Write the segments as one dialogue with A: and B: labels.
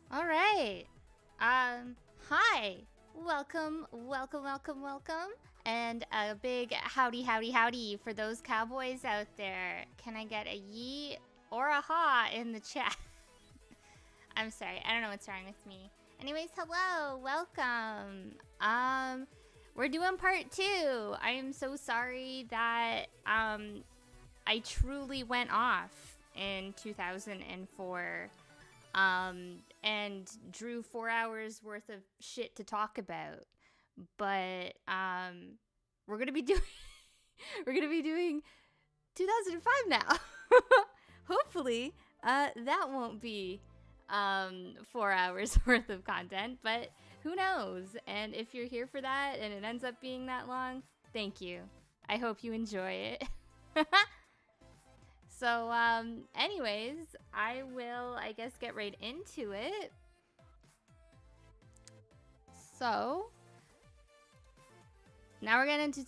A: All right. Hi. Welcome, welcome, welcome, welcome. And a big howdy, howdy, howdy for those cowboys out there. Can I get a yee or a ha in the chat? I'm sorry. I don't know what's wrong with me. Anyways, hello. Welcome. We're doing part 2. I am so sorry that I truly went off in 2004 and drew 4 hours worth of shit to talk about. But we're gonna be doing we're gonna be doing 2005 now. Hopefully, that won't be 4 hours worth of content, but who knows? And if you're here for that and it ends up being that long, thank you. I hope you enjoy it. So, anyways, I will, I guess, get right into it. So, now we're getting into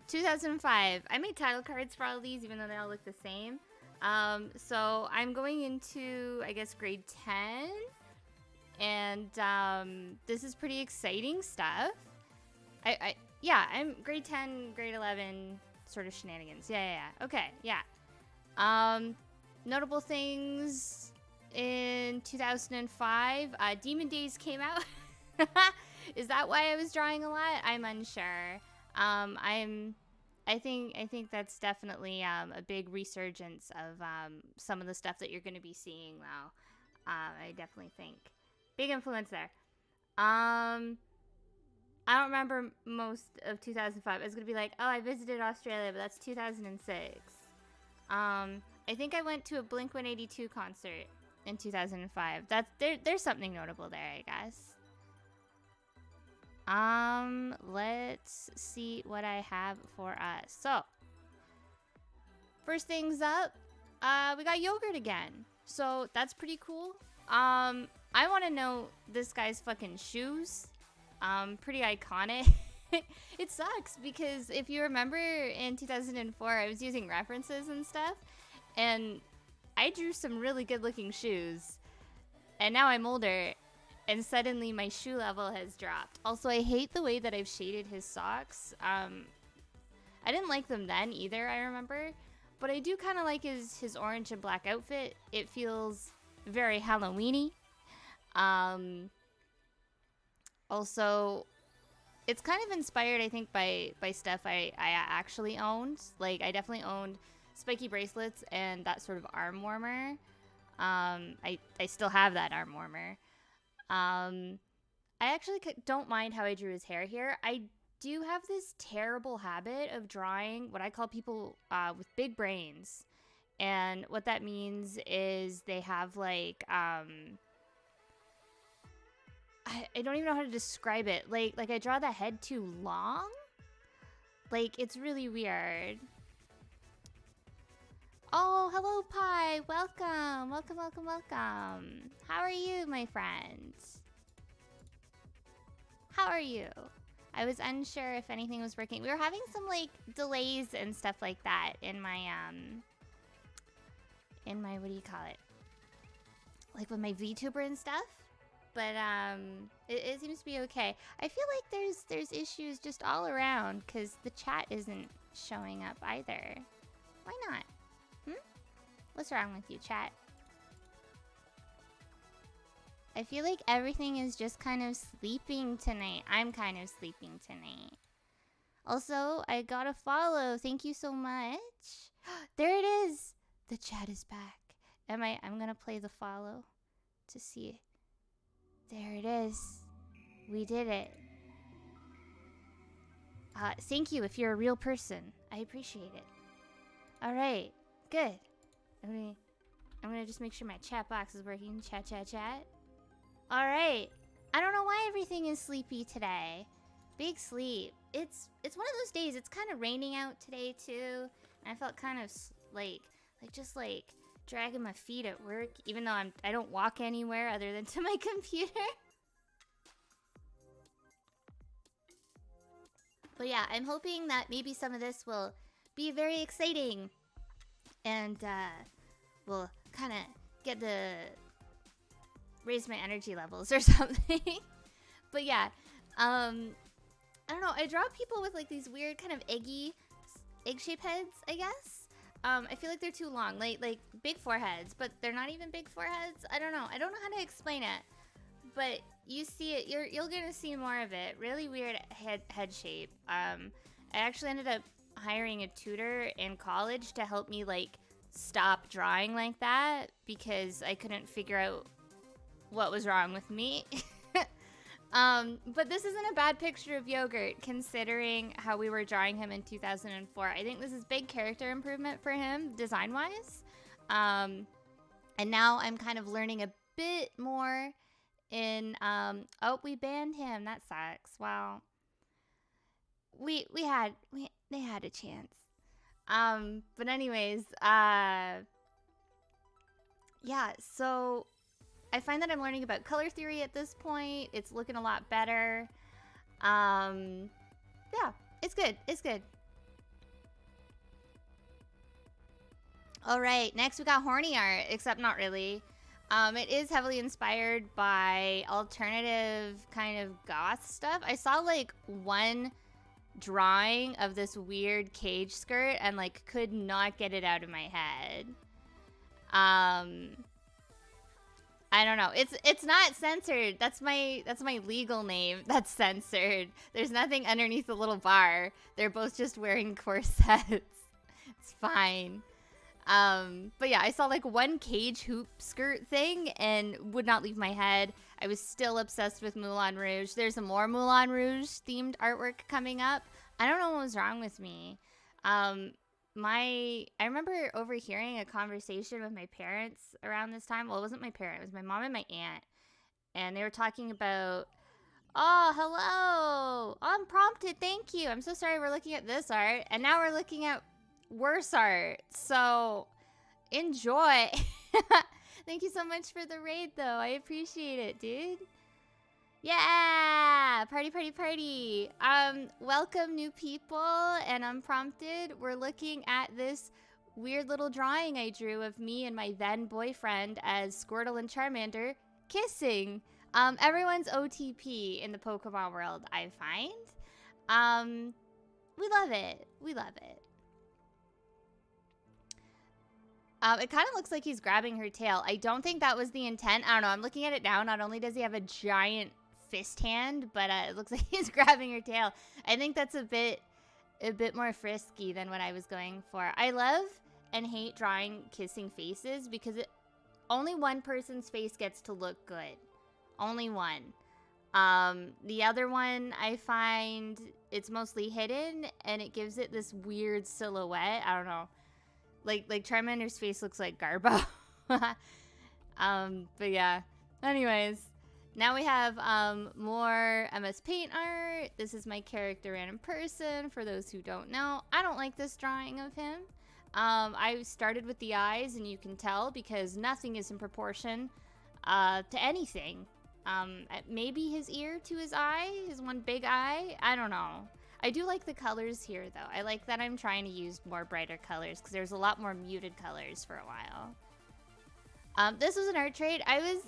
A: 2005. I made title cards for all of these, even though they all look the same. So I'm going into, I guess, grade 10. And this is pretty exciting stuff. Yeah, I'm grade 10, grade 11 sort of shenanigans. Yeah. Okay, yeah. Notable things in 2005. Demon Days came out. Is that why I was drawing a lot? I'm unsure. I think that's definitely a big resurgence of some of the stuff that you're going to be seeing now. I definitely think big influence there. I don't remember most of 2005. I was going to be like, oh, I visited Australia, but that's 2006. I think I went to a Blink-182 concert in 2005. There's something notable there, I guess. Let's see what I have for us. So, first things up, we got yogurt again. So that's pretty cool. I want to know this guy's fucking shoes. Pretty iconic. It sucks because if you remember in 2004, I was using references and stuff, and I drew some really good looking shoes. And now I'm older, and suddenly my shoe level has dropped. Also, I hate the way that I've shaded his socks. I didn't like them then either, I remember. But I do kind of like his orange and black outfit. It feels very Halloween-y. Also, it's kind of inspired, I think, by stuff I actually owned. Like, I definitely owned spiky bracelets and that sort of arm warmer. I still have that arm warmer. I actually don't mind how I drew his hair here. I do have this terrible habit of drawing what I call people with big brains. And what that means is they have, like, I don't even know how to describe it. Like I draw the head too long. Like, it's really weird. Oh, hello, Pi. Welcome. Welcome. How are you, my friends? How are you? I was unsure if anything was working. We were having some, like, delays and stuff like that in my, what do you call it? Like, with my VTuber and stuff. But it seems to be okay. I feel like there's issues just all around because the chat isn't showing up either. Why not? What's wrong with you, chat? I feel like everything is just kind of sleeping tonight. I'm kind of sleeping tonight. Also, I got a follow. Thank you so much. There it is. The chat is back. I'm gonna play the follow to see. There it is. We did it. Thank you if you're a real person. I appreciate it. Alright. Good. I'm gonna just make sure my chat box is working. Chat. Alright. I don't know why everything is sleepy today. Big sleep. It's one of those days. It's kind of raining out today too. And I felt kind of like dragging my feet at work, even though I don't walk anywhere other than to my computer. But yeah, I'm hoping that maybe some of this will be very exciting, and we'll kind of get the raise my energy levels or something. But yeah, I don't know. I draw people with like these weird kind of egg-shaped heads, I guess. I feel like they're too long, like big foreheads, but they're not even big foreheads. I don't know how to explain it, but you see it. You're gonna see more of it. Really weird head shape. I actually ended up hiring a tutor in college to help me like stop drawing like that because I couldn't figure out what was wrong with me. But this isn't a bad picture of Yogurt considering how we were drawing him in 2004. I think this is big character improvement for him design-wise. And now I'm kind of learning a bit more in, oh, we banned him. That sucks. Wow. They had a chance. But anyways, yeah, so I find that I'm learning about color theory at this point. It's looking a lot better. Yeah, it's good. It's good. All right, next we got Horny Art, except not really. It is heavily inspired by alternative kind of goth stuff. I saw like one drawing of this weird cage skirt and like could not get it out of my head. I don't know. It's not censored. That's my legal name. That's censored. There's nothing underneath the little bar. They're both just wearing corsets. It's fine. But yeah, I saw like one cage hoop skirt thing and would not leave my head. I was still obsessed with Moulin Rouge. There's a more Moulin Rouge themed artwork coming up. I don't know what was wrong with me. I remember overhearing a conversation with my parents around this time. Well, it wasn't my parent. It was my mom and my aunt. And they were talking about, oh, hello. Unprompted, thank you. I'm so sorry we're looking at this art. And now we're looking at worse art. So, enjoy. Thank you so much for the raid, though. I appreciate it, dude. Yeah! Party, party, party. Welcome, new people and Unprompted. We're looking at this weird little drawing I drew of me and my then boyfriend as Squirtle and Charmander kissing. Everyone's OTP in the Pokemon world, I find. We love it. We love it. It kind of looks like he's grabbing her tail. I don't think that was the intent. I don't know. I'm looking at it now. Not only does he have a giant fist hand, but it looks like he's grabbing her tail. I think that's a bit more frisky than what I was going for. I love and hate drawing kissing faces because only one person's face gets to look good. Only one. The other one, I find it's mostly hidden and it gives it this weird silhouette. I don't know. Like Charmander's face looks like Garbo. But yeah. Anyways, now we have more MS Paint art. This is my character in person, for those who don't know. I don't like this drawing of him. I started with the eyes, and you can tell because nothing is in proportion to anything. Maybe his ear to his eye, his one big eye. I don't know. I do like the colors here, though. I like that I'm trying to use more brighter colors because there's a lot more muted colors for a while. This was an art trade. I was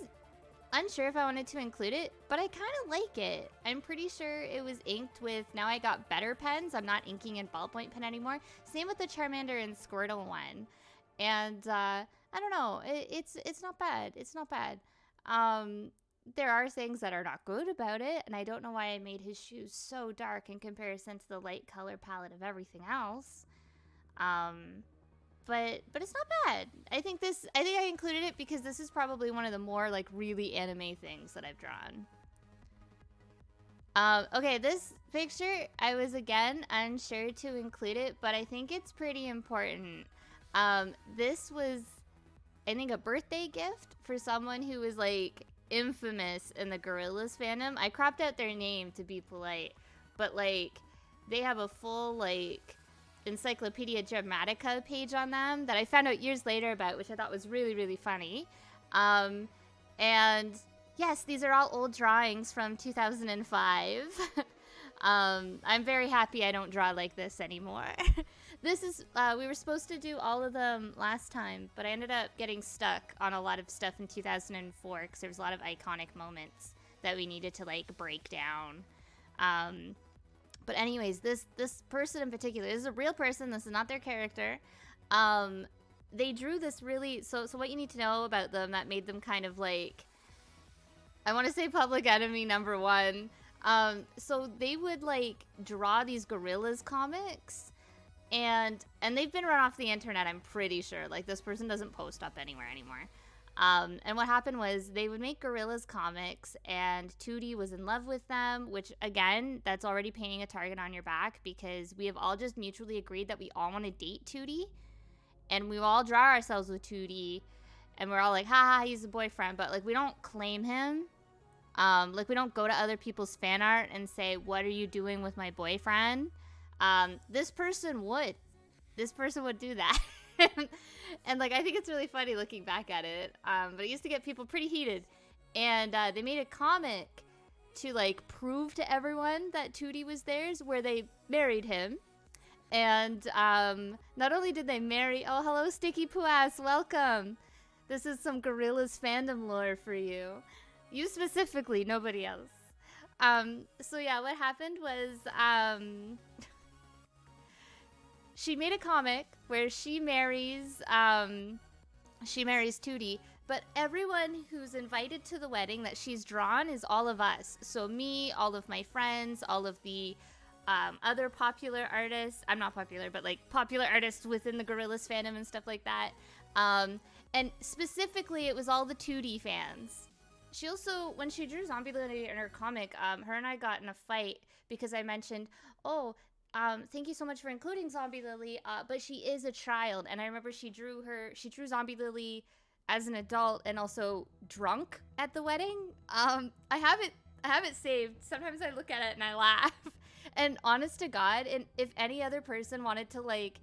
A: unsure if I wanted to include it, but I kind of like it. I'm pretty sure it was inked with, now I got better pens. I'm not inking in ballpoint pen anymore. Same with the Charmander and Squirtle one. And I don't know. It's not bad. It's not bad. There are things that are not good about it, and I don't know why I made his shoes so dark in comparison to the light color palette of everything else. But it's not bad. I think I included it because this is probably one of the more like really anime things that I've drawn. Okay, this picture, I was again unsure to include it, but I think it's pretty important. This was, I think, a birthday gift for someone who was like infamous in the Gorillaz fandom. I cropped out their name to be polite, but like they have a full like Encyclopedia Dramatica page on them that I found out years later about, which I thought was really, really funny. And yes, these are all old drawings from 2005. I'm very happy I don't draw like this anymore. This is, we were supposed to do all of them last time, but I ended up getting stuck on a lot of stuff in 2004 because there was a lot of iconic moments that we needed to, like, break down. But anyways, this person in particular, this is a real person, this is not their character. They drew this really, so what you need to know about them that made them kind of like, I want to say public enemy number one. So they would like draw these Gorillaz comics, and they've been run off the internet, I'm pretty sure. Like, this person doesn't post up anywhere anymore. And what happened was they would make Gorillaz comics, and Tootie was in love with them, which, again, that's already painting a target on your back because we have all just mutually agreed that we all want to date Tootie, and we all draw ourselves with Tootie, and we're all like, haha, he's a boyfriend, but, like, we don't claim him. Like, we don't go to other people's fan art and say, what are you doing with my boyfriend? This person would. This person would do that. And, like, I think it's really funny looking back at it. But it used to get people pretty heated. And they made a comic to, like, prove to everyone that Tootie was theirs, where they married him. And not only did they marry... Oh, hello, Sticky Poo-Ass. Welcome. This is some Gorillaz fandom lore for you. You specifically, nobody else. So, yeah, what happened was... she made a comic where she marries Tootie, but everyone who's invited to the wedding that she's drawn is all of us. So me, all of my friends, all of the other popular artists. I'm not popular, but like popular artists within the Gorillaz fandom and stuff like that. And specifically, it was all the Tootie fans. She also, when she drew Zombie Lily in her comic, her and I got in a fight because I mentioned, thank you so much for including Zombie Lily, but she is a child. And I remember she drew Zombie Lily as an adult and also drunk at the wedding. I have it saved. Sometimes I look at it and I laugh. And honest to God, and if any other person wanted to like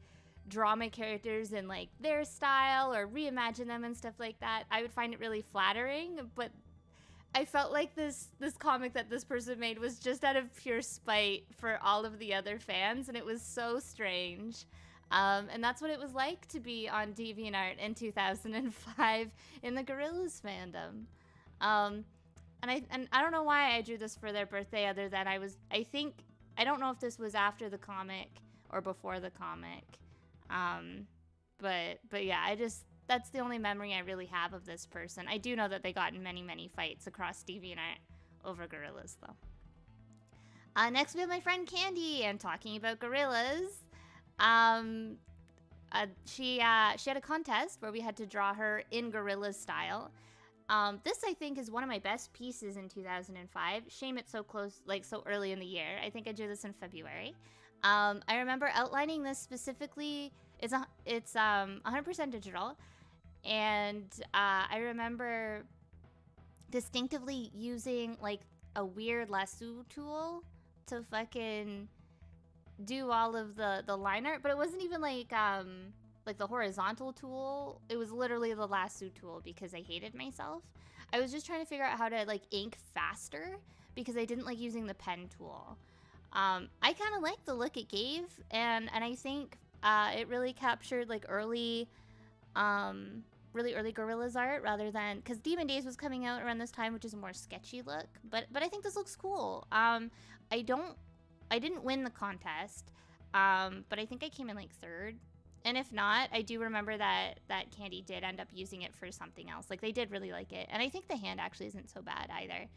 A: draw my characters in like their style or reimagine them and stuff like that, I would find it really flattering. But I felt like this comic that this person made was just out of pure spite for all of the other fans, and it was so strange. And that's what it was like to be on DeviantArt in 2005 in the Gorillaz fandom. And I don't know why I drew this for their birthday, other than I don't know if this was after the comic or before the comic. But yeah, that's the only memory I really have of this person. I do know that they got in many, many fights across DeviantArt over Gorillaz, though. Next, we have my friend Candy, and talking about Gorillaz. She had a contest where we had to draw her in Gorillaz style. This, I think, is one of my best pieces in 2005. Shame it's so close, like so early in the year. I think I drew this in February. I remember outlining this specifically. It's 100% digital. And I remember distinctively using like a weird lasso tool to fucking do all of the line art, but it wasn't even like the horizontal tool. It was literally the lasso tool because I hated myself. I was just trying to figure out how to like ink faster because I didn't like using the pen tool. I kind of liked the look it gave, and I think it really captured like really early Gorillaz art, rather than, because Demon Days was coming out around this time, which is a more sketchy look. But I think this looks cool. I didn't win the contest, but I think I came in like third. And if not, I do remember that Candy did end up using it for something else. Like, they did really like it, and I think the hand actually isn't so bad either.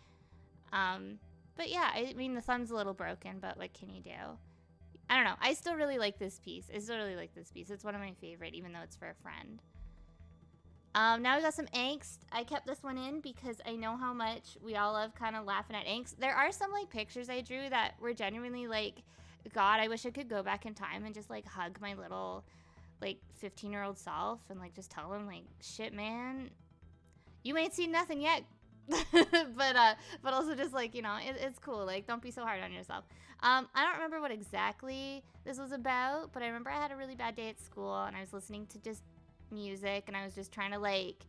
A: But yeah, I mean, the thumb's a little broken, but what can you do? I don't know. I still really like this piece. It's one of my favorite, even though it's for a friend. Now we got some Angst. I kept this one in because I know how much we all love kind of laughing at Angst. There are some like pictures I drew that were genuinely like, God, I wish I could go back in time and just like hug my little like 15-year-old self and like just tell him like, shit, man, you ain't seen nothing yet. but also just like, you know, it's cool. Like, don't be so hard on yourself. I don't remember what exactly this was about, but I remember I had a really bad day at school and I was listening to just music, and I was just trying to like,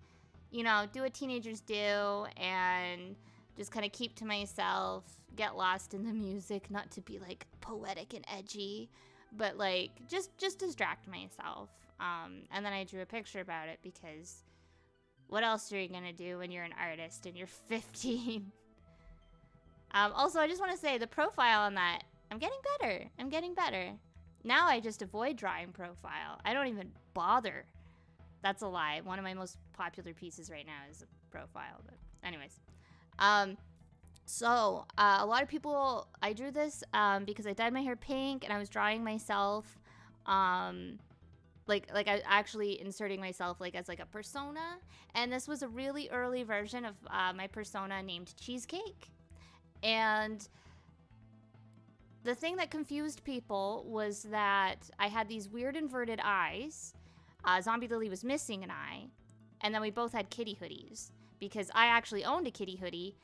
A: you know, do what teenagers do and just kind of keep to myself, get lost in the music, not to be like poetic and edgy. but like just distract myself. And then I drew a picture about it because what else are you gonna do when you're an artist and you're 15? Also, I just want to say the profile on that, I'm getting better. I'm getting better. Now I just avoid drawing profile. I don't even bother. That's a lie. One of my most popular pieces right now is a profile, but anyways. So a lot of people, I drew this because I dyed my hair pink and I was drawing myself, like I actually inserting myself like as like a persona. And this was a really early version of my persona named Cheesecake. And the thing that confused people was that I had these weird inverted eyes. Zombie Lily was missing an eye. And then we both had kitty hoodies because I actually owned a kitty hoodie.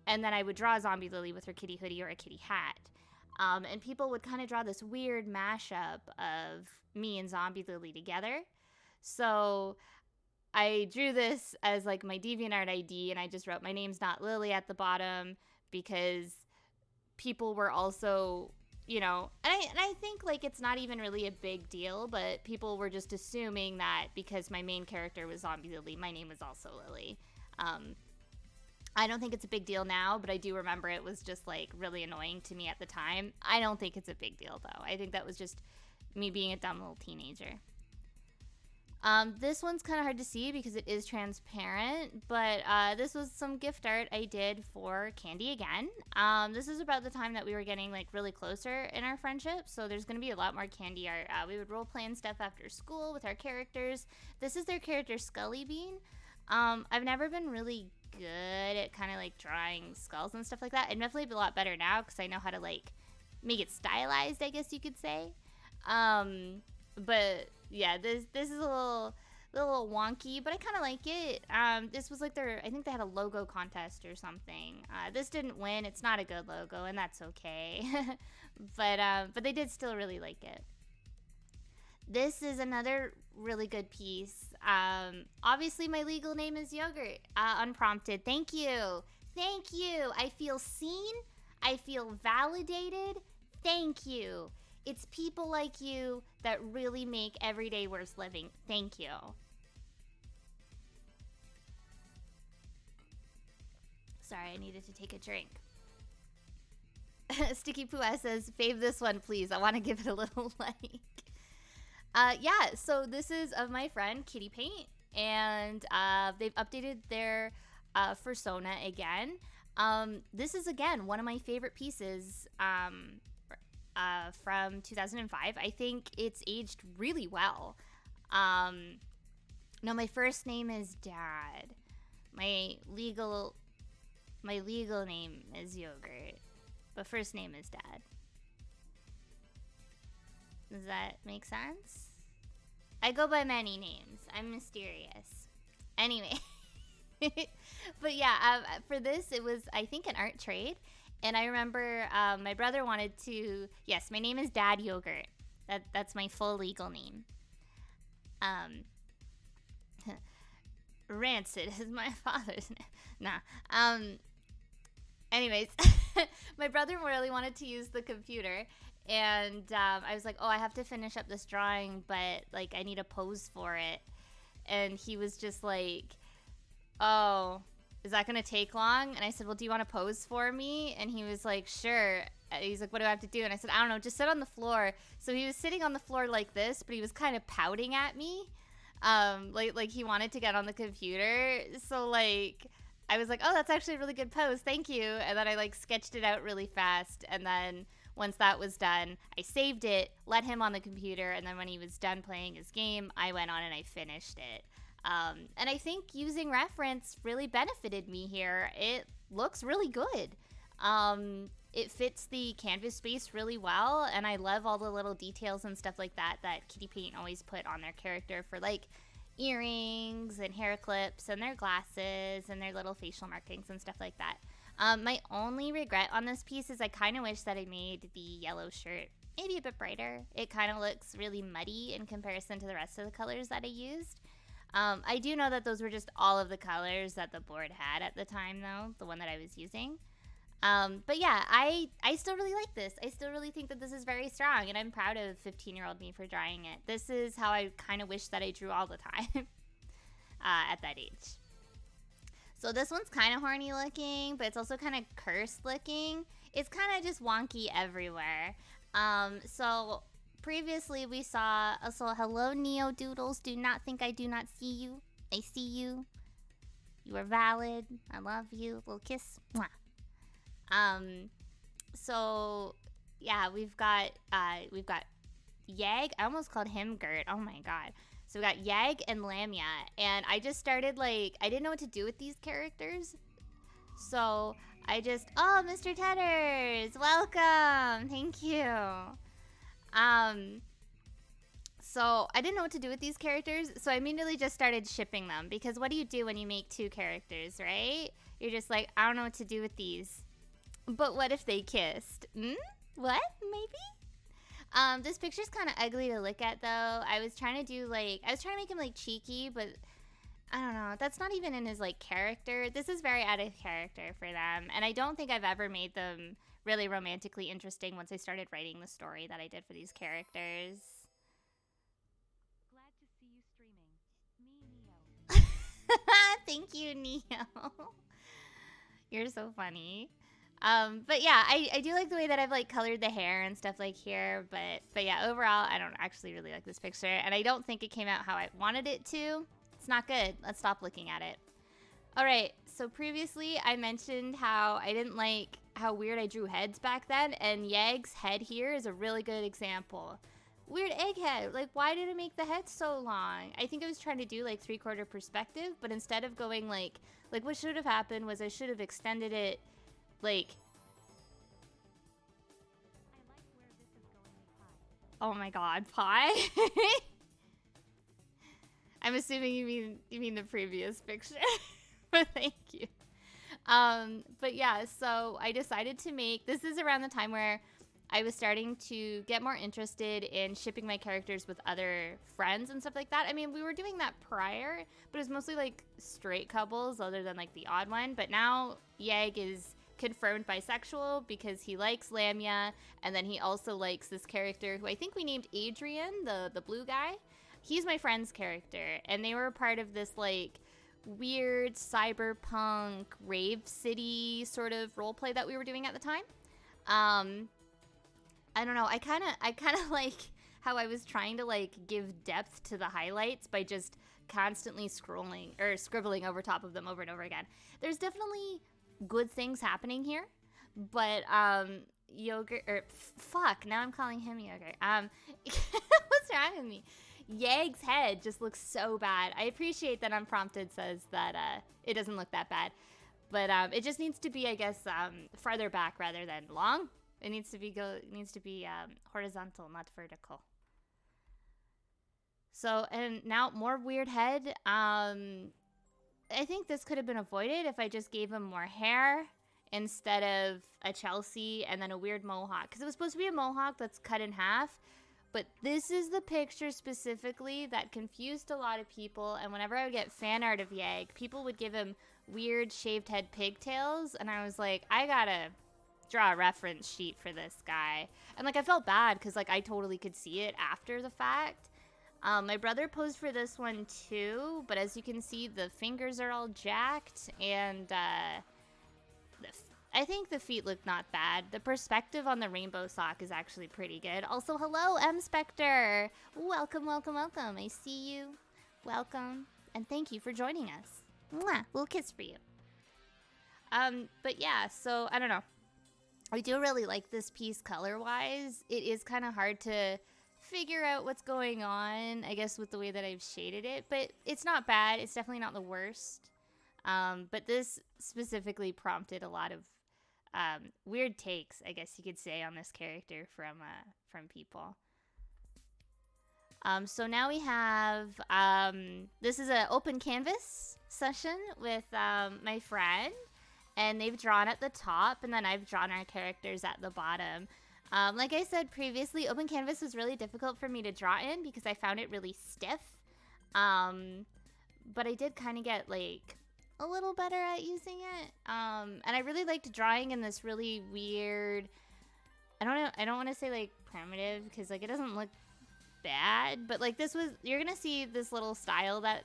A: And then I would draw Zombie Lily with her kitty hoodie or a kitty hat. And people would kind of draw this weird mashup of me and Zombie Lily together. So I drew this as like my DeviantArt ID, and I just wrote my name's not Lily at the bottom because people were also, you know, and I think like it's not even really a big deal, but people were just assuming that because my main character was Zombie Lily, my name was also Lily. I don't think it's a big deal now, but I do remember it was just like really annoying to me at the time. I don't think it's a big deal though. I think that was just me being a dumb little teenager. This one's kind of hard to see because it is transparent, but this was some gift art I did for Candy again. This is about the time that we were getting like really closer in our friendship, so there's going to be a lot more Candy art. We would role play and stuff after school with our characters. This is their character Skully Bean. I've never been really good at kind of like drawing skulls and stuff like that. I'm definitely a lot better now because I know how to like make it stylized, I guess you could say. But yeah, this is a little wonky, but I kind of like it. This was like I think they had a logo contest or something. This didn't win. It's not a good logo, and that's okay. but they did still really like it. This is another really good piece. Obviously my legal name is Yogurt. Unprompted. Thank you. Thank you. I feel seen. I feel validated. Thank you. It's people like you that really make every day worth living. Thank you. Sorry, I needed to take a drink. Sticky Pooah says, fave this one, please. I want to give it a little like. Yeah, so this is of my friend Kitty Paint, and they've updated their persona again. This is, again, one of my favorite pieces from 2005. I think it's aged really well. No, my first name is Dad. My legal name is Yogurt, but first name is Dad. Does that make sense? I go by many names. I'm mysterious. Anyway. But yeah, for this, it was, I think, an art trade. And I remember my brother wanted to... Yes, my name is Dad Yogurt. That's my full legal name. Rancid is my father's name. Nah. Anyways, my brother really wanted to use the computer. And I was like, oh, I have to finish up this drawing, but like I need a pose for it. And he was just like, oh, is that gonna take long? And I said, well, do you want to pose for me? And he was like, sure. He's like, what do I have to do? And I said, I don't know, just sit on the floor. So he was sitting on the floor like this, but he was kind of pouting at me. Like he wanted to get on the computer. So like I was like, oh, that's actually a really good pose, thank you. And then I like sketched it out really fast, and then once that was done, I saved it, let him on the computer, and then when he was done playing his game, I went on and I finished it. And I think using reference really benefited me here. It looks really good. It fits the canvas space really well, and I love all the little details and stuff like that Kitty Paint always put on their character for like earrings and hair clips and their glasses and their little facial markings and stuff like that. My only regret on this piece is I kind of wish that I made the yellow shirt maybe a bit brighter. It kind of looks really muddy in comparison to the rest of the colors that I used. I do know that those were just all of the colors that the board had at the time, though, the one that I was using. But yeah, I still really like this. I still really think that this is very strong, and I'm proud of 15-year-old me for drawing it. This is how I kind of wish that I drew all the time at that age. So this one's kind of horny looking, but it's also kind of cursed looking. It's kind of just wonky everywhere. So previously we saw also hello Neo Doodles. Do not think I do not see you. I see you. You are valid. I love you. Little kiss. Mwah. So yeah, we've got Yag. I almost called him Gert. Oh my god. So we got Yag and Lamia, and I just started I didn't know what to do with these characters. So I just, oh, Mr. Tedders, welcome. Thank you. So I didn't know what to do with these characters, so I immediately just started shipping them, because what do you do when you make two characters, right? You're just like, I don't know what to do with these. But what if they kissed? What? Maybe? This picture's kind of ugly to look at, though. I was trying to make him, cheeky, but I don't know. That's not even in his, character. This is very out of character for them, and I don't think I've ever made them really romantically interesting once I started writing the story that I did for these characters.
B: Glad to see you streaming. Me, Neo.
A: Thank you, Neo. You're so funny. But yeah, I do like the way that I've colored the hair and stuff here, but yeah, overall I don't actually really like this picture, and I don't think it came out how I wanted it to. It's not good. Let's stop looking at it. Alright, so previously I mentioned how I didn't like how weird I drew heads back then, and Yag's head here is a really good example. Weird egghead. Why did it make the head so long? I think I was trying to do 3/4 perspective, but instead of going what should have happened was I should have extended it
B: I like where this is going, pie.
A: Oh my god, pie? I'm assuming you mean the previous picture. But thank you. But yeah, so I decided to make, this is around the time where I was starting to get more interested in shipping my characters with other friends and stuff like that. I mean, we were doing that prior, but it was mostly straight couples other than the odd one. But now Yag is confirmed bisexual because he likes Lamia, and then he also likes this character who I think we named Adrian, the blue guy. He's my friend's character, and they were a part of this weird cyberpunk rave city sort of roleplay that we were doing at the time. I don't know, I kind of like how I was trying to give depth to the highlights by just constantly scribbling over top of them over and over again. There's definitely good things happening here, but Yogurt, fuck, now I'm calling him Yogurt. What's wrong with me? Yag's head just looks so bad. I appreciate that Unprompted says that it doesn't look that bad, but it just needs to be, I guess, farther back rather than long. It needs to be horizontal, not vertical. So, and now more weird head. I think this could have been avoided if I just gave him more hair instead of a Chelsea and then a weird mohawk. Because it was supposed to be a mohawk that's cut in half. But this is the picture specifically that confused a lot of people. And whenever I would get fan art of Yag, people would give him weird shaved head pigtails. And I was like, I gotta draw a reference sheet for this guy. And I felt bad because I totally could see it after the fact. My brother posed for this one too, but as you can see, the fingers are all jacked, and I think the feet look not bad. The perspective on the rainbow sock is actually pretty good. Also, hello, M. Spectre. Welcome, welcome, welcome. I see you. Welcome, and thank you for joining us. Mwah, little kiss for you. But yeah, so I don't know. I do really like this piece color-wise. It is kind of hard to figure out what's going on, I guess, with the way that I've shaded it, but it's not bad. It's definitely not the worst. But this specifically prompted a lot of weird takes, I guess you could say, on this character from people. So now we have this is an open canvas session with my friend, and they've drawn at the top, and then I've drawn our characters at the bottom. Like I said previously, open canvas was really difficult for me to draw in because I found it really stiff. But I did kind of get a little better at using it. And I really liked drawing in this really weird, I don't want to say like primitive because like it doesn't look bad, but like this was, you're gonna see this little style that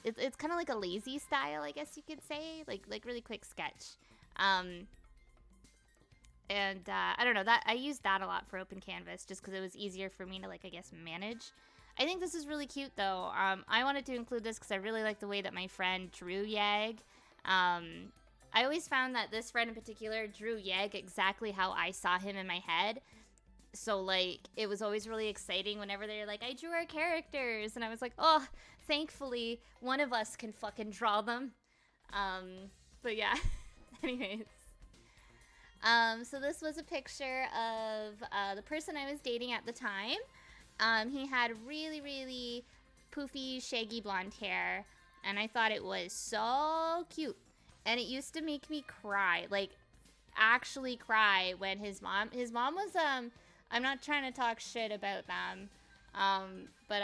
A: it's kind of like a lazy style, I guess you could say, like really quick sketch. And I don't know, that I used that a lot for open canvas just because it was easier for me to like, I guess, manage. I think this is really cute though. I wanted to include this because I really like the way that my friend drew Yag. I always found that this friend in particular drew Yag exactly how I saw him in my head. So like it was always really exciting whenever they're like, I drew our characters, and I was like, oh, thankfully one of us can fucking draw them. But yeah. Anyways. So this was a picture of the person I was dating at the time. He had really, really poofy, shaggy blonde hair, and I thought it was so cute. And it used to make me cry, like actually cry when his mom was, I'm not trying to talk shit about them, but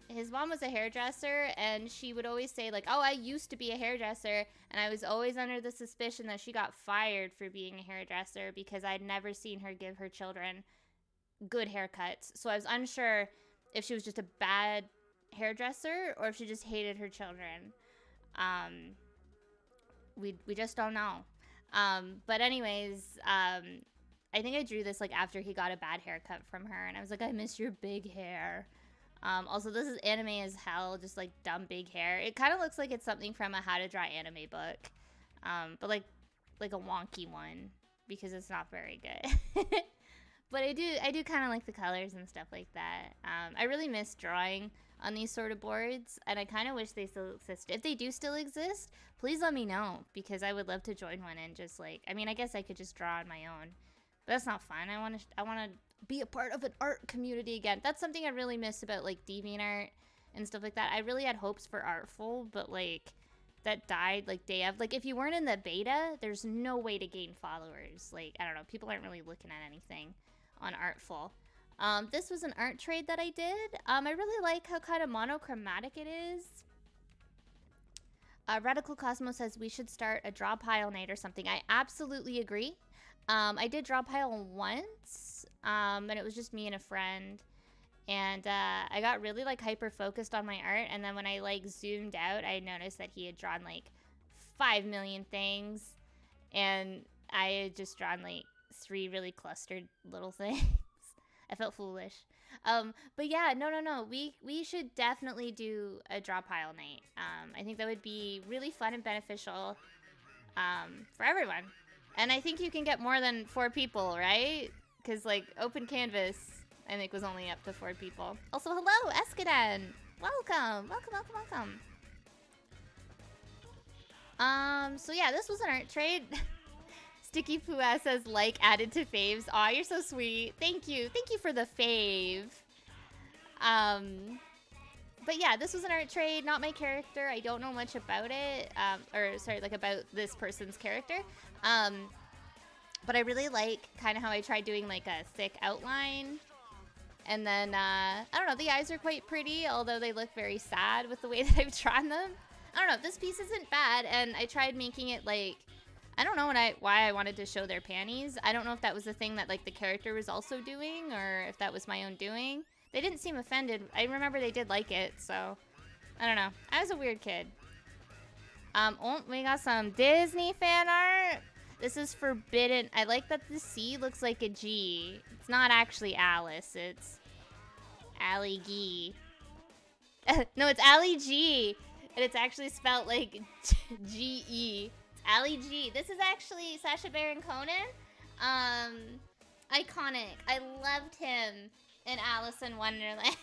A: his mom was a hairdresser, and she would always say like, oh, I used to be a hairdresser, and I was always under the suspicion that she got fired for being a hairdresser because I'd never seen her give her children good haircuts. So I was unsure if she was just a bad hairdresser or if she just hated her children. We just don't know. But anyways, I think I drew this like after he got a bad haircut from her, and I was like, I miss your big hair. Also, this is anime as hell, just like dumb big hair. It kind of looks like it's something from a how to draw anime book, but like a wonky one because it's not very good. But I do kind of like the colors and stuff like that. I really miss drawing on these sort of boards, and I kind of wish they still exist. If they do still exist, please let me know, because I would love to join one and just like, I mean, I guess I could just draw on my own, but that's not fun. I want to be a part of an art community again. That's something I really miss about like DeviantArt and stuff like that. I really had hopes for Artful, but like that died like day of. Like if you weren't in the beta, there's no way to gain followers. Like I don't know, people aren't really looking at anything on Artful. This was an art trade that I did. I really like how kind of monochromatic it is. Radical Cosmos says we should start a draw pile night or something. I absolutely agree. I did draw pile once, and it was just me and a friend. And I got really like hyper focused on my art, and then when I like zoomed out, I noticed that he had drawn like 5 million things, and I had just drawn like 3 really clustered little things. I felt foolish. But yeah, no. We should definitely do a draw pile night. I think that would be really fun and beneficial for everyone. And I think you can get more than 4 people, right? Because like open canvas, I think, was only up to 4 people. Also, hello, Escodan. Welcome. So yeah, this was an art trade. Sticky Pooah says like added to faves. Aw, you're so sweet. Thank you for the fave. But yeah, this was an art trade, not my character. I don't know much about it. Or sorry, like about this person's character. But I really like kind of how I tried doing like a thick outline. And then, I don't know, the eyes are quite pretty, although they look very sad with the way that I've drawn them. I don't know, this piece isn't bad, and I tried making it like, I don't know why I wanted to show their panties. I don't know if that was the thing that like the character was also doing, or if that was my own doing. They didn't seem offended. I remember they did like it, so I don't know. I was a weird kid. Oh, we got some Disney fan art. This is Forbidden. I like that the C looks like a G. It's not actually Alice. It's Allie G. No, it's Allie G. And it's actually spelled like G-E. It's Allie G. This is actually Sacha Baron Cohen. Iconic. I loved him in Alice in Wonderland.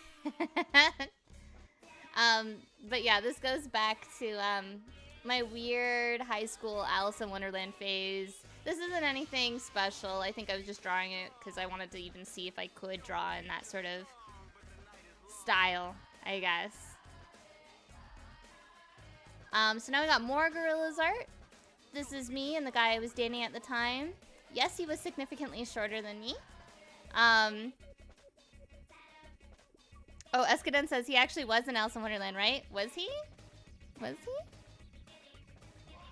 A: But yeah, this goes back to my weird high school Alice in Wonderland phase. This isn't anything special. I think I was just drawing it because I wanted to even see if I could draw in that sort of style, I guess. So now we got more Gorillaz art. This is me and the guy I was dating at the time. Yes, he was significantly shorter than me. Oh, Escodan says he actually was in Alice in Wonderland, right? Was he? Was he?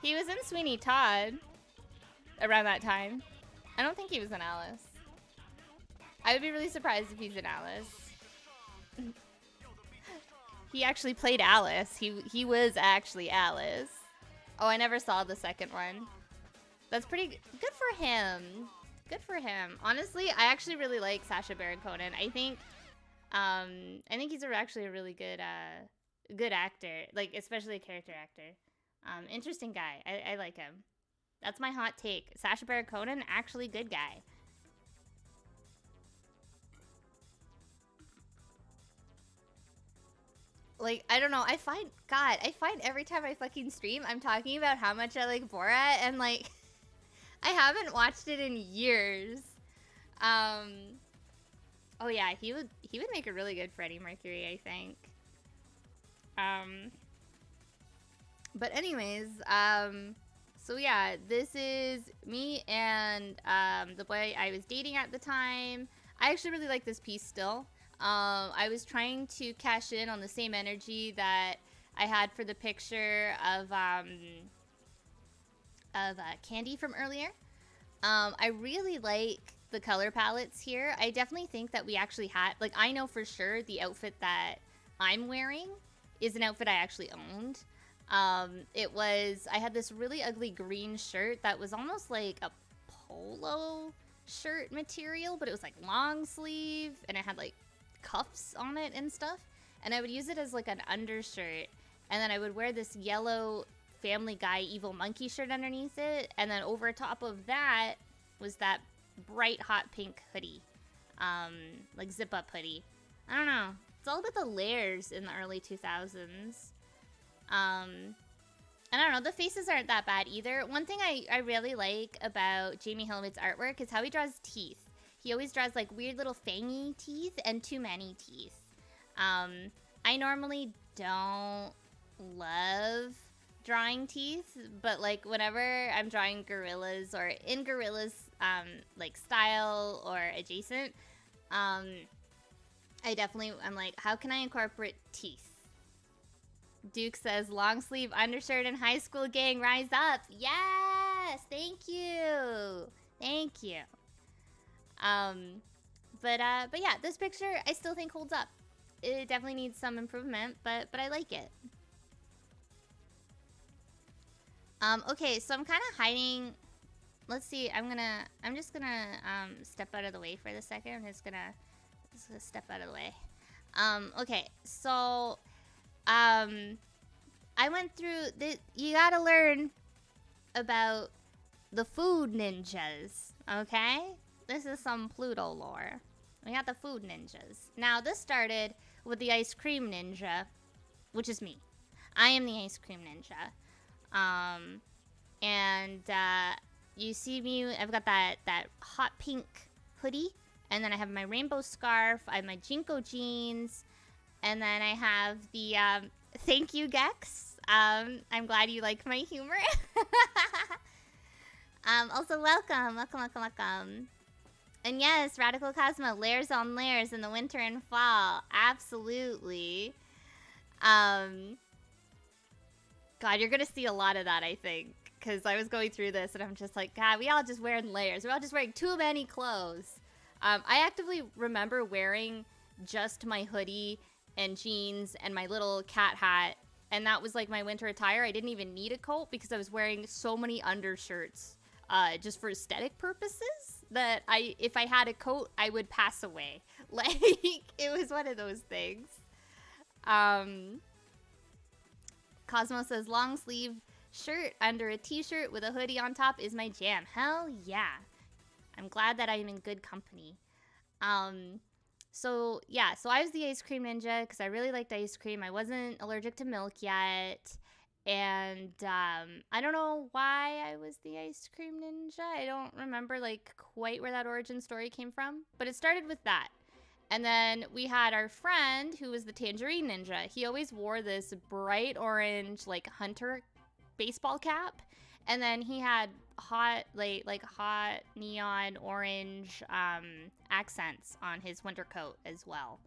A: He was in Sweeney Todd around that time. I don't think he was in Alice. I would be really surprised if he's in Alice. He actually played Alice. He was actually Alice. Oh, I never saw the second one. That's pretty good for him. Good for him. Honestly, I actually really like Sacha Baron Cohen. I think he's actually a really good good actor, like especially a character actor. Interesting guy. I like him. That's my hot take. Sacha Baron Cohen, actually good guy. Like, I don't know. I find every time I fucking stream, I'm talking about how much I like Borat, and like, I haven't watched it in years. Oh yeah, he would make a really good Freddie Mercury, I think. But anyways, so yeah, this is me and the boy I was dating at the time. I actually really like this piece still. I was trying to cash in on the same energy that I had for the picture of Candy from earlier. I really like the color palettes here. I definitely think that we actually had, like, I know for sure the outfit that I'm wearing is an outfit I actually owned. I had this really ugly green shirt that was almost like a polo shirt material, but it was like long sleeve and it had like cuffs on it and stuff. And I would use it as like an undershirt. And then I would wear this yellow Family Guy Evil Monkey shirt underneath it. And then over top of that was that bright hot pink hoodie. Like zip up hoodie. I don't know. It's all about the layers in the early 2000s. And I don't know, the faces aren't that bad either. One thing I really like about Jamie Hillwood's artwork is how he draws teeth. He always draws like weird little fangy teeth and too many teeth. I normally don't love drawing teeth, but like whenever I'm drawing Gorillaz or in Gorillaz like style or adjacent, I'm like, how can I incorporate teeth? Duke says, long sleeve undershirt and high school gang, rise up. Yes, thank you. Thank you. But yeah, this picture I still think holds up. It definitely needs some improvement, but I like it. Okay, so I'm kind of hiding. Let's see. I'm just gonna step out of the way for a second. I'm just gonna step out of the way. Okay, so I went through the. You gotta learn about the food ninjas. Okay, this is some Pluto lore. We got the food ninjas. Now this started with the ice cream ninja, which is me. I am the ice cream ninja. And you see me, I've got that hot pink hoodie, and then I have my rainbow scarf, I have my Jinko jeans, and then I have the, thank you, Gex. I'm glad you like my humor. Also welcome. And yes, Radical Cosmo, layers on layers in the winter and fall. Absolutely. God, you're gonna see a lot of that, I think. Because I was going through this and I'm just like, God, we all just wearing layers. We're all just wearing too many clothes. I actively remember wearing just my hoodie and jeans and my little cat hat. And that was like my winter attire. I didn't even need a coat because I was wearing so many undershirts just for aesthetic purposes that if I had a coat, I would pass away. Like, it was one of those things. Cosmo says, long sleeve shirt under a t-shirt with a hoodie on top is my jam. Hell yeah. I'm glad that I'm in good company. So yeah, so I was the ice cream ninja because I really liked ice cream. I wasn't allergic to milk yet. And I don't know why I was the ice cream ninja. I don't remember like quite where that origin story came from, but it started with that. And then we had our friend who was the Tangerine Ninja. He always wore this bright orange like hunter baseball cap, and then he had hot hot neon orange accents on his winter coat as well.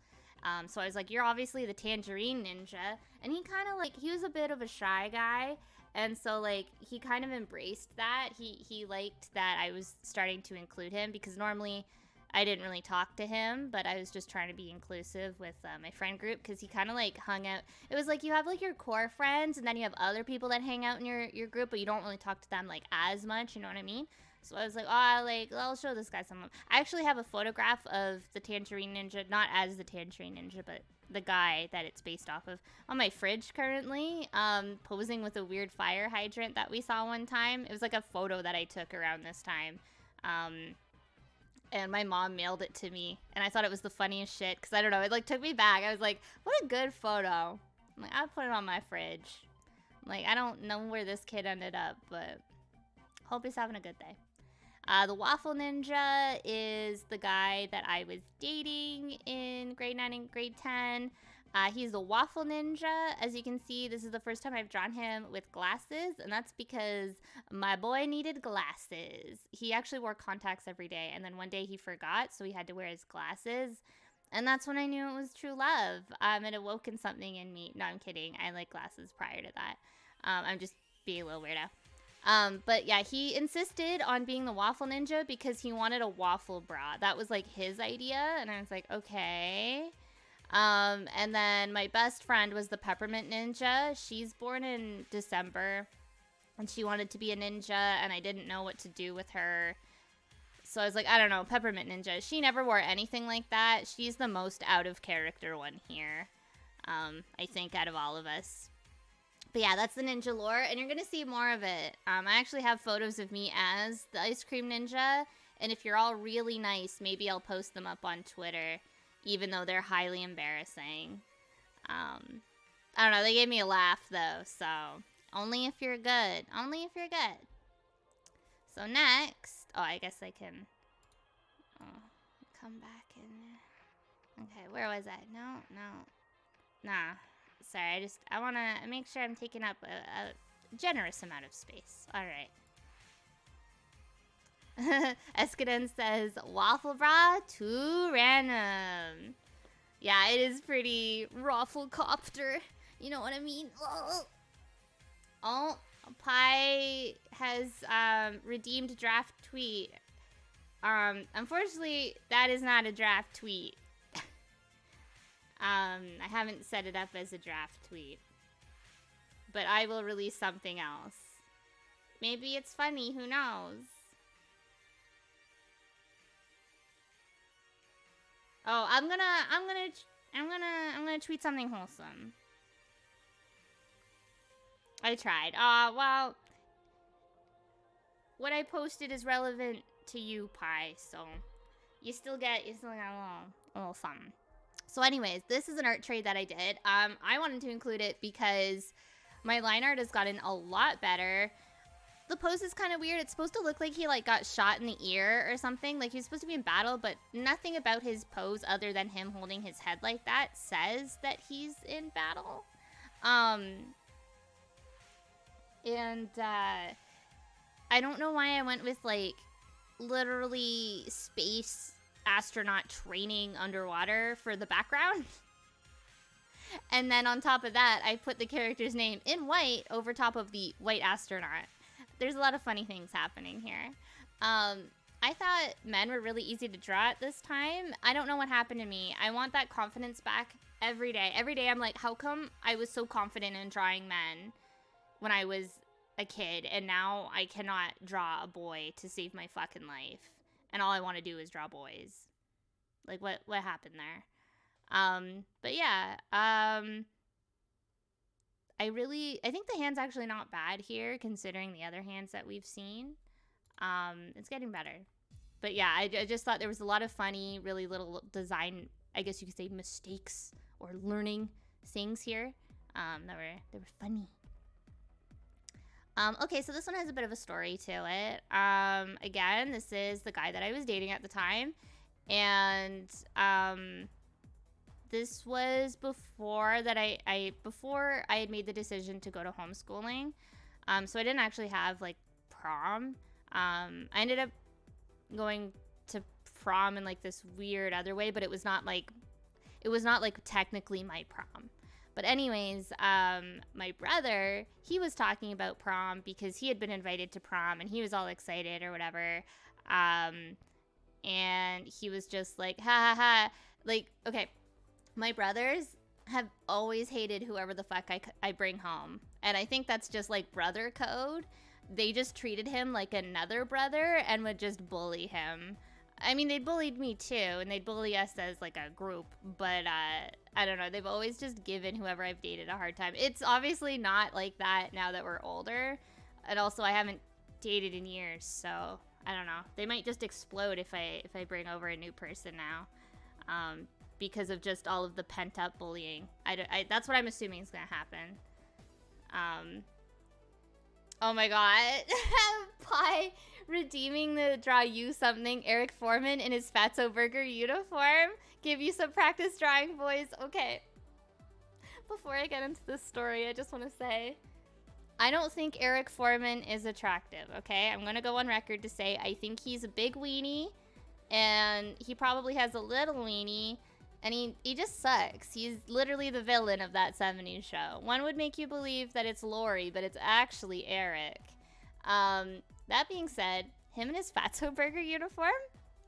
A: So I was like, you're obviously the Tangerine Ninja. And he kind of like, he was a bit of a shy guy. And so, like, he kind of embraced that. He liked that I was starting to include him, because normally I didn't really talk to him, but I was just trying to be inclusive with my friend group, because he kind of, like, hung out. It was like you have, like, your core friends, and then you have other people that hang out in your group, but you don't really talk to them, like, as much, you know what I mean? So I was like, I'll show this guy some. I actually have a photograph of the Tangerine Ninja, not as the Tangerine Ninja, but the guy that it's based off of, on my fridge currently, posing with a weird fire hydrant that we saw one time. It was like a photo that I took around this time. And my mom mailed it to me, and I thought it was the funniest shit, because I don't know, it like took me back. I was like, what a good photo. I'm like, I'll put it on my fridge. Like, I don't know where this kid ended up, but hope he's having a good day. The Waffle Ninja is the guy that I was dating in grade 9 and grade 10. He's the Waffle Ninja. As you can see, this is the first time I've drawn him with glasses, and that's because my boy needed glasses. He actually wore contacts every day, and then one day he forgot, so he had to wear his glasses. And that's when I knew it was true love. It awoken something in me. No, I'm kidding. I like glasses prior to that. I'm just being a little weirdo. But yeah, he insisted on being the Waffle Ninja because he wanted a waffle bra. That was like his idea, and I was like, okay. And then my best friend was the Peppermint Ninja. She's born in December, and she wanted to be a ninja, and I didn't know what to do with her. So I was like, I don't know, Peppermint Ninja. She never wore anything like that. She's the most out of character one here, I think, out of all of us. But yeah, that's the ninja lore, and you're going to see more of it. I actually have photos of me as the Ice Cream Ninja, and if you're all really nice, maybe I'll post them up on Twitter, even though they're highly embarrassing. I don't know, they gave me a laugh, though, so only if you're good. Only if you're good. So next, I guess I can come back in. Okay, where was I? No. Nah. Sorry, I want to make sure I'm taking up a generous amount of space. All right. Escodan says, Waffle Bra, too random. Yeah, it is pretty Rafflecopter. You know what I mean? Oh, Pi has redeemed draft tweet. Unfortunately, that is not a draft tweet. I haven't set it up as a draft tweet. But I will release something else. Maybe it's funny, who knows? Oh, I'm gonna tweet something wholesome. I tried. Well, what I posted is relevant to you, Pi, so you still get a little something. So anyways, this is an art trade that I did. I wanted to include it because my line art has gotten a lot better. The pose is kind of weird. It's supposed to look like he like got shot in the ear or something. Like he was supposed to be in battle, but nothing about his pose other than him holding his head like that says that he's in battle. And I don't know why I went with like literally space astronaut training underwater for the background. And then on top of that, I put the character's name in white over top of the white astronaut. There's a lot of funny things happening here. I thought men were really easy to draw at this time. I don't know what happened to me. I want that confidence back every day. Every day I'm like, how come I was so confident in drawing men when I was a kid, and now I cannot draw a boy to save my fucking life? And all I want to do is draw boys. Like, what happened there? But yeah, I think the hand's actually not bad here, considering the other hands that we've seen. It's getting better. But yeah, I just thought there was a lot of funny, really little design, I guess you could say, mistakes or learning things here, that were funny. Okay, so this one has a bit of a story to it. Again, this is the guy that I was dating at the time. And, this was before that before I had made the decision to go to homeschooling. So I didn't actually have, like, prom. I ended up going to prom in, like, this weird other way, but it was not, like, technically my prom. But anyways, my brother, he was talking about prom because he had been invited to prom and he was all excited or whatever. And he was just like, ha ha ha. Like, okay, my brothers have always hated whoever the fuck I bring home. And I think that's just like brother code. They just treated him like another brother and would just bully him. I mean, they bullied me too, and they'd bully us as like a group, but I don't know. They've always just given whoever I've dated a hard time. It's obviously not like that now that we're older. And also, I haven't dated in years, so I don't know. They might just explode if I bring over a new person now, because of just all of the pent up bullying. That's what I'm assuming is gonna happen. Oh my god, Pie redeeming the draw you something. Eric Foreman in his Fatso Burger uniform. Give you some practice drawing, boys. Okay. Before I get into this story, I just want to say, I don't think Eric Foreman is attractive, okay? I'm going to go on record to say I think he's a big weenie, and he probably has a little weenie, and he just sucks. He's literally the villain of that 70s show. One would make you believe that it's Lori, but it's actually Eric. That being said, him in his Fatso Burger uniform,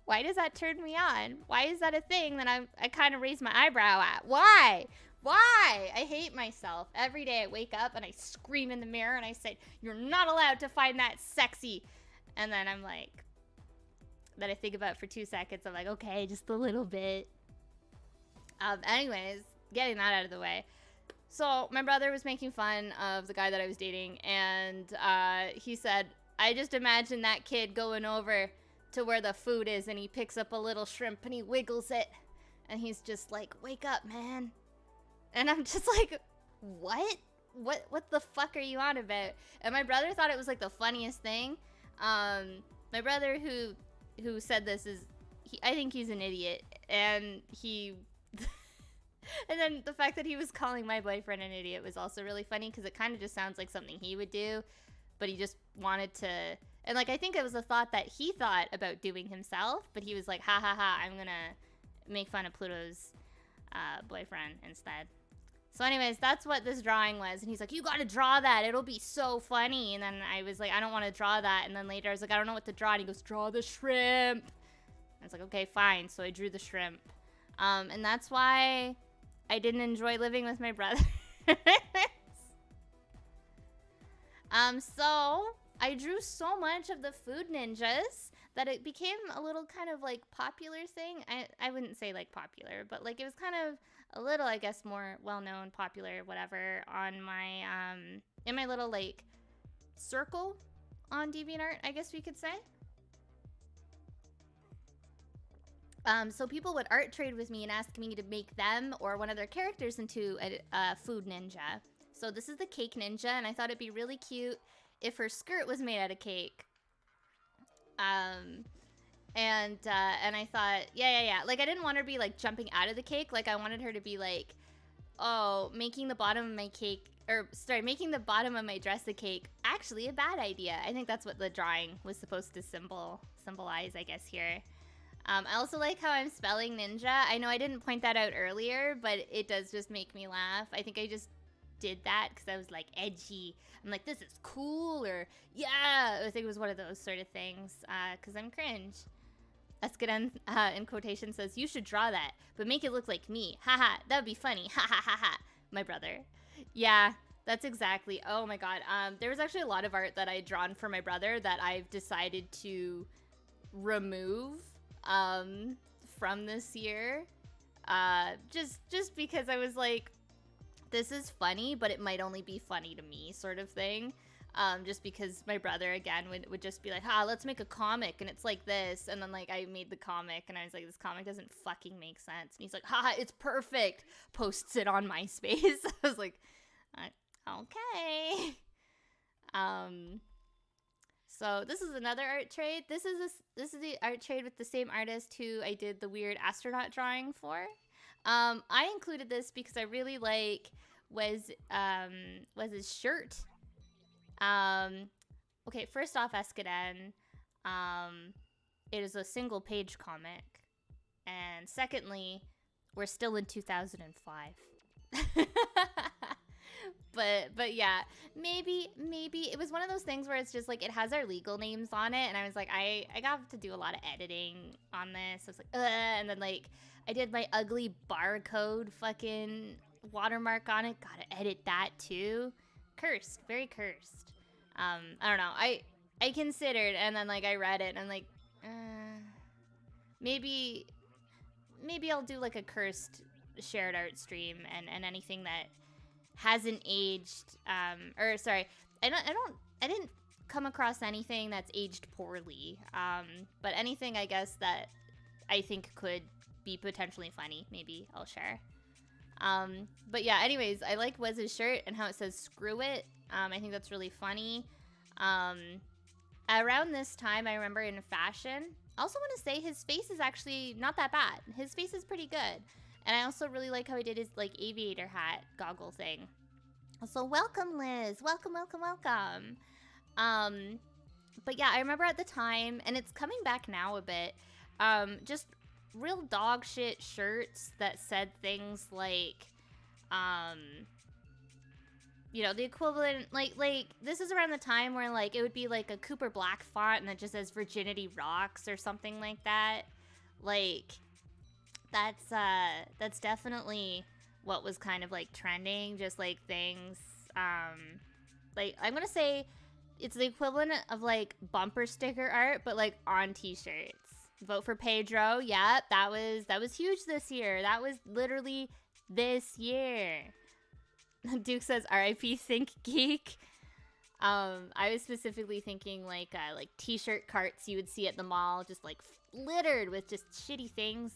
A: why does that turn me on? Why is that a thing that I kind of raise my eyebrow at? Why? Why? I hate myself. Every day I wake up and I scream in the mirror and I say, you're not allowed to find that sexy. And then I'm like, then I think about it for 2 seconds. I'm like, okay, just a little bit. Anyways, getting that out of the way. So my brother was making fun of the guy that I was dating, and he said, I just imagine that kid going over to where the food is, and he picks up a little shrimp and he wiggles it, and he's just like, wake up, man. And I'm just like, what the fuck are you on about? And my brother thought it was like the funniest thing. My brother who said this I think he's an idiot, and he and then the fact that he was calling my boyfriend an idiot was also really funny, because it kind of just sounds like something he would do, but he just wanted to, and like I think it was a thought that he thought about doing himself, but he was like, ha ha ha, I'm gonna make fun of Pluto's boyfriend instead. So anyways, that's what this drawing was, and he's like, you gotta draw that, it'll be so funny. And then I was like, I don't want to draw that. And then later I was like, I don't know what to draw, and he goes, draw the shrimp. And I was like, okay, fine. So I drew the shrimp, and that's why I didn't enjoy living with my brother. So I drew so much of the food ninjas that it became a little kind of like popular thing. I wouldn't say like popular, but like it was kind of a little, I guess, more well-known, popular, whatever, on my, in my little like circle on DeviantArt, I guess we could say. So people would art trade with me and ask me to make them or one of their characters into a food ninja. So this is the cake ninja, and I thought it'd be really cute if her skirt was made out of cake. And I thought, yeah. Like, I didn't want her to be, like, jumping out of the cake. Like, I wanted her to be, like, oh, making the bottom of my cake, making the bottom of my dress a cake, actually a bad idea. I think that's what the drawing was supposed to symbolize, I guess, here. I also like how I'm spelling ninja. I know I didn't point that out earlier, but it does just make me laugh. I think I just did that because I was like edgy. I'm like, this is cool, or yeah. I think it was one of those sort of things, because I'm cringe. Escodan in quotation says, you should draw that, but make it look like me. Haha, that would be funny. Ha ha ha ha. My brother. Yeah, that's exactly. Oh my god. There was actually a lot of art that I had drawn for my brother that I've decided to remove from this year, just because I was like, this is funny, but it might only be funny to me, sort of thing. Just because my brother again would just be like, let's make a comic, and it's like this, and then like I made the comic and I was like, this comic doesn't fucking make sense, and he's like, it's perfect, posts it on MySpace. I was like, okay. So this is another art trade. This is the art trade with the same artist who I did the weird astronaut drawing for. I included this because I really like was his shirt. Okay, first off, Escodan, it is a single page comic, and secondly, we're still in 2005. but yeah, maybe it was one of those things where it's just like it has our legal names on it, and I was like, I got to do a lot of editing on this. I was like, and then like I did my ugly barcode fucking watermark on it. Gotta edit that too. Cursed, very cursed. I don't know. I considered, and then like I read it, and I'm like, maybe I'll do like a cursed shared art stream, and anything that hasn't aged, or sorry, I didn't come across anything that's aged poorly, but anything I guess that I think could be potentially funny, maybe I'll share. But yeah, anyways, I like Wes's shirt and how it says screw it. I think that's really funny. Around this time, I remember in fashion, I also want to say his face is actually not that bad. His face is pretty good. And I also really like how he did his like aviator hat goggle thing. So welcome, Liz. Welcome. But yeah, I remember at the time, and it's coming back now a bit, just real dog shit shirts that said things like, you know, the equivalent, like this is around the time where like it would be like a Cooper Black font and it just says Virginity Rocks or something like that. Like that's definitely what was kind of like trending, just like things, like I'm gonna say it's the equivalent of like bumper sticker art, but like on t-shirts. Vote for Pedro. Yeah, that was huge this year. That was literally this year. Duke says RIP Think Geek. I was specifically thinking like t-shirt carts you would see at the mall, just like littered with just shitty things.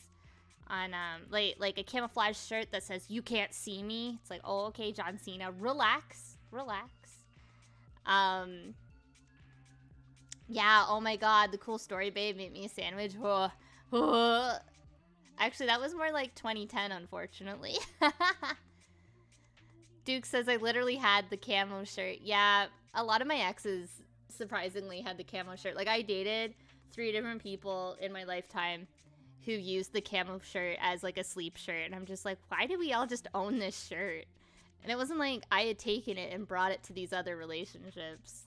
A: On like a camouflage shirt that says "You can't see me." It's like, oh, okay, John Cena, relax. Yeah, oh my god, the cool story babe made me a sandwich. Actually, that was more like 2010, unfortunately. Duke says I literally had the camo shirt. Yeah, a lot of my exes surprisingly had the camo shirt. Like I dated 3 different people in my lifetime who used the camo shirt as like a sleep shirt, and I'm just like, why did we all just own this shirt? And it wasn't like I had taken it and brought it to these other relationships.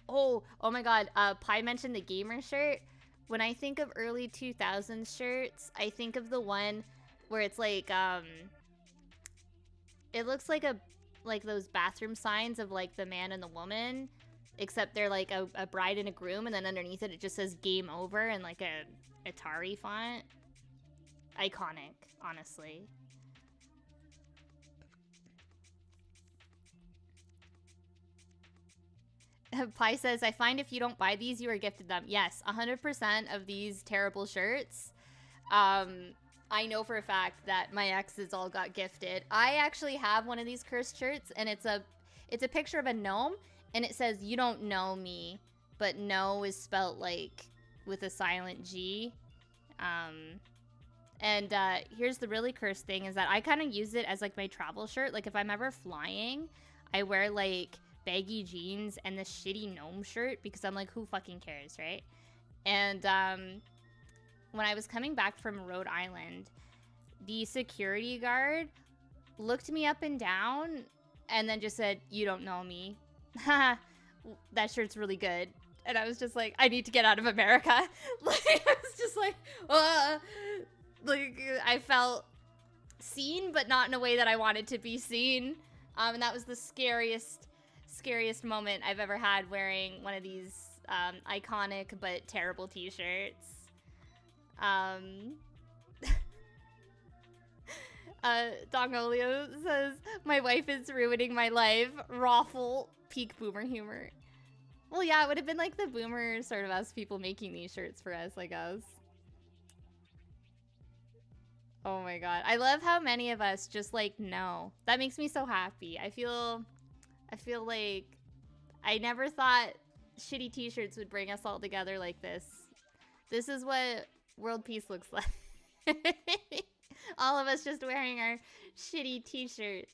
A: Oh my god, Pi mentioned the gamer shirt. When I think of early 2000s shirts, I think of the one where it's like, it looks like those bathroom signs of like the man and the woman, except they're like a bride and a groom, and then underneath it just says game over in like a Atari font. Iconic, honestly. Pi says, I find if you don't buy these, you are gifted them. Yes, 100% of these terrible shirts. I know for a fact that my exes all got gifted. I actually have one of these cursed shirts, and it's a picture of a gnome, and it says, you don't know me, but no is spelt like with a silent G. And here's the really cursed thing is that I kind of use it as like my travel shirt. Like if I'm ever flying, I wear like baggy jeans and this shitty gnome shirt because I'm like, who fucking cares, right? And when I was coming back from Rhode Island, the security guard looked me up and down and then just said, you don't know me. That shirt's really good. And I was just like, I need to get out of America. Like, I was just like, like I felt seen, but not in a way that I wanted to be seen. And that was the scariest moment I've ever had wearing one of these iconic but terrible t-shirts. Dongolio says, my wife is ruining my life. Raffle, peak boomer humor. Well, yeah, it would have been like the boomer sort of us people making these shirts for us, I guess. Oh my god. I love how many of us just like know. That makes me so happy. I feel like I never thought shitty t-shirts would bring us all together like this. This is what world peace looks like. All of us just wearing our shitty t-shirts.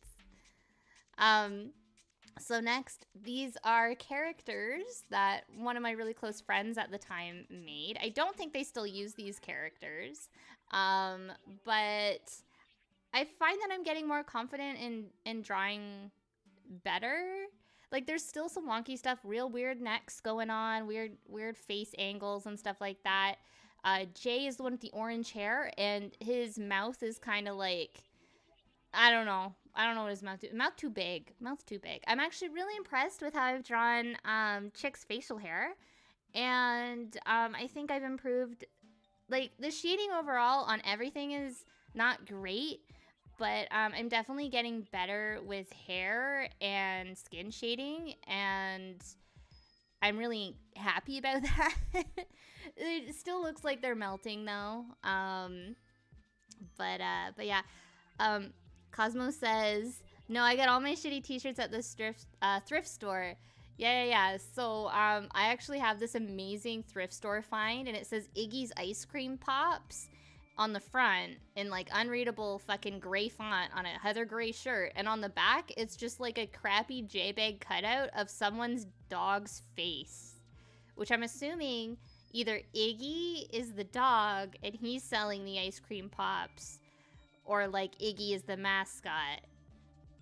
A: So next, these are characters that one of my really close friends at the time made. I don't think they still use these characters, but I find that I'm getting more confident in drawing better. Like there's still some wonky stuff, real weird necks going on, weird face angles and stuff like that. Jay is the one with the orange hair, and his mouth is kind of like, I don't know what his mouth is. Mouth too big. Mouth too big. I'm actually really impressed with how I've drawn Chick's facial hair, and I think I've improved. Like the shading overall on everything is not great, but I'm definitely getting better with hair and skin shading, and I'm really happy about that. It still looks like they're melting though. But yeah. Cosmo says, "No, I got all my shitty T-shirts at this thrift store." Yeah. So I actually have this amazing thrift store find, and it says Iggy's Ice Cream Pops on the front in like unreadable fucking gray font on a heather gray shirt, and on the back it's just like a crappy JPEG cutout of someone's dog's face, which I'm assuming either Iggy is the dog and he's selling the ice cream pops, or like Iggy is the mascot,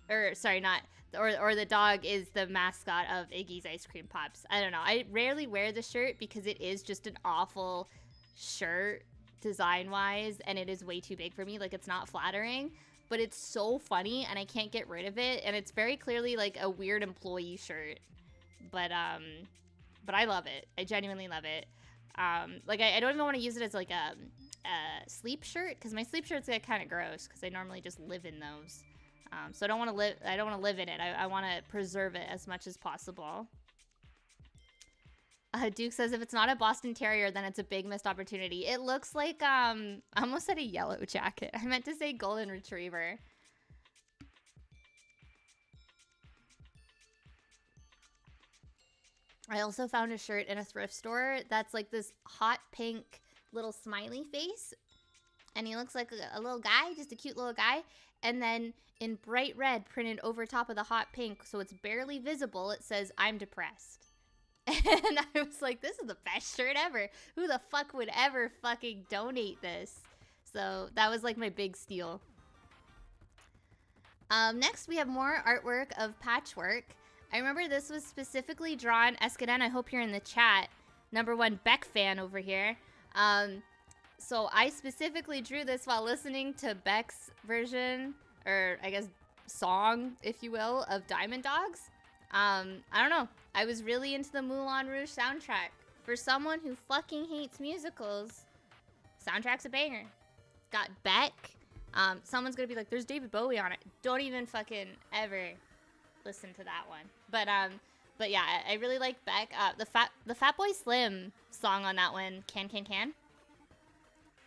A: or sorry, not, or the dog is the mascot of Iggy's Ice Cream Pops. I don't know. I rarely wear the shirt because it is just an awful shirt design-wise, and it is way too big for me. Like, it's not flattering, but it's so funny, and I can't get rid of it, and it's very clearly like a weird employee shirt. But I love it. I genuinely love it. Like, I don't even want to use it as like a sleep shirt, because my sleep shirts get kind of gross because I normally just live in those. So I don't want to live in it. I want to preserve it as much as possible. Duke says, if it's not a Boston Terrier, then it's a big missed opportunity. It looks like, I almost said a yellow jacket. I meant to say golden retriever. I also found a shirt in a thrift store that's like this hot pink little smiley face. And he looks like a little guy, just a cute little guy. And then in bright red, printed over top of the hot pink, so it's barely visible, it says, I'm depressed. And I was like, this is the best shirt ever. Who the fuck would ever fucking donate this? So that was like my big steal. Next, we have more artwork of Patchwork. I remember this was specifically drawn. Escodan, I hope you're in the chat. #1 Beck fan over here. So I specifically drew this while listening to Beck's version, or I guess song, if you will, of Diamond Dogs. I don't know. I was really into the Moulin Rouge soundtrack. For someone who fucking hates musicals, soundtrack's a banger. It's got Beck. Someone's gonna be like, there's David Bowie on it. Don't even fucking ever listen to that one. But yeah, I really like Beck. The Fatboy Slim song on that one, Can.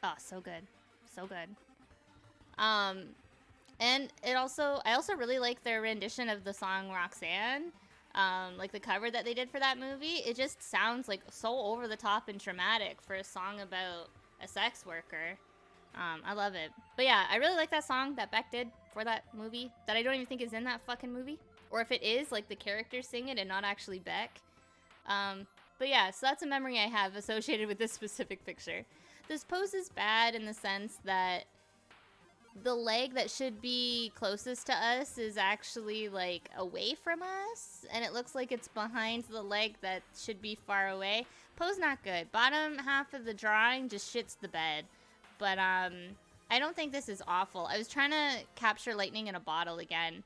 A: Oh, so good. So good. And I also really like their rendition of the song Roxanne. Like the cover that they did for that movie. It just sounds like so over the top and dramatic for a song about a sex worker. I love it. But yeah, I really like that song that Beck did for that movie that I don't even think is in that fucking movie. Or if it is, like the characters sing it and not actually Beck. But yeah, so that's a memory I have associated with this specific picture. This pose is bad in the sense that the leg that should be closest to us is actually like away from us, and it looks like it's behind the leg that should be far away. Pose not good. Bottom half of the drawing just shits the bed. But I don't think this is awful. I was trying to capture lightning in a bottle again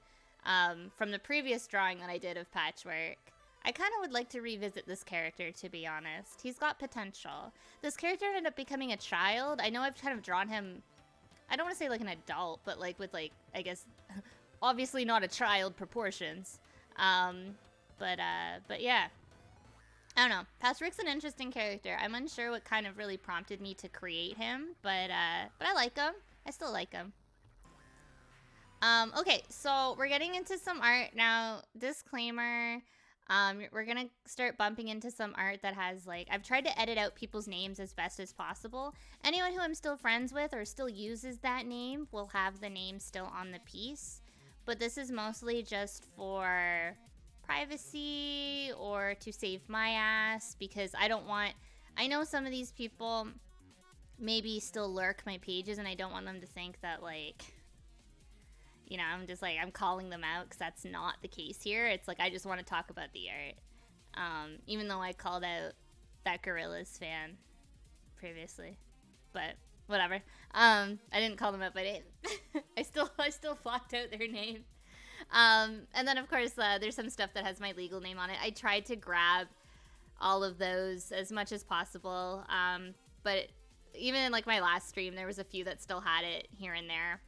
A: from the previous drawing that I did of Patchwork. I kind of would like to revisit this character, to be honest. He's got potential. This character ended up becoming a child. I know I've kind of drawn him, I don't want to say like an adult, but like with like, I guess, obviously not a child proportions. But yeah. I don't know. Patchwork's an interesting character. I'm unsure what kind of really prompted me to create him, but I like him. I still like him. Okay, so we're getting into some art now. Disclaimer. We're gonna start bumping into some art that has like, I've tried to edit out people's names as best as possible. Anyone who I'm still friends with or still uses that name will have the name still on the piece. But this is mostly just for privacy or to save my ass, because I know some of these people maybe still lurk my pages, and I don't want them to think that like you know, I'm just like, I'm calling them out because that's not the case here. It's like, I just want to talk about the art. Even though I called out that Gorillaz fan previously. But whatever. I didn't call them out by name. I still blocked out their name. And then of course there's some stuff that has my legal name on it. I tried to grab all of those as much as possible. But even in like my last stream, there was a few that still had it here and there.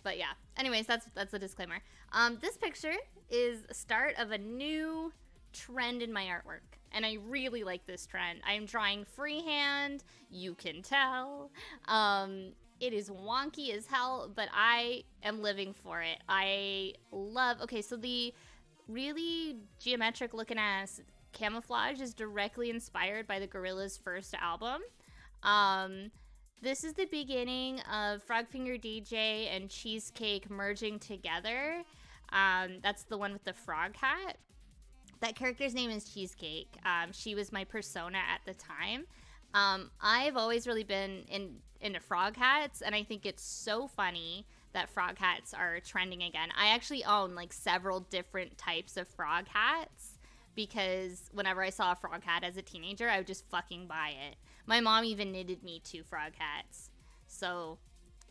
A: But yeah. Anyways, that's the disclaimer. This picture is the start of a new trend in my artwork. And I really like this trend. I am drawing freehand, you can tell. It is wonky as hell, but I am living for it. I love, okay, so the really geometric looking ass camouflage is directly inspired by the Gorillaz' first album. This is the beginning of Frogfinger DJ and Cheesecake merging together. That's the one with the frog hat. That character's name is Cheesecake. She was my persona at the time. I've always really been into frog hats, and I think it's so funny that frog hats are trending again. I actually own like several different types of frog hats because whenever I saw a frog hat as a teenager, I would just fucking buy it. My mom even knitted me 2 frog hats. So,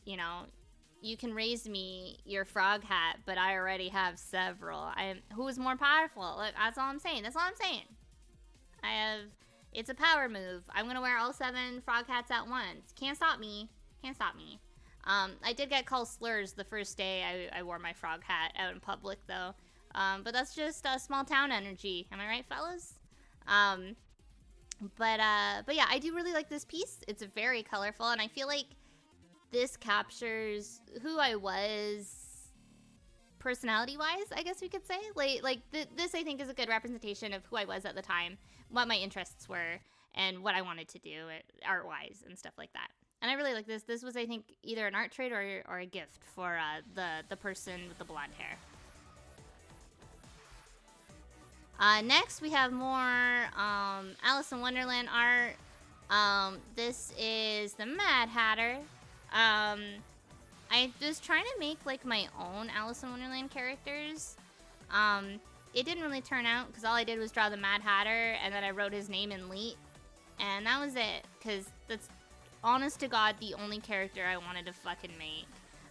A: you know, you can raise me your frog hat, but I already have several. Who is more powerful? Like, that's all I'm saying. That's all I'm saying. It's a power move. I'm gonna wear all 7 frog hats at once. Can't stop me. Can't stop me. I did get called slurs the first day I wore my frog hat out in public, though. But that's just small town energy. Am I right, fellas? But yeah, I do really like this piece. It's very colorful, and I feel like this captures who I was personality-wise, I guess we could say. This, I think, is a good representation of who I was at the time, what my interests were, and what I wanted to do art-wise and stuff like that. And I really like this. This was, I think, either an art trade or a gift for the person with the blonde hair. Next, we have more Alice in Wonderland art. This is the Mad Hatter. I was trying to make like my own Alice in Wonderland characters. It didn't really turn out because all I did was draw the Mad Hatter and then I wrote his name in Leet. And that was it, because that's honest to God the only character I wanted to fucking make.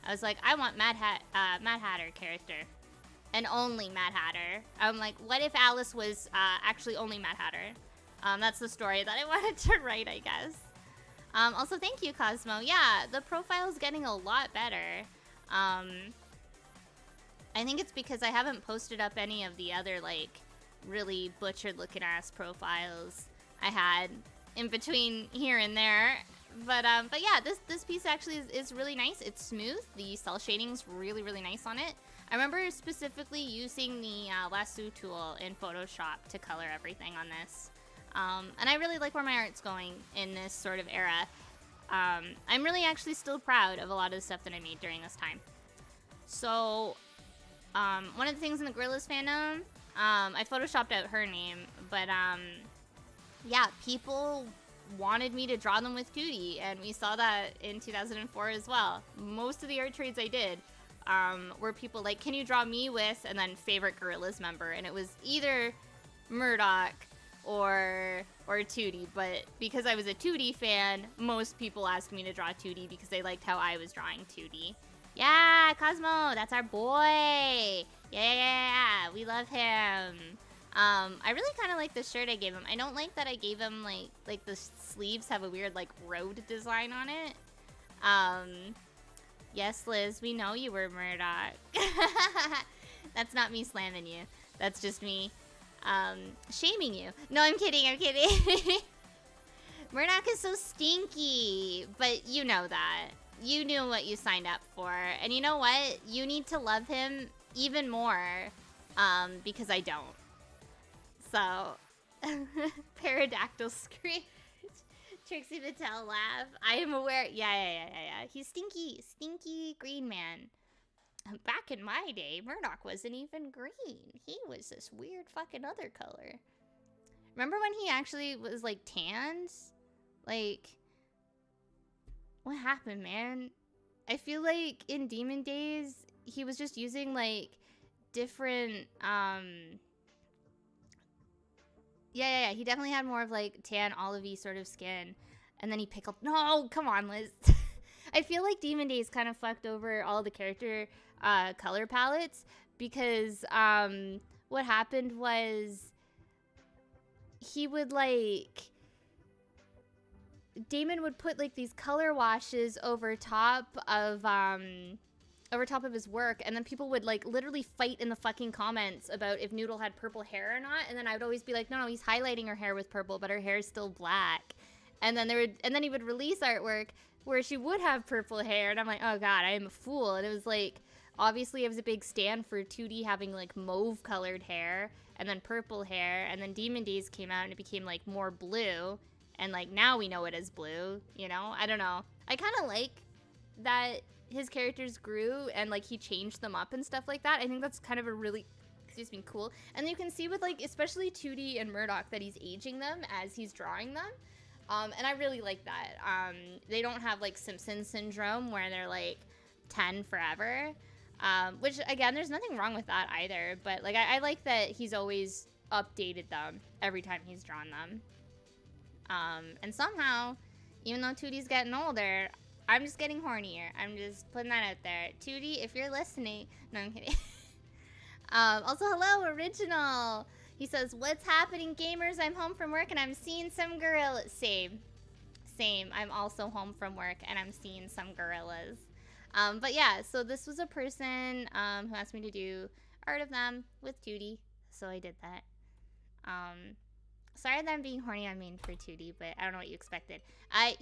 A: I was like, I want Mad Hatter character. And only Mad Hatter. I'm like, what if Alice was actually only Mad Hatter? That's the story that I wanted to write, I guess. Also, thank you, Cosmo. Yeah, the profile's getting a lot better. I think it's because I haven't posted up any of the other, like, really butchered-looking ass profiles I had in between here and there. But yeah, this piece actually is really nice. It's smooth. The cell shading's really, really nice on it. I remember specifically using the lasso tool in Photoshop to color everything on this. And I really like where my art's going in this sort of era. I'm really actually still proud of a lot of the stuff that I made during this time. So, one of the things in the Gorillaz fandom, I photoshopped out her name, but yeah, people wanted me to draw them with Tootie, and we saw that in 2004 as well. Most of the art trades I did were people like, can you draw me with, and then favorite Gorillaz member, and it was either Murdoch or Tootie, but because I was a Tootie fan, most people asked me to draw Tootie because they liked how I was drawing Tootie. Yeah, Cosmo, that's our boy. Yeah, we love him. I really kind of like the shirt I gave him. I don't like that I gave him, like the sleeves have a weird, like, road design on it. Yes, Liz, we know you were Murdoch. That's not me slamming you. That's just me, shaming you. No, I'm kidding. Murdoch is so stinky, but you know that. You knew what you signed up for. And you know what? You need to love him even more, because I don't. So, Pterodactyl screech. Trixie Mattel laugh. I am aware. Yeah. He's stinky green man. Back in my day, Murdoch wasn't even green. He was this weird fucking other color. Remember when he actually was, like, tanned? Like, what happened, man? I feel like in Demon Days, he was just using like different, yeah, he definitely had more of like tan, olive-y sort of skin. And then he pickled, no, come on, Liz. I feel like Demon Days kind of fucked over all the character color palettes because what happened was he would like, Damon would put like these color washes over top of his work, and then people would like literally fight in the fucking comments about if Noodle had purple hair or not, and then I would always be like, no, he's highlighting her hair with purple, but her hair is still black. And then he would release artwork where she would have purple hair, and I'm like, oh god, I am a fool. And it was like, obviously it was a big stand for 2D having like mauve colored hair and then purple hair, and then Demon Days came out and it became like more blue, and like now we know it as blue, you know? I don't know. I kind of like that his characters grew and like he changed them up and stuff like that. I think that's kind of a really, cool. And you can see with like, especially 2D and Murdoch, that he's aging them as he's drawing them. And I really like that. They don't have like Simpson syndrome where they're like 10 forever. Which again, there's nothing wrong with that either. But like, I like that he's always updated them every time he's drawn them. And somehow, even though 2D's getting older, I'm just getting hornier. I'm just putting that out there. 2D, if you're listening. No, I'm kidding. Also, hello, Original. He says, what's happening, gamers? I'm home from work and I'm seeing some gorillas. Same. I'm also home from work and I'm seeing some gorillas. But yeah, so this was a person who asked me to do art of them with 2D. So I did that. Sorry that I'm being horny on main for 2D, but I don't know what you expected.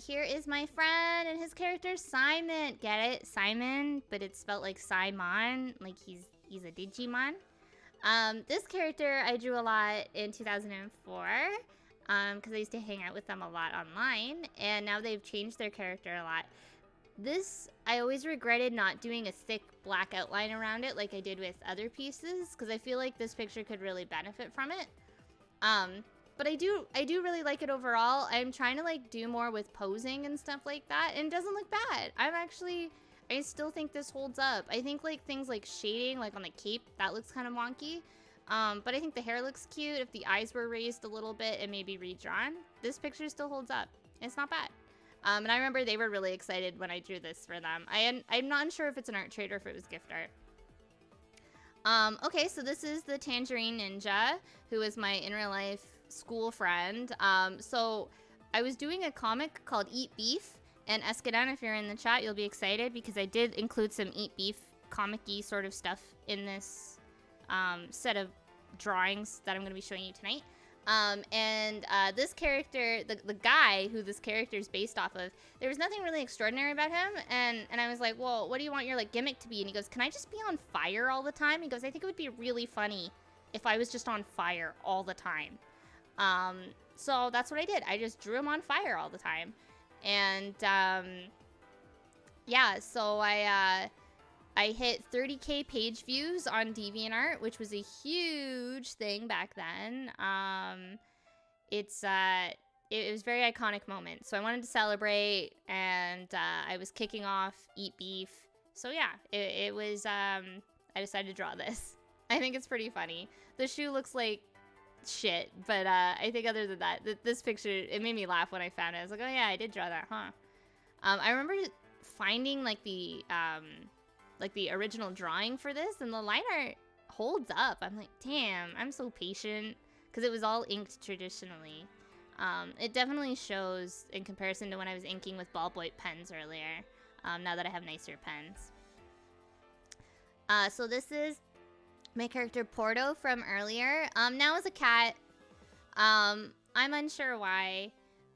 A: Here is my friend and his character, Simon. Get it? Simon, but it's spelled like Simon, like he's a Digimon. This character I drew a lot in 2004, because I used to hang out with them a lot online, and now they've changed their character a lot. This, I always regretted not doing a thick black outline around it like I did with other pieces, because I feel like this picture could really benefit from it. But I do really like it overall. I'm trying to like do more with posing and stuff like that, and it doesn't look bad. I still think this holds up. I think like things like shading, like on the cape, that looks kind of wonky. But I think the hair looks cute. If the eyes were raised a little bit and maybe redrawn, this picture still holds up. It's not bad. And I remember they were really excited when I drew this for them. I'm not sure if it's an art trade or if it was gift art. Okay, so this is the Tangerine Ninja, who is my in real life school friend. So I was doing a comic called Eat Beef, and Escodan, if you're in the chat, you'll be excited because I did include some Eat Beef comic-y sort of stuff in this set of drawings that I'm going to be showing you tonight. This character, the guy who this character is based off of, there was nothing really extraordinary about him, and I was like, well, what do you want your like gimmick to be? And he goes, can I just be on fire all the time? He goes, I think it would be really funny if I was just on fire all the time. So that's what I did. I just drew him on fire all the time. And yeah, so I hit 30K page views on DeviantArt, which was a huge thing back then. It was a very iconic moment. So I wanted to celebrate, and I was kicking off Eat Beef. So yeah, it was, I decided to draw this. I think it's pretty funny. The shoe looks like shit, but I think other than that, this picture, it made me laugh when I found it. I was like, oh yeah, I did draw that, huh? I remember finding like the original drawing for this, and the line art holds up. I'm like, damn, I'm so patient, because it was all inked traditionally. It definitely shows in comparison to when I was inking with ballpoint pens earlier, now that I have nicer pens. So this is my character Porto from earlier. Now as a cat. I'm unsure why,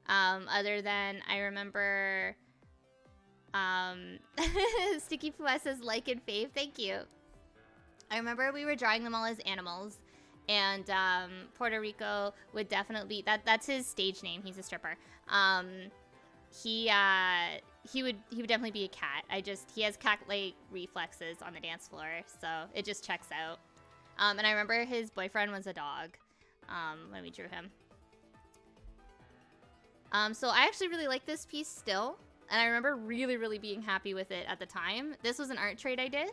A: other than I remember Sticky Pooh says like and fave. Thank you. I remember we were drawing them all as animals, and Puerto Rico would definitely be that's his stage name. He's a stripper. He would definitely be a cat. He has cat-like reflexes on the dance floor, so it just checks out. And I remember his boyfriend was a dog when we drew him. So I actually really like this piece still. And I remember really, really being happy with it at the time. This was an art trade I did.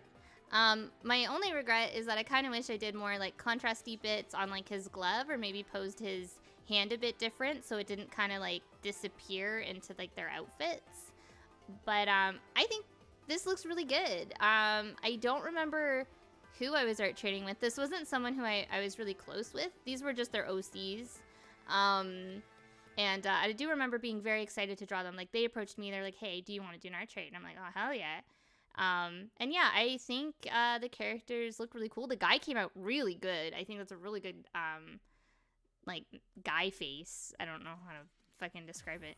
A: My only regret is that I kind of wish I did more like contrasty bits on like his glove, or maybe posed his hand a bit different so it didn't kind of like disappear into like their outfits. But I think this looks really good. I don't remember who I was art trading with. This wasn't someone who I was really close with. These were just their OCs. And I do remember being very excited to draw them. Like, they approached me. They're like, hey, do you want to do an art trade? And I'm like, oh, hell yeah. And yeah, I think the characters look really cool. The guy came out really good. I think that's a really good, like, guy face. I don't know how to fucking describe it.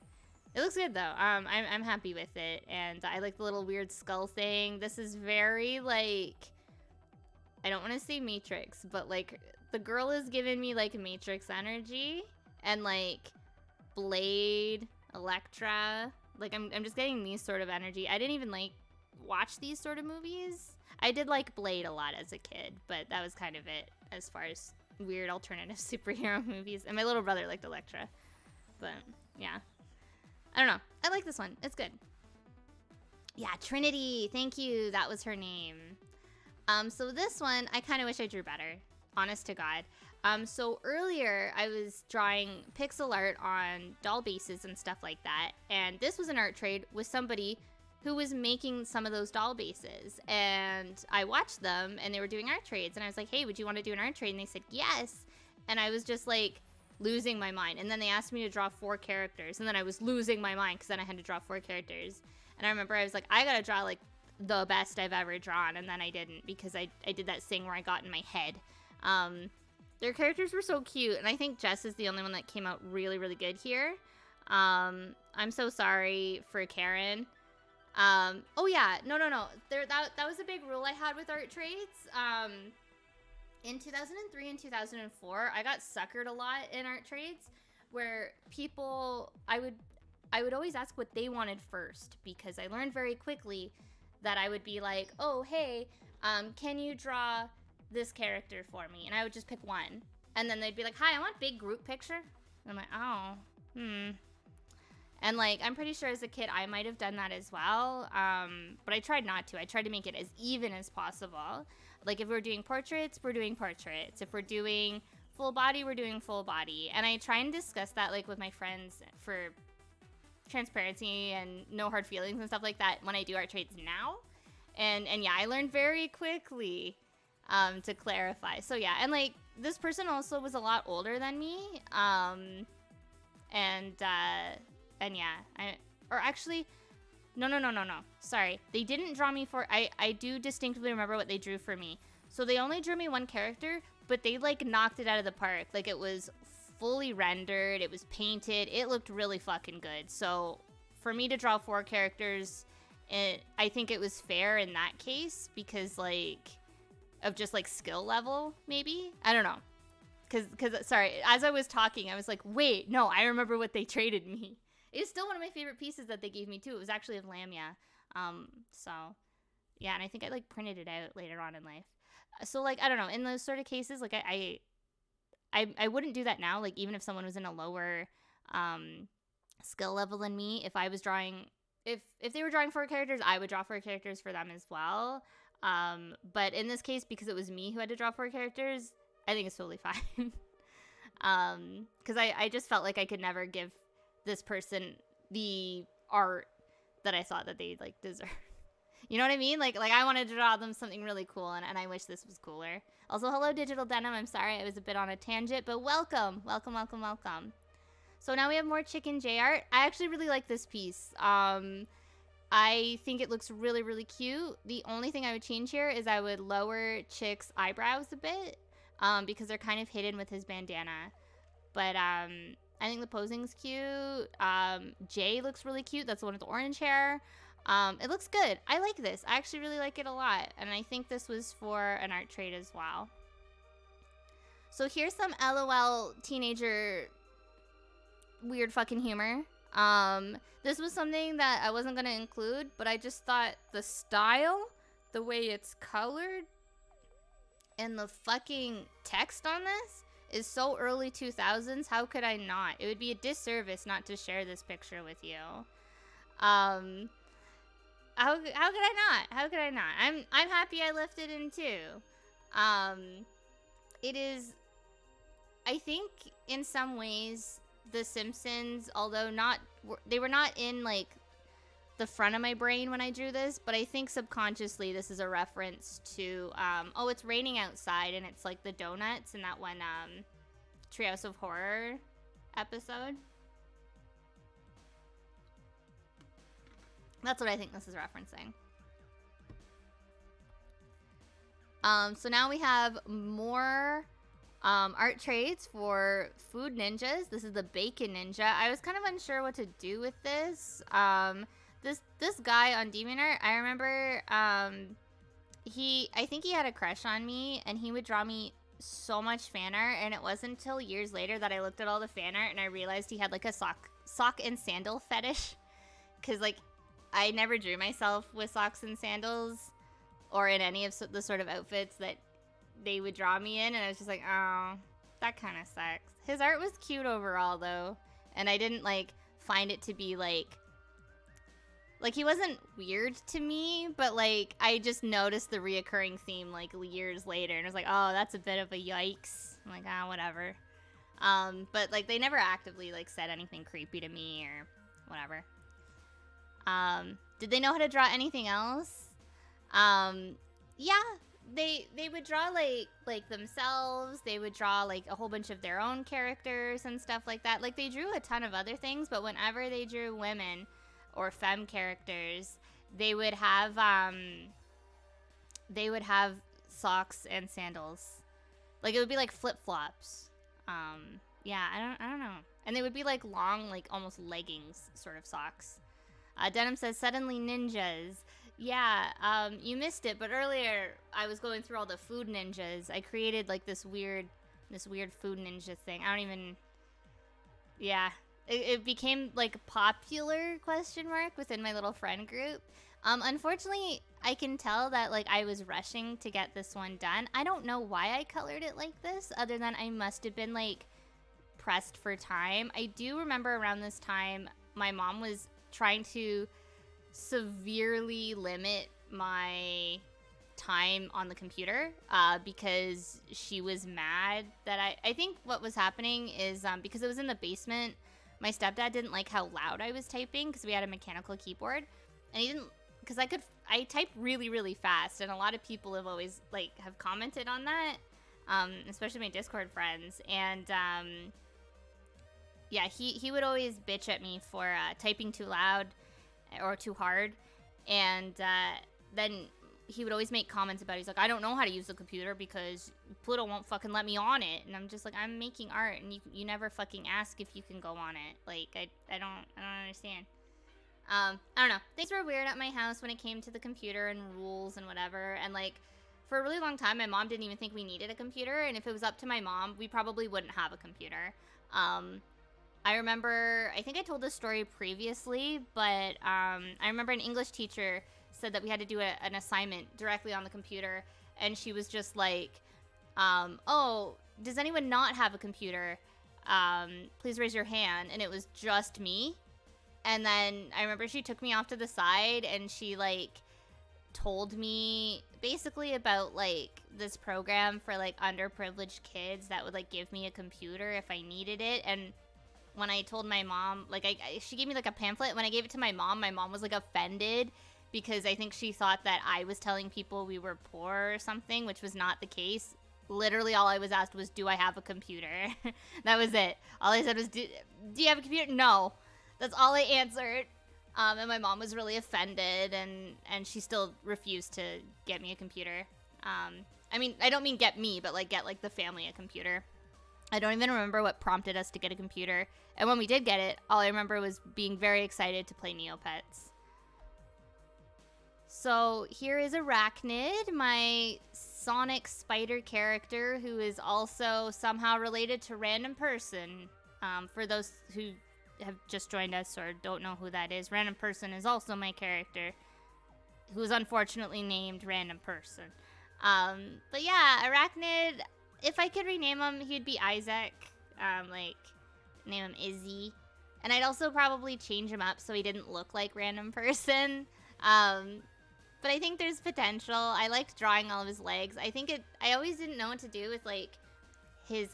A: It looks good, though. I'm happy with it. And I like the little weird skull thing. This is very, like, I don't want to say Matrix, but, like, the girl is giving me, like, Matrix energy. And, like, Blade, Electra. Like, I'm just getting these sort of energy. I didn't even, like, watch these sort of movies. I did like Blade a lot as a kid, but that was kind of it as far as weird alternative superhero movies. And my little brother liked Electra. But, yeah. I don't know. I like this one. It's good. Yeah, Trinity. Thank you. That was her name. So this one, I kind of wish I drew better. Honest to God. So earlier I was drawing pixel art on doll bases and stuff like that. And this was an art trade with somebody who was making some of those doll bases. And I watched them and they were doing art trades. And I was like, hey, would you want to do an art trade? And they said, yes. And I was just like losing my mind. And then they asked me to draw 4 characters. And then I was losing my mind because then I had to draw 4 characters. And I remember I was like, I got to draw like the best I've ever drawn. And then I didn't, because I did that thing where I got in my head. Their characters were so cute, and I think Jess is the only one that came out really, really good here. I'm so sorry for Karen. Oh yeah, no. That was a big rule I had with art trades. In 2003 and 2004, I got suckered a lot in art trades, where people, I would always ask what they wanted first, because I learned very quickly that I would be like, oh, hey, can you draw this character for me? And I would just pick one. And then they'd be like, hi, I want big group picture. And I'm like, oh, And like, I'm pretty sure as a kid, I might have done that as well. But I tried not to. I tried to make it as even as possible. Like, if we're doing portraits, we're doing portraits. If we're doing full body, we're doing full body. And I try and discuss that, like, with my friends for transparency and no hard feelings and stuff like that when I do art trades now. And yeah, I learned very quickly to clarify. So yeah, and like, this person also was a lot older than me. And yeah, no. Sorry. They didn't draw me for, I do distinctly remember what they drew for me. So they only drew me one character, but they like knocked it out of the park. Like, it was fully rendered, it was painted, it looked really fucking good. So for me to draw 4 characters, I think it was fair in that case, because like, of just like skill level, maybe? I don't know. Cause sorry, as I was talking, I was like, wait, no, I remember what they traded me. It's still one of my favorite pieces that they gave me too. It was actually of Lamia. So yeah, and I think I like printed it out later on in life. So like, I don't know, in those sort of cases, like I wouldn't do that now. Like, even if someone was in a lower skill level than me, if I was drawing, if they were drawing 4 characters, I would draw 4 characters for them as well. But in this case, because it was me who had to draw 4 characters, I think it's totally fine. Because I just felt like I could never give this person the art that I thought that they like deserved. You know what I mean? Like I wanted to draw them something really cool, and I wish this was cooler. Also, hello, Digital Denim. I'm sorry I was a bit on a tangent, but welcome. So now we have more Chicken J art. I actually really like this piece. I think it looks really, really cute. The only thing I would change here is I would lower Chick's eyebrows a bit, because they're kind of hidden with his bandana. But I think the posing's cute. Jay looks really cute. That's the one with the orange hair. It looks good. I like this. I actually really like it a lot. And I think this was for an art trade as well. So here's some LOL teenager weird fucking humor. This was something that I wasn't gonna include, but I just thought the style, the way it's colored, and the fucking text on this is so early 2000s. How could I not? It would be a disservice not to share this picture with you. Um, how could I not? How could I not? I'm happy I lifted in too. It is, I think, in some ways, The Simpsons, although they were not in like the front of my brain when I drew this, but I think subconsciously this is a reference to, oh, it's raining outside, and it's like the donuts in that one Treehouse of Horror episode. That's what I think this is referencing. So now we have more art trades for food ninjas. This is the Bacon Ninja. I was kind of unsure what to do with this. This guy on DeviantArt, I remember I think he had a crush on me, and he would draw me so much fan art, and it wasn't until years later that I looked at all the fan art and I realized he had like a sock and sandal fetish. Cause like I never drew myself with socks and sandals or in any of the sort of outfits that they would draw me in, and I was just like, oh, that kind of sucks. His art was cute overall though, and I didn't like find it to be like he wasn't weird to me, but like I just noticed the reoccurring theme like years later, and I was like, oh, that's a bit of a yikes. I'm like, whatever. But like they never actively like said anything creepy to me or whatever. Did they know how to draw anything else? Yeah, they would draw like themselves. They would draw like a whole bunch of their own characters and stuff like that. Like they drew a ton of other things, but whenever they drew women or femme characters, they would have socks and sandals. Like it would be like flip-flops. Yeah, I don't know. And they would be like long, like almost leggings sort of socks. Denim says, suddenly ninjas. Yeah, you missed it, but earlier I was going through all the food ninjas. I created like this weird food ninja thing. I don't even, yeah. It became like popular ? Within my little friend group. Unfortunately, I can tell that like I was rushing to get this one done. I don't know why I colored it like this, other than I must have been like pressed for time. I do remember around this time, my mom was trying to severely limit my time on the computer because she was mad that I think what was happening is because it was in the basement, my stepdad didn't like how loud I was typing because we had a mechanical keyboard, and he didn't, because I type really, really fast, and a lot of people have always like have commented on that, especially my Discord friends, and yeah, he would always bitch at me for typing too loud or too hard, and then he would always make comments about it. He's like, I don't know how to use the computer because Pluto won't fucking let me on it. And I'm just like, I'm making art, and you never fucking ask if you can go on it. Like, I don't understand. I don't know. Things were weird at my house when it came to the computer and rules and whatever. And like, for a really long time, my mom didn't even think we needed a computer. And if it was up to my mom, we probably wouldn't have a computer. I remember, I think I told this story previously, but I remember an English teacher said that we had to do an assignment directly on the computer, and she was just like, oh, does anyone not have a computer? Please raise your hand. And it was just me. And then I remember she took me off to the side, and she like told me basically about like this program for like underprivileged kids that would like give me a computer if I needed it. And when I told my mom, like she gave me like a pamphlet. When I gave it to my mom was like offended because I think she thought that I was telling people we were poor or something, which was not the case. Literally all I was asked was, do I have a computer? That was it. All I said was, do you have a computer? No. That's all I answered. And my mom was really offended, and she still refused to get me a computer. I mean, I don't mean get me, but like get like the family a computer. I don't even remember what prompted us to get a computer. And when we did get it, all I remember was being very excited to play Neopets. So here is Arachnid, my Sonic spider character, who is also somehow related to Random Person. For those who have just joined us or don't know who that is, Random Person is also my character, who is unfortunately named Random Person. But yeah, Arachnid, if I could rename him, he'd be Isaac. Like, name him Izzy. And I'd also probably change him up so he didn't look like random person. But I think there's potential. I liked drawing all of his legs. I always didn't know what to do with like his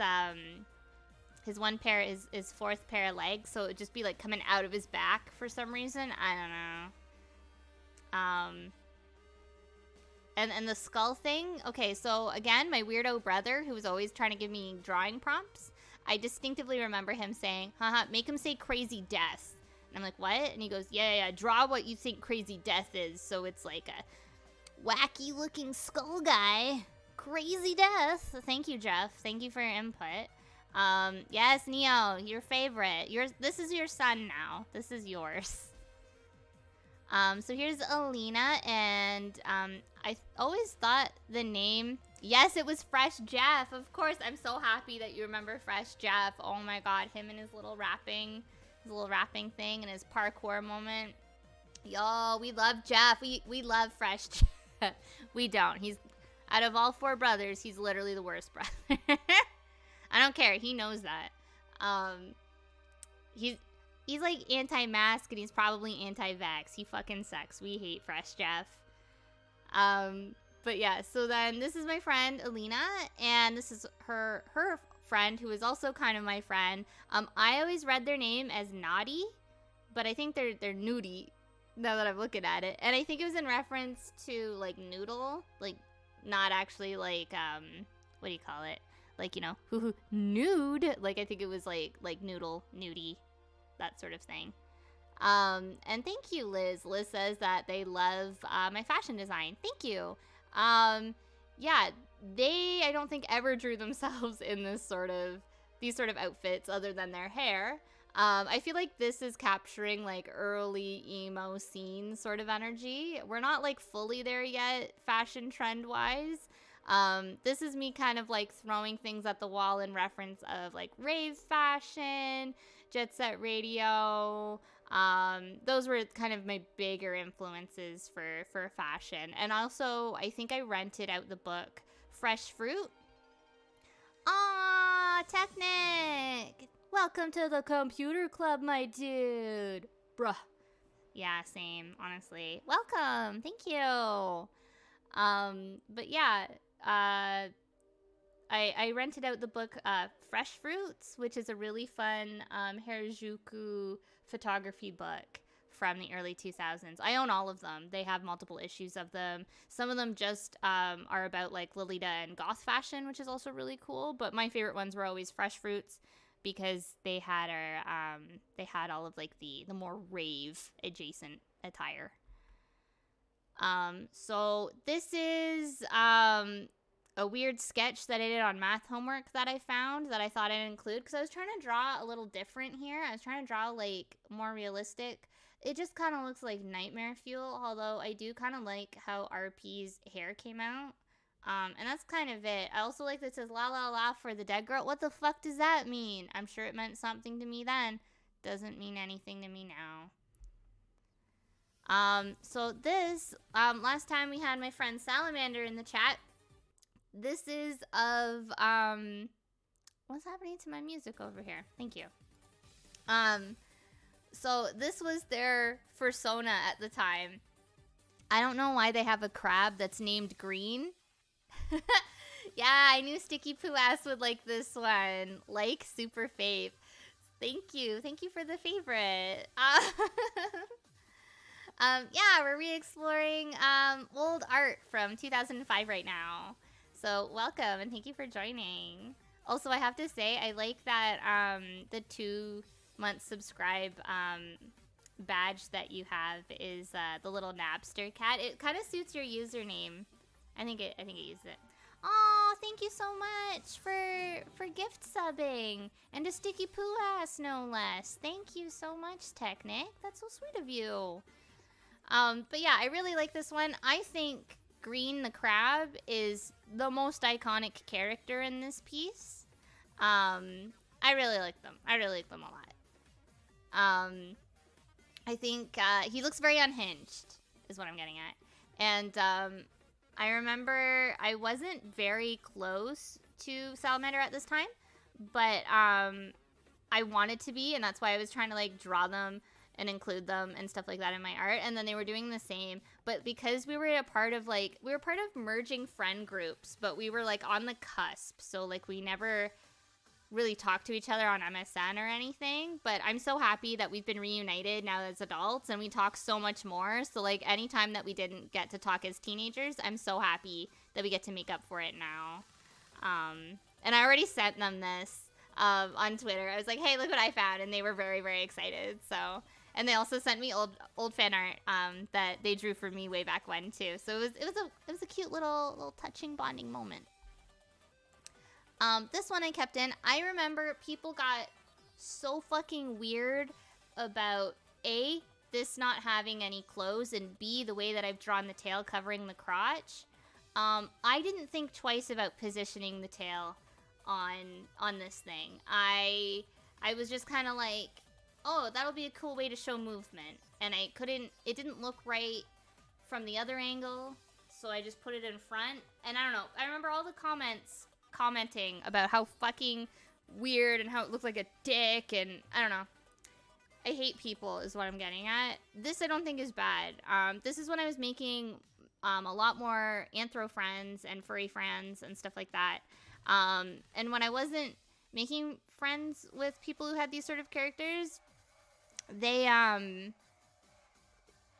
A: one pair is fourth pair of legs, so it would just be like coming out of his back for some reason. I don't know. And the skull thing. Okay, so again, my weirdo brother who was always trying to give me drawing prompts, I distinctively remember him saying, haha, make him say crazy death. And I'm like, what? And he goes, yeah, draw what you think crazy death is. So it's like a wacky looking skull guy. Crazy death. Thank you, Jeff. Thank you for your input. Yes, Neo, your favorite. This is your son now. This is yours. So here's Alina, and I always thought the name... Yes, it was Fresh Jeff. Of course, I'm so happy that you remember Fresh Jeff. Oh my god, him and his little rapping thing and his parkour moment. Yo, we love Jeff. We love Fresh Jeff. We don't. He's, out of all 4 brothers, he's literally the worst brother. I don't care. He knows that. He's like anti-mask and he's probably anti-vax. He fucking sucks. We hate Fresh Jeff. But yeah, so then this is my friend Alina, and this is her friend who is also kind of my friend. I always read their name as Naughty, but I think they're Nudie now that I'm looking at it. And I think it was in reference to like noodle, like not actually like what do you call it? Like, you know, nude. Like I think it was like noodle, nudie, that sort of thing. And thank you, Liz. Liz says that they love my fashion design. Thank you. Yeah, they, I don't think ever drew themselves in these sort of outfits other than their hair. I feel like this is capturing like early emo scene sort of energy. We're not like fully there yet, fashion trend wise. This is me kind of like throwing things at the wall in reference of like rave fashion, Jet Set Radio. Those were kind of my bigger influences for fashion. And also, I think I rented out the book Fresh Fruit. Ah, Technic! Welcome to the computer club, my dude. Bruh. Yeah, same, honestly. Welcome. Thank you. But yeah, I rented out the book Fresh Fruits, which is a really fun Harajuku photography book from the early 2000s. I own all of them. They have multiple issues of them. Some of them just are about like Lolita and goth fashion, which is also really cool. But my favorite ones were always Fresh Fruits because they had all of like the more rave adjacent attire. So this is a weird sketch that I did on math homework that I found that I thought I'd include because I was trying to draw a little different here. I was trying to draw like more realistic. It just kind of looks like nightmare fuel, although I do kind of like how RP's hair came out. And that's kind of it. I also like that it says la la la for the dead girl. What the fuck does that mean? I'm sure it meant something to me then. Doesn't mean anything to me now. So this, last time we had my friend Salamander in the chat. This is of, what's happening to my music over here? Thank you. So this was their persona at the time. I don't know why they have a crab that's named Green. Yeah, I knew Sticky Poo Ass would like this one. Like Super Fave. Thank you. Thank you for the favorite. Yeah, we're re-exploring old art from 2005 right now. So welcome and thank you for joining. Also, I have to say, I like that the 2-month subscribe badge that you have is the little Napster cat. It kind of suits your username. I think it uses it. Aw, thank you so much for gift subbing. And a Sticky Poo Ass, no less. Thank you so much, Technic. That's so sweet of you. But yeah, I really like this one. I think Green the Crab is the most iconic character in this piece. I really like them. I really like them a lot. I think he looks very unhinged, is what I'm getting at. And I remember I wasn't very close to Salamander at this time, but I wanted to be, and that's why I was trying to like draw them and include them and stuff like that in my art. And then they were doing the same, but because we were part of merging friend groups, but we were like on the cusp, so like we never really talk to each other on MSN or anything, but I'm so happy that we've been reunited now as adults and we talk so much more. So like anytime that we didn't get to talk as teenagers, I'm so happy that we get to make up for it now. And I already sent them this on Twitter. I was like, hey, look what I found, and they were very, very excited. So, and they also sent me old fan art that they drew for me way back when too. So it was a cute little touching bonding moment. This one I kept in. I remember people got so fucking weird about A, this not having any clothes, and B, the way that I've drawn the tail covering the crotch. I didn't think twice about positioning the tail on this thing. I was just kind of like, oh, that'll be a cool way to show movement. And it didn't look right from the other angle, so I just put it in front. And I don't know, I remember all the commenting about how fucking weird and how it looked like a dick, and I don't know. I hate people is what I'm getting at. This I don't think is bad. This is when I was making a lot more anthro friends and furry friends and stuff like that. And when I wasn't making friends with people who had these sort of characters, they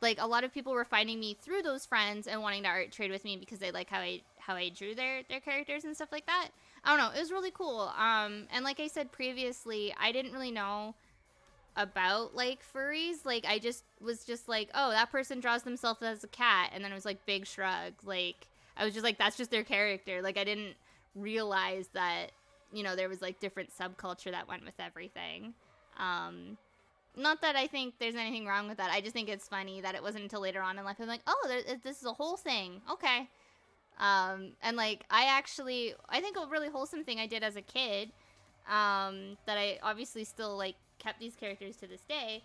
A: like a lot of people were finding me through those friends and wanting to art trade with me because they like how I drew their characters and stuff like that. I don't know, it was really cool. And like I said previously, I didn't really know about like furries. Like I was just like, oh, that person draws themselves as a cat, and then it was like big shrug. Like I was just like, that's just their character. Like I didn't realize that, you know, there was like different subculture that went with everything. Not that I think there's anything wrong with that. I just think it's funny that it wasn't until later on in life I'm like, oh, this is a whole thing. Okay. And like I think a really wholesome thing I did as a kid, that I obviously still like kept these characters to this day,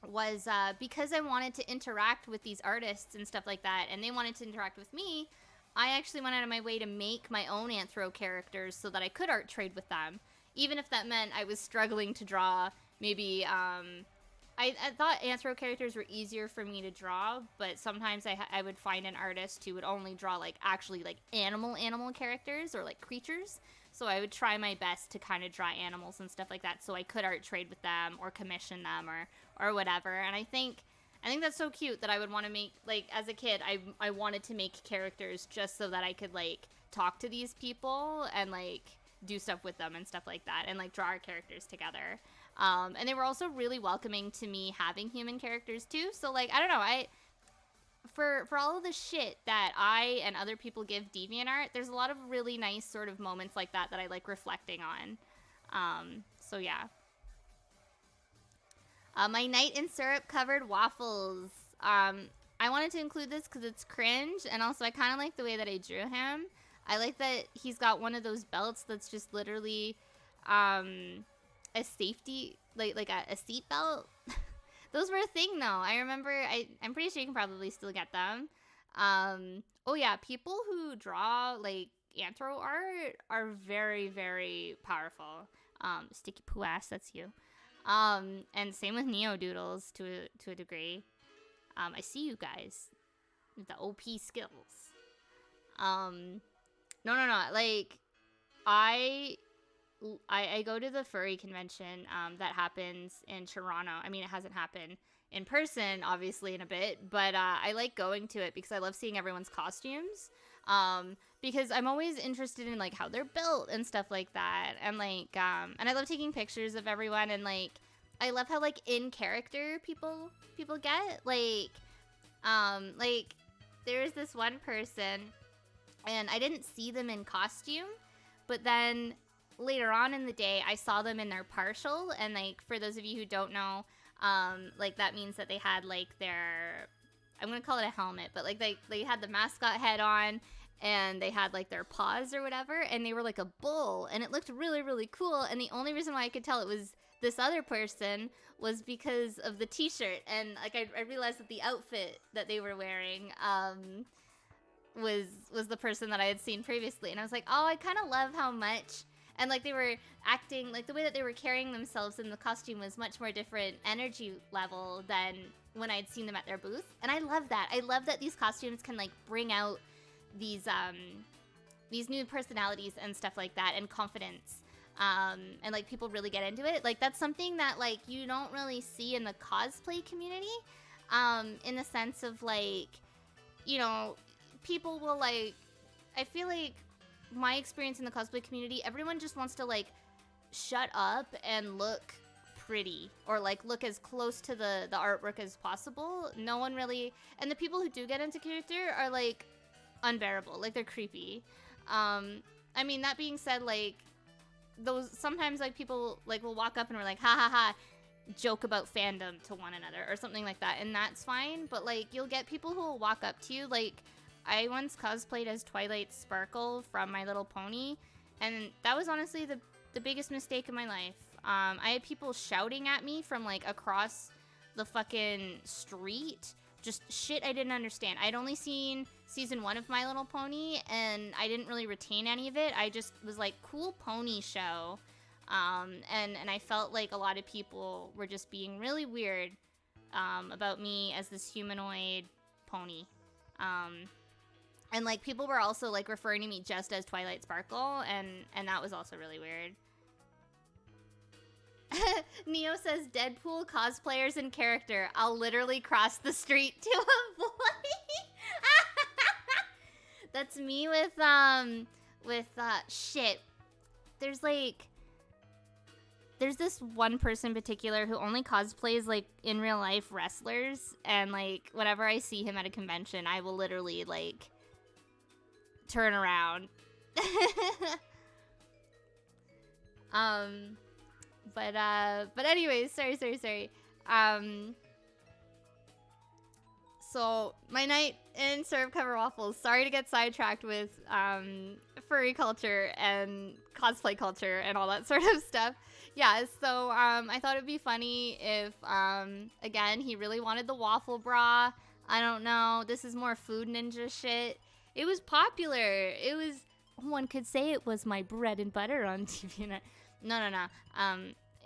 A: was because I wanted to interact with these artists and stuff like that, and they wanted to interact with me. I actually went out of my way to make my own anthro characters so that I could art trade with them, even if that meant I was struggling to draw. Maybe I thought anthro characters were easier for me to draw, but sometimes I would find an artist who would only draw like actually like animal characters or like creatures. So I would try my best to kind of draw animals and stuff like that, so I could art trade with them or commission them or whatever. And I think that's so cute that I would want to make, like, as a kid, I wanted to make characters just so that I could like talk to these people and like do stuff with them and stuff like that, and like draw our characters together. And they were also really welcoming to me having human characters too. So like, I don't know, for all of the shit that I and other people give DeviantArt, there's a lot of really nice sort of moments like that I like reflecting on. So yeah. My Night in Syrup covered Waffles. I wanted to include this because it's cringe, and also I kind of like the way that I drew him. I like that he's got one of those belts that's just literally a safety, like a seat belt. Those were a thing, though. I remember, I'm pretty sure you can probably still get them. Oh yeah, people who draw, like, anthro art are very, very powerful. Sticky poo ass, that's you. And same with Neodoodles to a degree. I see you guys with the OP skills. No, like, I go to the furry convention that happens in Toronto. I mean, it hasn't happened in person, obviously, in a bit, but I like going to it because I love seeing everyone's costumes. Because I'm always interested in like how they're built and stuff like that, and like and I love taking pictures of everyone, and like I love how like in character people get like there's this one person, and I didn't see them in costume, but then later on in the day, I saw them in their partial, and like for those of you who don't know, like that means that they had like their, I'm gonna call it a helmet, but like they had the mascot head on, and they had like their paws or whatever, and they were like a bull, and it looked really, really cool. And the only reason why I could tell it was this other person was because of the t-shirt, and like I realized that the outfit that they were wearing was the person that I had seen previously, and I was like, oh, I kind of love how much And like they were acting, like the way that they were carrying themselves in the costume was much more different energy level than when I'd seen them at their booth. And I love that. I love that these costumes can like bring out these new personalities and stuff like that, and confidence. And like people really get into it. Like that's something that like you don't really see in the cosplay community, in the sense of like, you know, people will like, I feel like my experience in the cosplay community, everyone just wants to like shut up and look pretty, or like look as close to the artwork as possible. No one really, and the people who do get into character are like unbearable, like they're creepy. I mean, that being said, like those sometimes like people like will walk up and we're like ha ha ha, joke about fandom to one another or something like that, and that's fine. But like you'll get people who will walk up to you, like I once cosplayed as Twilight Sparkle from My Little Pony, and that was honestly the biggest mistake in my life. I had people shouting at me from like across the fucking street, just shit I didn't understand. I'd only seen season 1 of My Little Pony, and I didn't really retain any of it. I just was like, cool pony show. And I felt like a lot of people were just being really weird about me as this humanoid pony. And like people were also like referring to me just as Twilight Sparkle, and that was also really weird. Neo says Deadpool cosplayers in character. I'll literally cross the street to avoid. That's me with shit. There's this one person in particular who only cosplays like in real life wrestlers, and like whenever I see him at a convention, I will literally like turn around. But anyways, sorry. So my night in Serve Cover Waffles. Sorry to get sidetracked with furry culture and cosplay culture and all that sort of stuff. Yeah, so I thought it'd be funny if again he really wanted the waffle bra. I don't know. This is more food ninja shit. It was popular. It was, one could say it was my bread and butter on TV. No.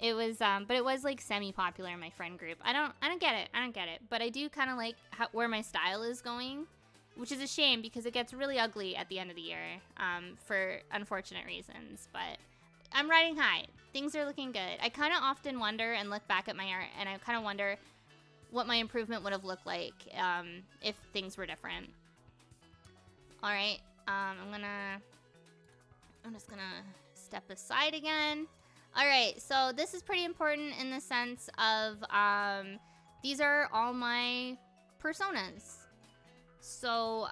A: It was, but it was like semi-popular in my friend group. I don't get it. But I do kind of like where my style is going, which is a shame because it gets really ugly at the end of the year, for unfortunate reasons. But I'm riding high. Things are looking good. I kind of often wonder and look back at my art, and I kind of wonder what my improvement would have looked like if things were different. All right, I'm just gonna step aside again. All right, so this is pretty important in the sense of these are all my personas. So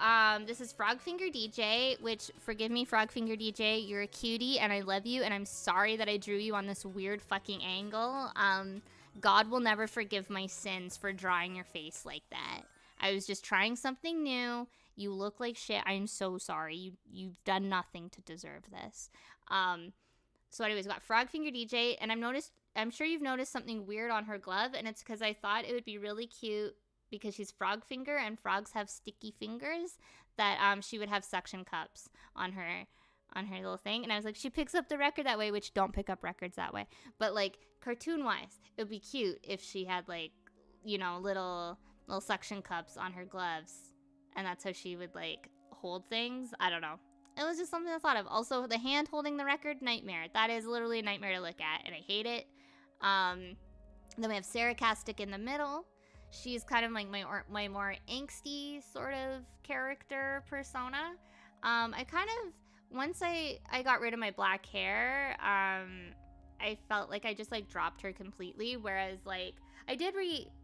A: this is Frogfinger DJ, which, forgive me, Frogfinger DJ, you're a cutie and I love you, and I'm sorry that I drew you on this weird fucking angle. God will never forgive my sins for drawing your face like that. I was just trying something new. You look like shit. I'm so sorry. You've done nothing to deserve this. So anyways, we got Frogfinger DJ, and I'm sure you've noticed something weird on her glove, and it's because I thought it would be really cute because she's Frogfinger and frogs have sticky fingers, that she would have suction cups on her little thing. And I was like, she picks up the record that way, which don't pick up records that way. But like cartoon wise, it would be cute if she had like, you know, little suction cups on her gloves, and that's how she would like hold things. I don't know. It was just something I thought of. Also, the hand holding the record, nightmare. That is literally a nightmare to look at, and I hate it. Then we have Sarah Kastic in the middle. She's kind of like my more angsty sort of character persona. I kind of, once I got rid of my black hair, I felt like I just like dropped her completely. Whereas like I did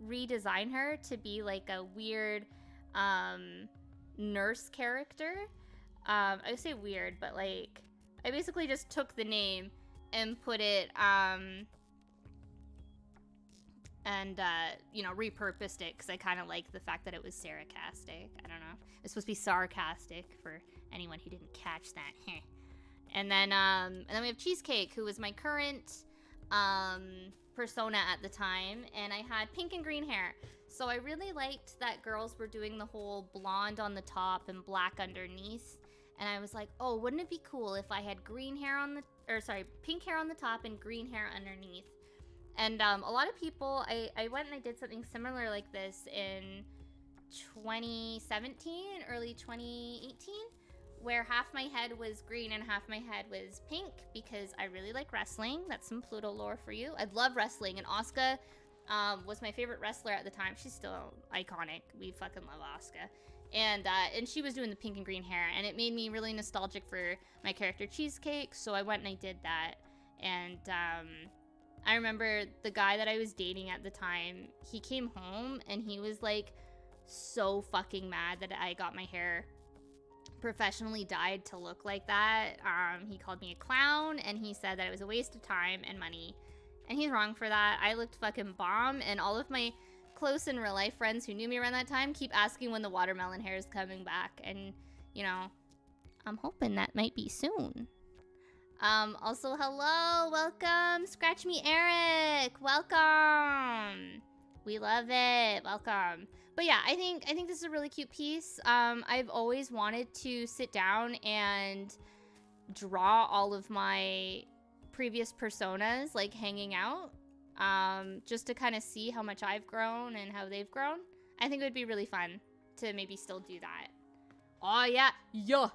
A: redesign her to be like a weird nurse character. I would say weird, but like I basically just took the name and put it and you know, repurposed it because I kind of like the fact that it was sarcastic. I don't know. It's supposed to be sarcastic for anyone who didn't catch that. And then we have Cheesecake, who was my current persona at the time, and I had pink and green hair. So I really liked that girls were doing the whole blonde on the top and black underneath. And I was like, oh, wouldn't it be cool if I had green hair on pink hair on the top and green hair underneath. And a lot of people, I went and I did something similar like this in 2017, early 2018, where half my head was green and half my head was pink because I really like wrestling. That's some Pluto lore for you. I love wrestling, and Asuka was my favorite wrestler at the time. She's still iconic. We fucking love Asuka. And she was doing the pink and green hair, and it made me really nostalgic for my character Cheesecake, so I went and I did that. And I remember the guy that I was dating at the time, he came home and he was like so fucking mad that I got my hair professionally dyed to look like that. He called me a clown, and he said that it was a waste of time and money, and he's wrong for that. I looked fucking bomb, and all of my close in real life friends who knew me around that time keep asking when the watermelon hair is coming back, and you know, I'm hoping that might be soon. Also, hello, welcome, Scratch Me Eric, welcome. We love it, welcome. But yeah, I think this is a really cute piece. I've always wanted to sit down and draw all of my previous personas, like hanging out, just to kind of see how much I've grown and how they've grown. I think it would be really fun to maybe still do that. Oh yeah, yeah.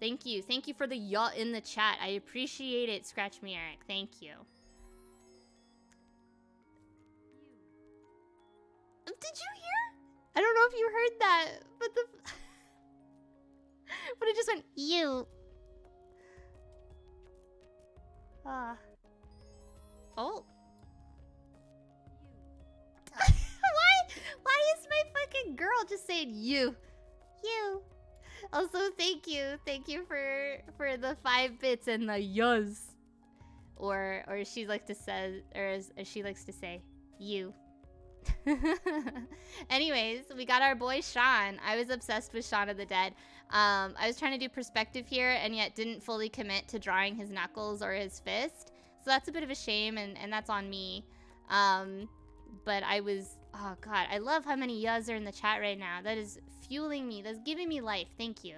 A: Thank you for the yaw in the chat. I appreciate it, Scratch Me Eric. Thank you. Did you hear? I don't know if you heard that, but but it just went you. Oh. Why is my fucking girl just saying you? You. Also, thank you for the 5 bits and the yuz. Or she likes to say, or as she likes to say, you. Anyways, we got our boy Shawn. I was obsessed with Shaun of the Dead. I was trying to do perspective here and yet didn't fully commit to drawing his knuckles or his fist. So that's a bit of a shame, and that's on me. But I was, oh god, I love how many yas are in the chat right now. That is fueling me. That's giving me life. Thank you.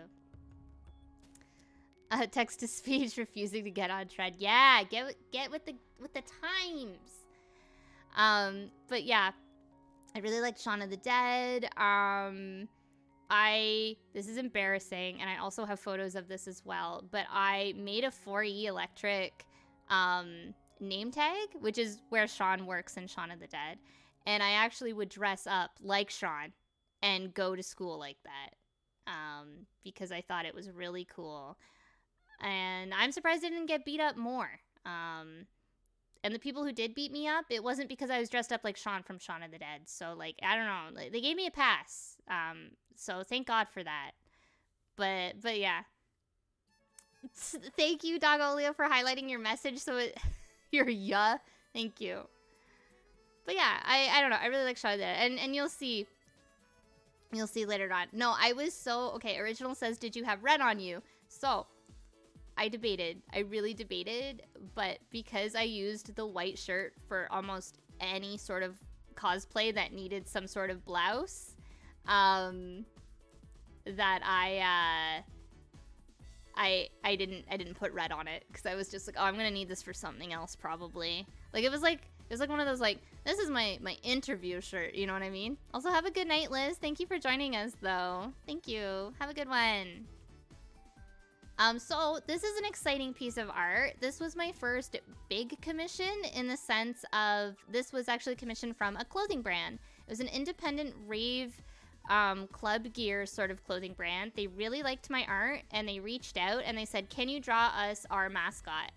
A: Text to speech, refusing to get on trend. Yeah, get with the times. But yeah, I really like Shaun of the Dead. This is embarrassing, and I also have photos of this as well, but I made a 4E electric name tag, which is where Shawn works in Shaun of the Dead, and I actually would dress up like Shawn and go to school like that, because I thought it was really cool, and I'm surprised I didn't get beat up more. And the people who did beat me up, it wasn't because I was dressed up like Shawn from Shaun of the Dead. So, like, I don't know. They gave me a pass. So thank God for that. But yeah. Thank you, Dogolio, for highlighting your message. So you're yeah. Thank you. But yeah, I don't know. I really like Shaun of the Dead. And you'll see. You'll see later on. No, I was so... Okay, Original says, did you have red on you? So... I debated. I really debated, but because I used the white shirt for almost any sort of cosplay that needed some sort of blouse, that I didn't put red on it because I was just like, oh, I'm gonna need this for something else probably. Like it was like one of those like, this is my interview shirt, you know what I mean? Also, have a good night, Liz. Thank you for joining us though. Thank you. Have a good one. So this is an exciting piece of art. This was my first big commission in the sense of this was actually commissioned from a clothing brand. It was an independent rave club gear sort of clothing brand. They really liked my art and they reached out and they said, can you draw us our mascot?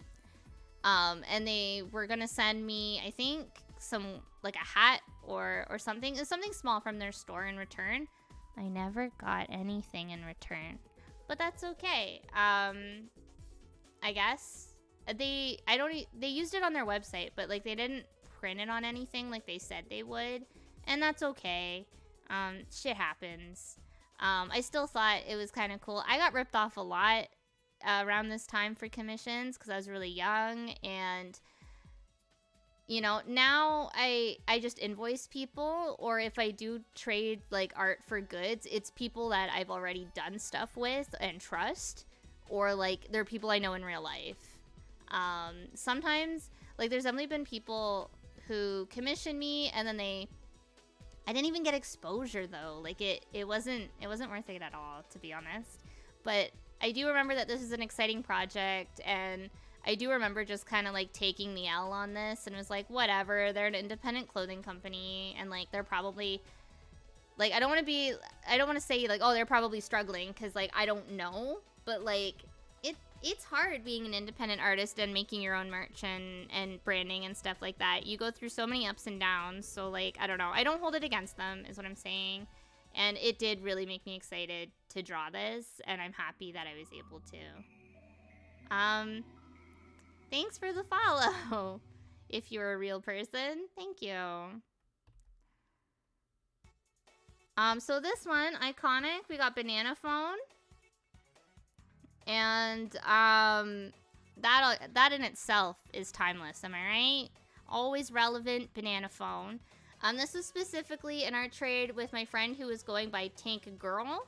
A: And they were gonna send me, I think, some like a hat or something. It was something small from their store in return. I never got anything in return. But that's okay. I guess they used it on their website, but like they didn't print it on anything like they said they would, and that's okay. Shit happens. I still thought it was kind of cool. I got ripped off a lot around this time for commissions because I was really young, and you know, now I just invoice people, or if I do trade like art for goods, it's people that I've already done stuff with and trust, or like they're people I know in real life. Sometimes, like, there's definitely been people who commission me and then I didn't even get exposure though. Like it wasn't worth it at all, to be honest. But I do remember that this is an exciting project, and I do remember just kind of like taking the L on this and was like, whatever, they're an independent clothing company, and like they're probably like, I don't want to say like, oh, they're probably struggling, because like I don't know, but like it's hard being an independent artist and making your own merch and branding and stuff like that. You go through so many ups and downs. So like, I don't know. I don't hold it against them is what I'm saying. And it did really make me excited to draw this, and I'm happy that I was able to. Thanks for the follow. If you're a real person, thank you. So this one, iconic, we got Banana Phone. And that in itself is timeless, am I right? Always relevant, Banana Phone. This was specifically an art trade with my friend who was going by Tank Girl.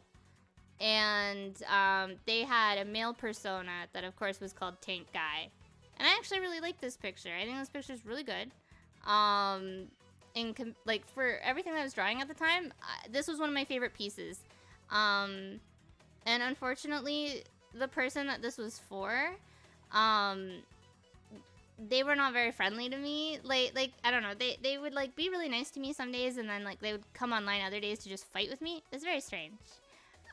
A: And they had a male persona that of course was called Tank Guy. And I actually really like this picture. I think this picture is really good. Like for everything that I was drawing at the time, this was one of my favorite pieces. And unfortunately, the person that this was for, they were not very friendly to me. Like I don't know, they would like be really nice to me some days, and then like they would come online other days to just fight with me. It's very strange.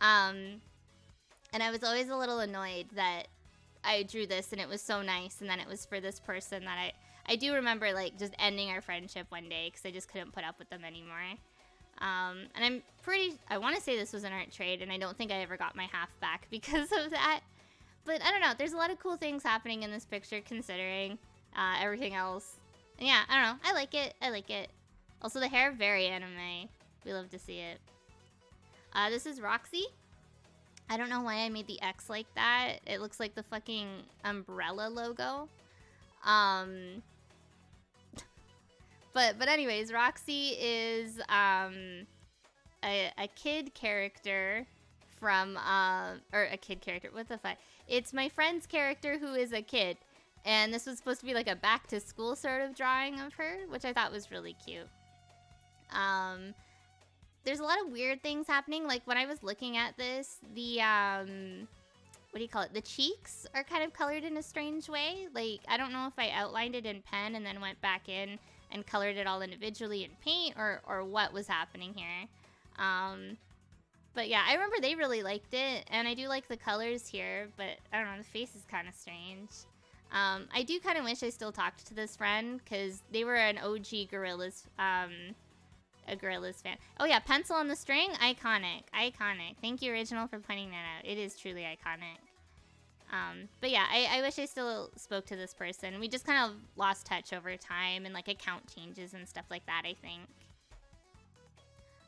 A: And I was always a little annoyed that I drew this and it was so nice, and then it was for this person that I do remember like just ending our friendship one day because I just couldn't put up with them anymore. And I want to say this was an art trade, and I don't think I ever got my half back because of that. But I don't know, there's a lot of cool things happening in this picture considering everything else. And yeah, I don't know, I like it. Also the hair, very anime. We love to see it. This is Roxy. I don't know why I made the X like that. It looks like the fucking umbrella logo. But anyways, Roxy is a kid character from or a kid character. What the fuck? It's my friend's character who is a kid, and this was supposed to be like a back to school sort of drawing of her, which I thought was really cute. There's a lot of weird things happening. Like when I was looking at this, the what do you call it? The cheeks are kind of colored in a strange way. Like I don't know if I outlined it in pen and then went back in and colored it all individually in paint, or what was happening here. But yeah, I remember they really liked it, and I do like the colors here, but I don't know, the face is kind of strange. I do kind of wish I still talked to this friend, because they were an OG Gorillaz, a Gorillaz fan. Oh yeah, pencil on the string, iconic. Thank you, Original, for pointing that out. It is truly iconic. But yeah, I wish I still spoke to this person. We just kind of lost touch over time, and like account changes and stuff like that, I think.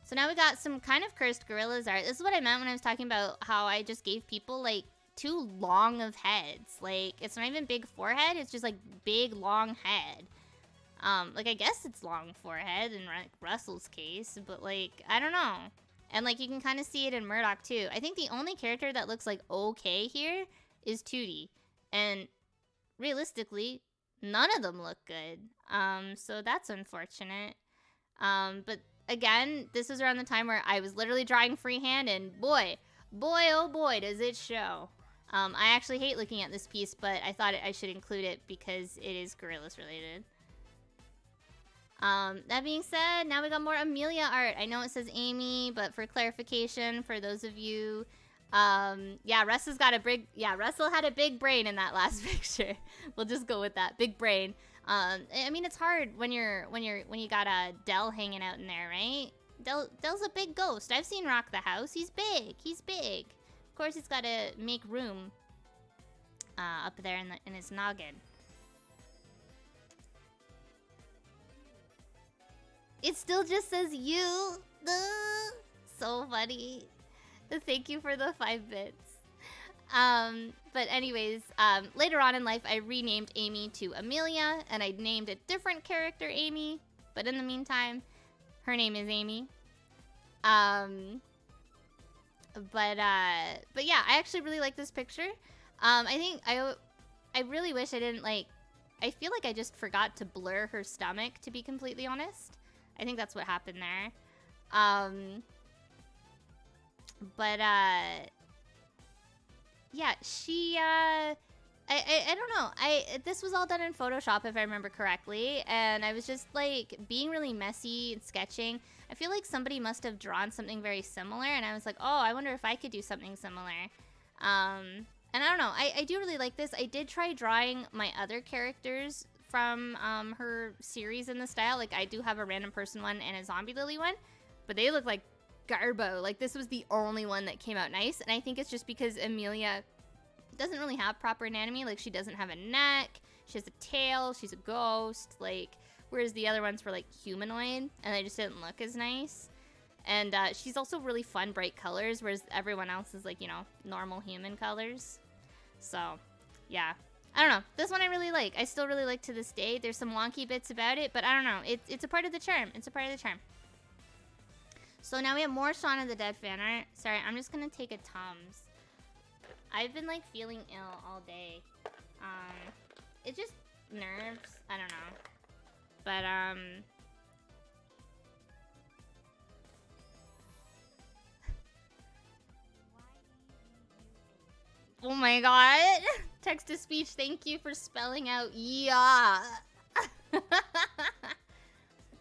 A: So now we got some kind of cursed Gorillaz art. This is what I meant when I was talking about how I just gave people like too long of heads. Like it's not even big forehead, it's just like big long head. Like I guess it's long forehead in like Russell's case, but like I don't know. And like you can kind of see it in Murdoch too. I think the only character that looks like okay here is Tootie, and realistically none of them look good. So that's unfortunate. But again, this was around the time where I was literally drawing freehand, and boy oh boy does it show. I actually hate looking at this piece, but I thought I should include it because it is Gorillaz related. That being said, now we got more Amelia art. I know it says Amy, but for clarification, for those of you, yeah, Russell's got Russell had a big brain in that last picture. We'll just go with that, big brain. I mean, it's hard when you got a Dell hanging out in there, right? Dell's a big ghost. I've seen Rock the House. He's big. Of course, he's got to make room up there in his noggin. It still just says you. So funny. Thank you for the 5 bits. But anyways, later on in life, I renamed Amy to Amelia, and I named a different character Amy, but in the meantime, her name is Amy. But yeah, I actually really like this picture. I I really wish I didn't, like... I feel like I just forgot to blur her stomach, to be completely honest. I think that's what happened there. But, yeah, she, I don't know. This was all done in Photoshop, if I remember correctly, and I was just, like, being really messy and sketching. I feel like somebody must have drawn something very similar, and I was like, oh, I wonder if I could do something similar. And I don't know. I do really like this. I did try drawing my other characters from her series in the style. Like, I do have a random person one and a zombie lily one, but they look like garbo. Like, this was the only one that came out nice, and I think it's just because Amelia doesn't really have proper anatomy. Like, she doesn't have a neck, she has a tail, she's a ghost, like, whereas the other ones were like humanoid and they just didn't look as nice. And she's also really fun bright colors, whereas everyone else is like, you know, normal human colors. So yeah, I don't know, this one I really like. I still really like to this day. There's some wonky bits about it, but I don't know, it's a part of the charm. It's a part of the charm. So now we have more Shaun of the Dead fan art. Sorry, I'm just gonna take a Tums. I've been, like, feeling ill all day. It just nerves. I don't know. But, oh my god. Text-to-speech, thank you for spelling out yeah.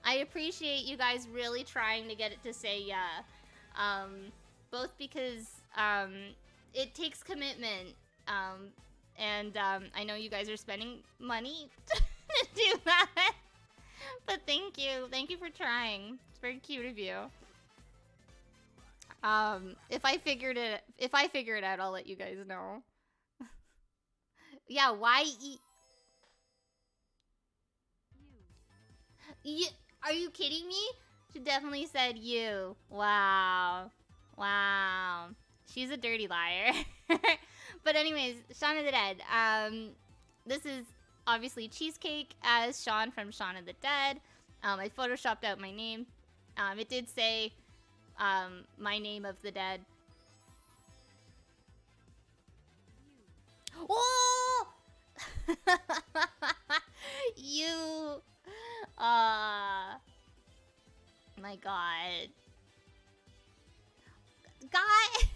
A: I appreciate you guys really trying to get it to say yeah. Both because, it takes commitment, and I know you guys are spending money to do that, but thank you for trying. It's very cute of you. If I figure it out, I'll let you guys know. Yeah, why you? Are you kidding me? She definitely said you. Wow. She's a dirty liar. But anyways, Shaun of the Dead. This is obviously Cheesecake as Shawn from Shaun of the Dead. I photoshopped out my name. It did say my name of the dead. Oh! You. My god. God.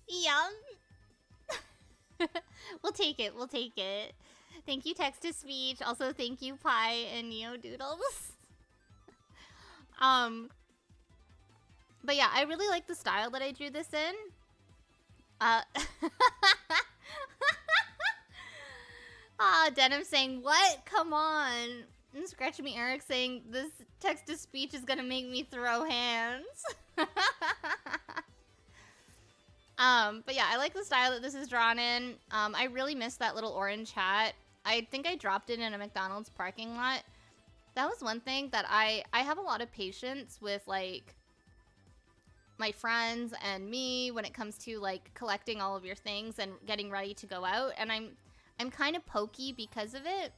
A: Yum. We'll take it. Thank you, text-to-speech. Also, thank you, Pie and Neo Doodles. But yeah, I really like the style that I drew this in. Denim saying, what? Come on. And Scratch Me Eric saying, this text-to-speech is gonna make me throw hands. But yeah, I like the style that this is drawn in. I really miss that little orange hat. I think I dropped it in a McDonald's parking lot. That was one thing that I have a lot of patience with, like, my friends and me when it comes to, like, collecting all of your things and getting ready to go out. And I'm kind of pokey because of it.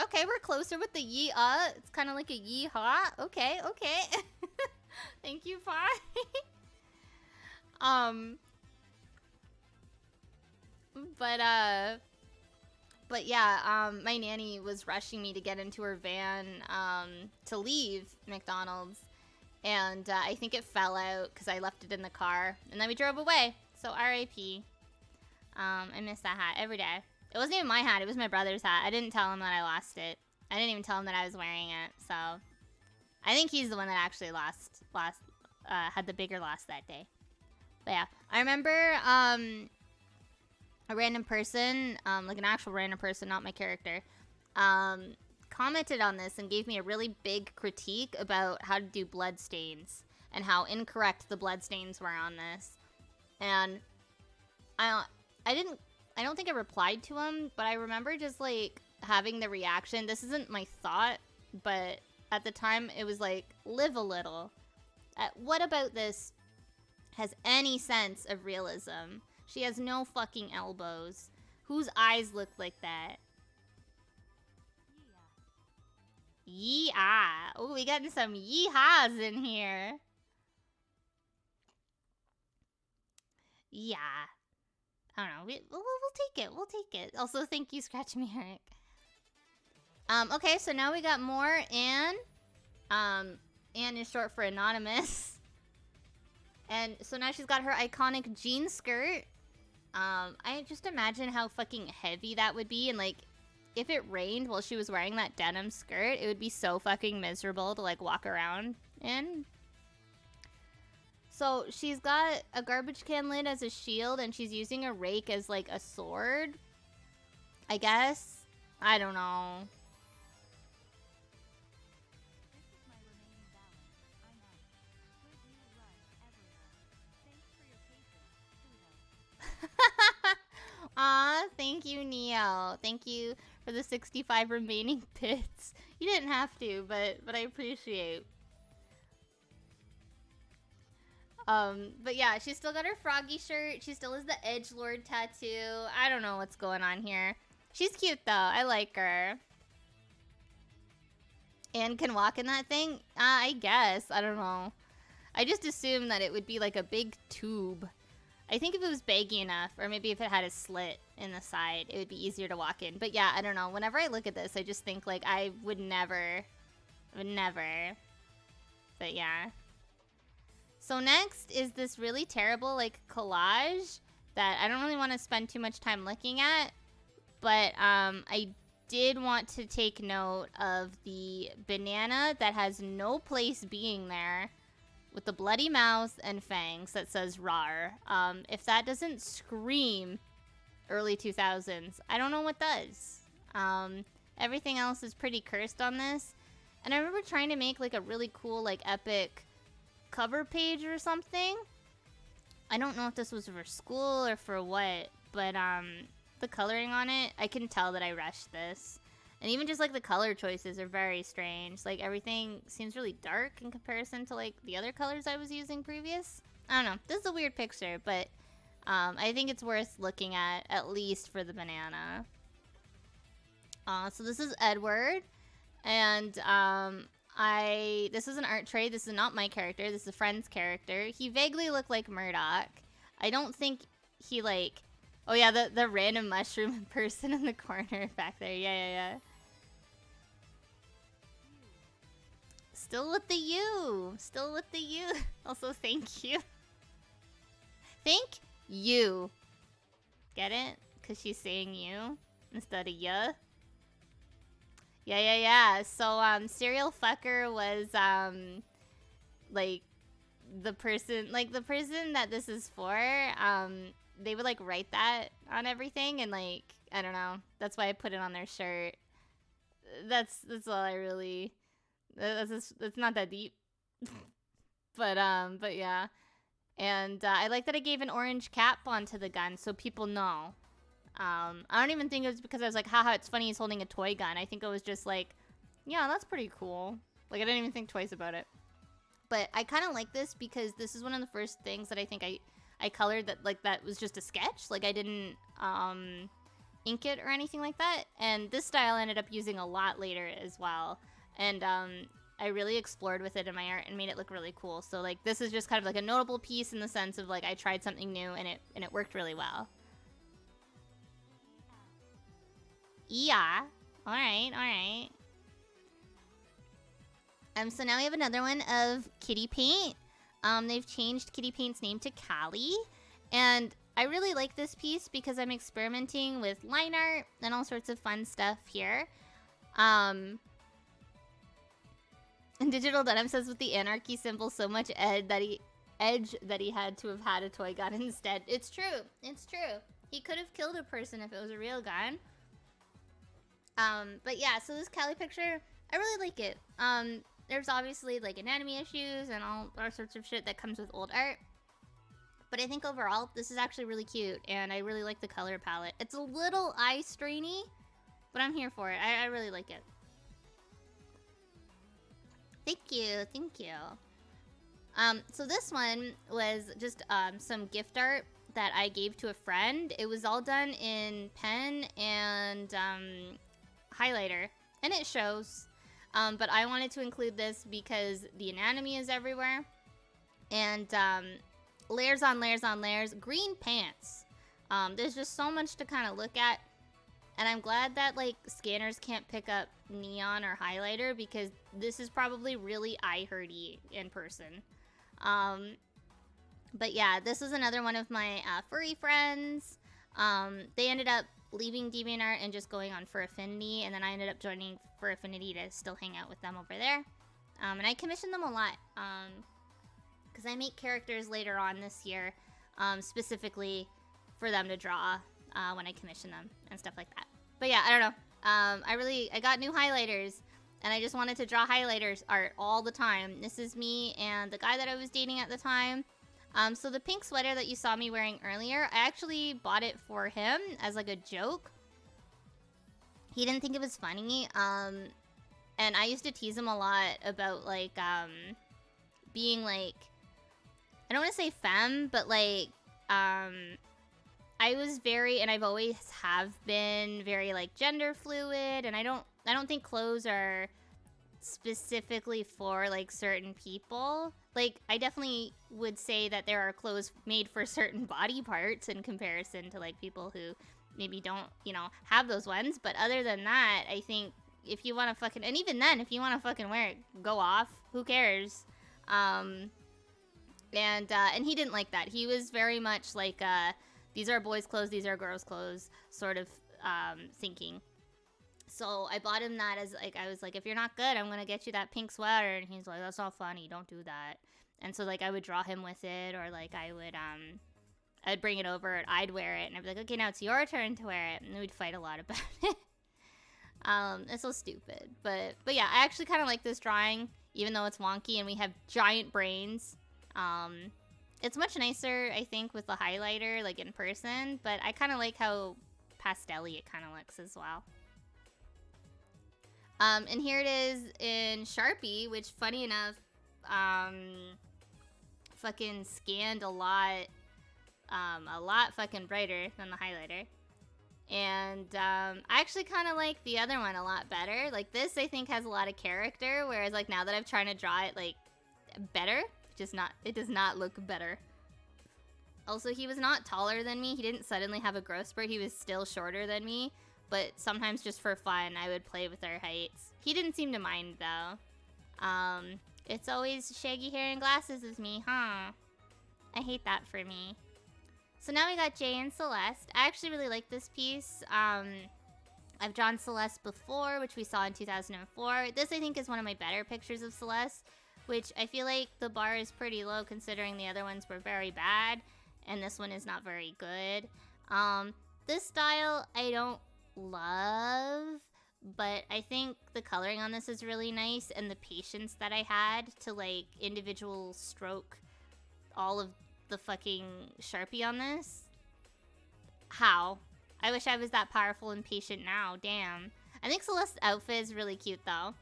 A: Okay, we're closer with the yee-uh. It's kind of like a yee-haw. Okay. Thank you, Pi. But yeah, my nanny was rushing me to get into her van, to leave McDonald's. And, I think it fell out because I left it in the car. And then we drove away. So, R.I.P. I miss that hat every day. It wasn't even my hat, it was my brother's hat. I didn't tell him that I lost it. I didn't even tell him that I was wearing it, so... I think he's the one that actually had the bigger loss that day. But yeah, I remember, a random person, like an actual random person, not my character, commented on this and gave me a really big critique about how to do blood stains and how incorrect the blood stains were on this. And I don't think I replied to him, but I remember just, like, having the reaction. This isn't my thought, but at the time it was like, live a little. What about this has any sense of realism? She has no fucking elbows. Whose eyes look like that? Yee-ah. Oh, we got some yee-haws in here. Yeah. I don't know. We'll take it. We'll take it. Also, thank you, Scratch Me, Eric. Okay, so now we got more Anne. Anne is short for anonymous. And so now she's got her iconic jean skirt. I just imagine how fucking heavy that would be, and like, if it rained while she was wearing that denim skirt, it would be so fucking miserable to like walk around in. So she's got a garbage can lid as a shield, and she's using a rake as like a sword, I guess. I don't know.
B: This is my remaining balance. I'm out. Good new run, everyone. Thanks for your patience. Kudos.
A: Aw, thank you, Neo. Thank you for the 65 remaining bits. You didn't have to, but I appreciate. But yeah, she's still got her froggy shirt. She still has the edgelord tattoo. I don't know what's going on here. She's cute though. I like her. And can walk in that thing? I guess. I don't know. I just assumed that it would be like a big tube. I think if it was baggy enough, or maybe if it had a slit in the side, it would be easier to walk in. But yeah, I don't know. Whenever I look at this, I just think like I would never. But yeah. So next is this really terrible like collage that I don't really want to spend too much time looking at. But I did want to take note of the banana that has no place being there, with the bloody mouth and fangs that says RAR. If that doesn't scream early 2000s, I don't know what does. Everything else is pretty cursed on this. And I remember trying to make like a really cool like epic cover page or something. I don't know if this was for school or for what, but the coloring on it, I can tell that I rushed this. And even just like the color choices are very strange. Like everything seems really dark in comparison to like the other colors I was using previous. I don't know. This is a weird picture, but I think it's worth looking at least for the banana. So this is Edward, and this is an art trade. This is not my character. This is a friend's character. He vaguely looked like Murdoch. I don't think he like. Oh yeah, the random mushroom person in the corner back there. Yeah. Still with the U. Still with the U. Also, thank you. Thank you. Get it? Because she's saying you instead of ya. Yeah. So, Serial Fucker was, like, the person that this is for, they would, like, write that on everything, and, like, I don't know. That's why I put it on their shirt. That's all I really... It's not that deep. but yeah. And, I like that I gave an orange cap onto the gun so people know. I don't even think it was because I was like, haha, it's funny he's holding a toy gun. I think it was just like, yeah, that's pretty cool. Like, I didn't even think twice about it. But I kind of like this because this is one of the first things that I think I colored that, like, that was just a sketch. Like, I didn't, ink it or anything like that. And this style I ended up using a lot later as well. And, I really explored with it in my art and made it look really cool. So, like, this is just kind of like a notable piece in the sense of, like, I tried something new and it worked really well. Yeah. Alright. So now we have another one of Kitty Paint. They've changed Kitty Paint's name to Callie. And I really like this piece because I'm experimenting with line art and all sorts of fun stuff here. And Digital Denim says with the anarchy symbol so much edge that he had to have had a toy gun instead. It's true. He could have killed a person if it was a real gun. But yeah, so this Callie picture, I really like it. There's obviously like anatomy issues and all sorts of shit that comes with old art. But I think overall, this is actually really cute, and I really like the color palette. It's a little eye strainy, but I'm here for it. I really like it. Thank you. So this one was just some gift art that I gave to a friend. It was all done in pen and highlighter, and it shows. But I wanted to include this because the anatomy is everywhere, and layers on layers on layers. Green pants. There's just so much to kind of look at. And I'm glad that, like, scanners can't pick up neon or highlighter because this is probably really eye-hurty in person. But yeah, this was another one of my furry friends. They ended up leaving DeviantArt and just going on Fur Affinity, and then I ended up joining Fur Affinity to still hang out with them over there. And I commissioned them a lot, because I make characters later on this year, specifically for them to draw when I commission them and stuff like that. But yeah, I don't know. I got new highlighters, and I just wanted to draw highlighters art all the time. This is me and the guy that I was dating at the time. So the pink sweater that you saw me wearing earlier, I actually bought it for him as like a joke. He didn't think it was funny. And I used to tease him a lot about like being like, I don't want to say femme, but like I was very, and I've always have been very like gender fluid, and I don't think clothes are specifically for like certain people. Like, I definitely would say that there are clothes made for certain body parts in comparison to like people who maybe don't, you know, have those ones. But other than that, I think if you want to fucking, and even then, if you want to fucking wear it, go off. Who cares? And he didn't like that. He was very much like, these are boys' clothes, these are girls' clothes, sort of thinking. So I bought him that as like, I was like, if you're not good, I'm gonna get you that pink sweater. And he's like, that's not funny, don't do that. And so like I would draw him with it, or like I'd bring it over and I'd wear it, and I'd be like, okay, now it's your turn to wear it. And we'd fight a lot about it. It's so stupid. But yeah, I actually kind of like this drawing, even though it's wonky and we have giant brains. It's much nicer, I think, with the highlighter, like in person, but I kind of like how pastel-y it kind of looks as well. And here it is in Sharpie, which, funny enough, fucking scanned a lot fucking brighter than the highlighter. And I actually kind of like the other one a lot better. Like, this, I think, has a lot of character, whereas, like, now that I'm trying to draw it, like, better, it does not look better. Also, he was not taller than me. He didn't suddenly have a growth spurt. He was still shorter than me. But sometimes just for fun, I would play with our heights. He didn't seem to mind, though. It's always shaggy hair and glasses with me, huh? I hate that for me. So now we got Jay and Celeste. I actually really like this piece. I've drawn Celeste before, which we saw in 2004. This, I think, is one of my better pictures of Celeste, which I feel like the bar is pretty low considering the other ones were very bad, and this one is not very good. This style, I don't love, but I think the coloring on this is really nice, and the patience that I had to like individual stroke all of the fucking Sharpie on this. How? I wish I was that powerful and patient now. Damn. I think Celeste's outfit is really cute though.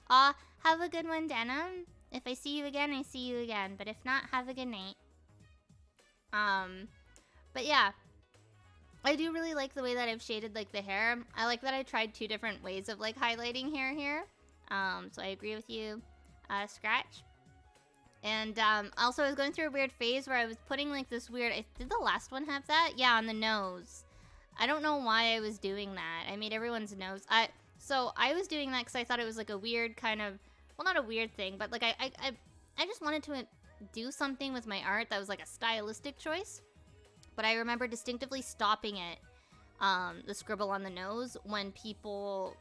A: Aw, have a good one, Denim. If I see you again, I see you again, but if not, have a good night. But yeah, I do really like the way that I've shaded like the hair. I like that I tried two different ways of like highlighting hair here. So I agree with you, Scratch. And also I was going through a weird phase where I was putting like this weird, did the last one have that? Yeah, on the nose. I don't know why I was doing that. I made everyone's nose. So I was doing that because I thought it was like a weird kind of, well, not a weird thing, but like I just wanted to do something with my art that was like a stylistic choice. But I remember distinctively stopping it, the scribble on the nose, when people,